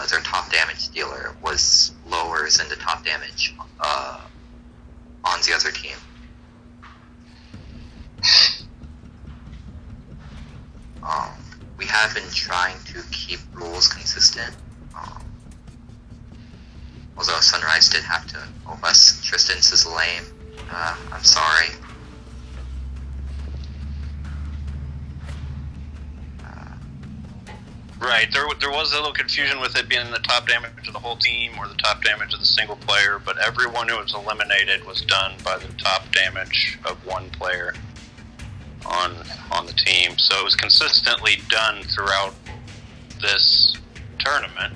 their top damage dealer was lower than the top damage on the other team. We have been trying to keep rules consistent. Although Sunrise did have to. Oh, Wes Tristan's is lame. I'm sorry. Right, there was a little confusion with it being the top damage of the whole team or the top damage of the single player, but everyone who was eliminated was done by the top damage of one player on the team. So it was consistently done throughout this tournament.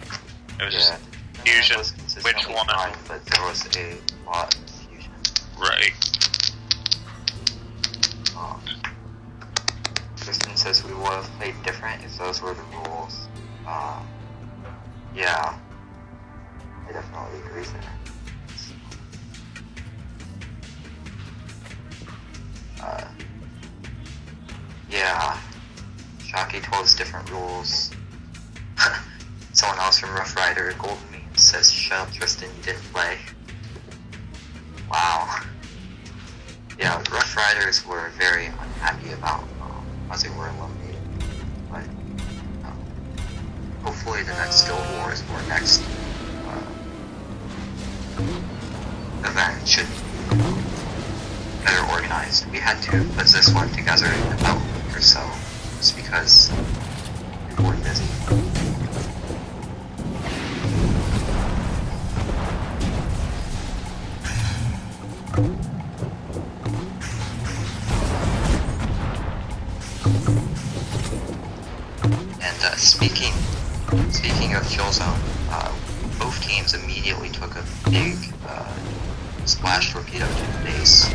It was just confusion which one. But there was a lot of confusion. Right. Kristen says we would have played different if those were the rules. Yeah, I definitely agree there. Yeah, Shocky told us different rules. Someone else from Rough Rider, Golden Mean, says, "Shut up, Tristan, you didn't play." Wow. Yeah, Rough Rough Riders were very unhappy about as they were eliminated. But hopefully the next Guild Wars or next event should be better organized. We had to put this one together in about a week or so, just because people were busy. And speaking of Kill Zone, both teams immediately took a big splash torpedo to the base.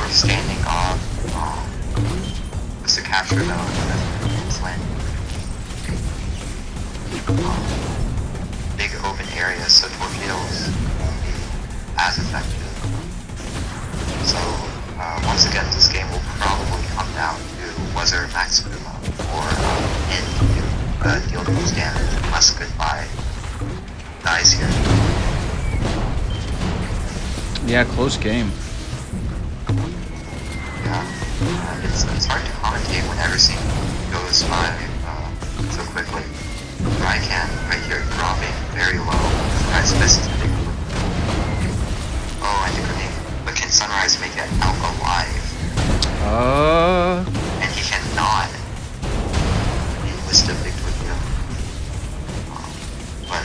Standing off just to capture them and land. Big open areas, so torpedoes won't be as effective. So once again, this game will probably come down to whether Maxima or N deal the most damage, unless Goodbye dies here. Yeah, close game. It's hard to commentate when everything goes by so quickly. I can right here dropping very low. Sunrise misses the big one. Oh, and the grenade. But can Sunrise make it out alive? And he cannot enlist a big torpedo. But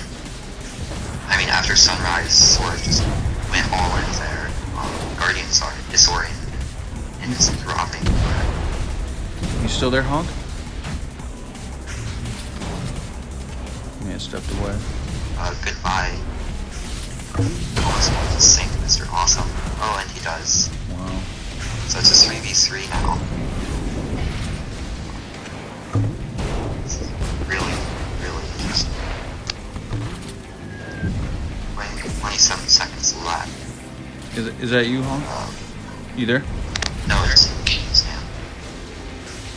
I mean, after Sunrise sort of just went all in there, Guardians are disoriented. And it's dropping. You still there, Honk? Yeah, stepped away. Goodbye. Almost wants to sink Mr. Awesome. Oh, and he does. Wow. So it's a 3v3 now. It's really, really interesting. 27 seconds left. Is that you, Honk? You there? No, it's Sam.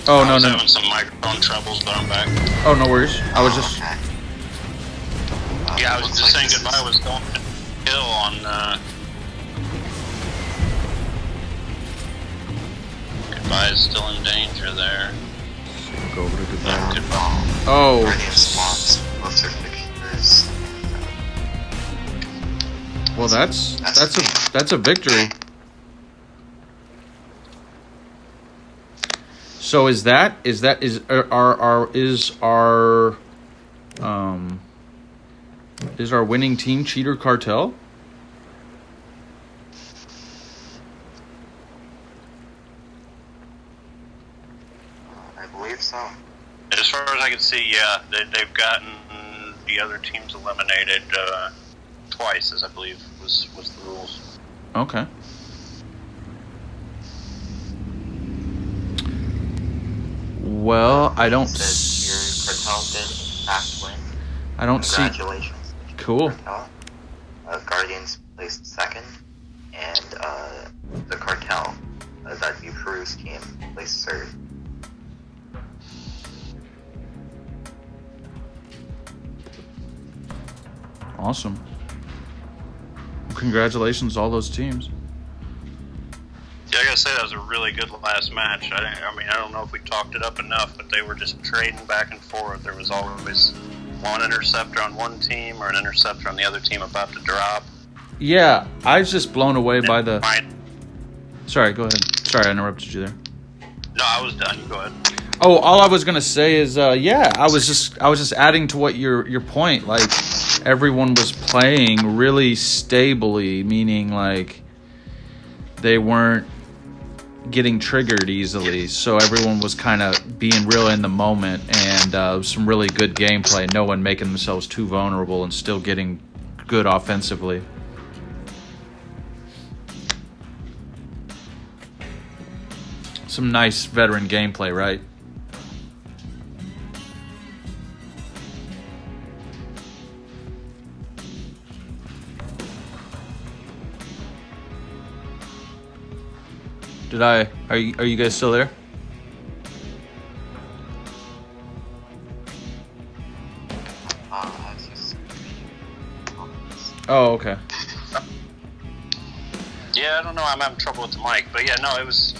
Oh, I was no. having some microphone troubles, but I'm back. Oh, no worries. I was just... Okay. Yeah, I was just saying this goodbye. I was going to kill on Goodbye is still in danger there. Go over to Goodbye. Goodbye. Oh. Guardian swaps both their fixtures. Well, that's a victory. So is our winning team Cheater Cartel? I believe so. As far as I can see, yeah, they've gotten the other teams eliminated twice, as I believe was the rules. Okay. Well, I don't. Your Cartel did in fact win. I don't see. Congratulations. Cool. Cartel. Guardians placed second, and the Cartel, that'd be Peru's team, placed third. Awesome. Congratulations, all those teams. Yeah, I gotta say that was a really good last match. I don't know if we talked it up enough, but they were just trading back and forth. There was always one interceptor on one team or an interceptor on the other team about to drop. Yeah, I was just blown away by the. Sorry, go ahead. Sorry, I interrupted you there. No, I was done. You go ahead. Oh, all I was gonna say is, yeah, I was just adding to what your point. Like, everyone was playing really stably, meaning like they weren't getting triggered easily. So everyone was kind of being real in the moment, and some really good gameplay. No one making themselves too vulnerable and still getting good offensively. Some nice veteran gameplay, right? Are you guys still there? Oh, okay. Yeah, I don't know. I'm having trouble with the mic, but yeah, no, it was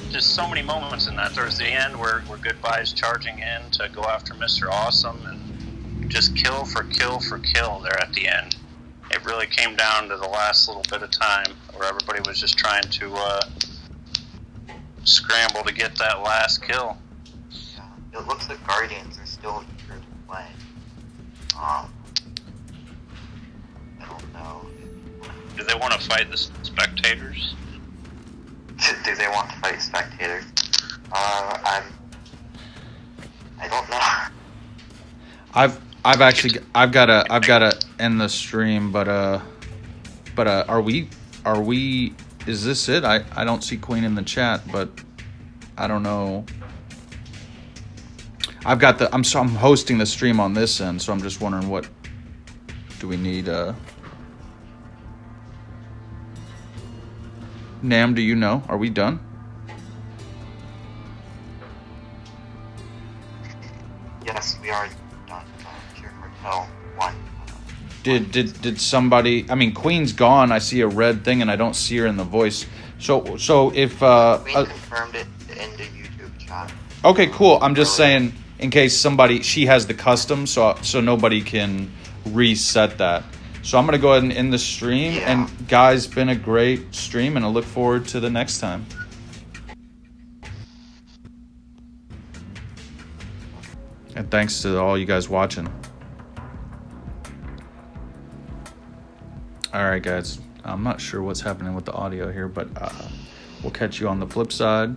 just so many moments in that. Towards the end, where Goodbye's charging in to go after Mr. Awesome and just kill for kill for kill there at the end. It really came down to the last little bit of time where everybody was just trying to scramble to get that last kill. Yeah, it looks like Guardians are still eager to play. I don't know. Do they want to fight the spectators? Do they want to fight spectators? I don't know. I've gotta end the stream, but are we? Is this it? I don't see Queen in the chat, but I don't know. I'm hosting the stream on this end, so I'm just wondering what do we need? Nam, do you know? Are we done? Yes, we are done. Cartel won. Did somebody? I mean, Queen's gone. I see a red thing, and I don't see her in the voice. So if Queen confirmed it in the YouTube chat. Okay, cool. I'm just saying in case she has the custom, so nobody can reset that. So I'm gonna go ahead and end the stream. Yeah. And guys, been a great stream, and I look forward to the next time. And thanks to all you guys watching. All right, guys. I'm not sure what's happening with the audio here, but we'll catch you on the flip side.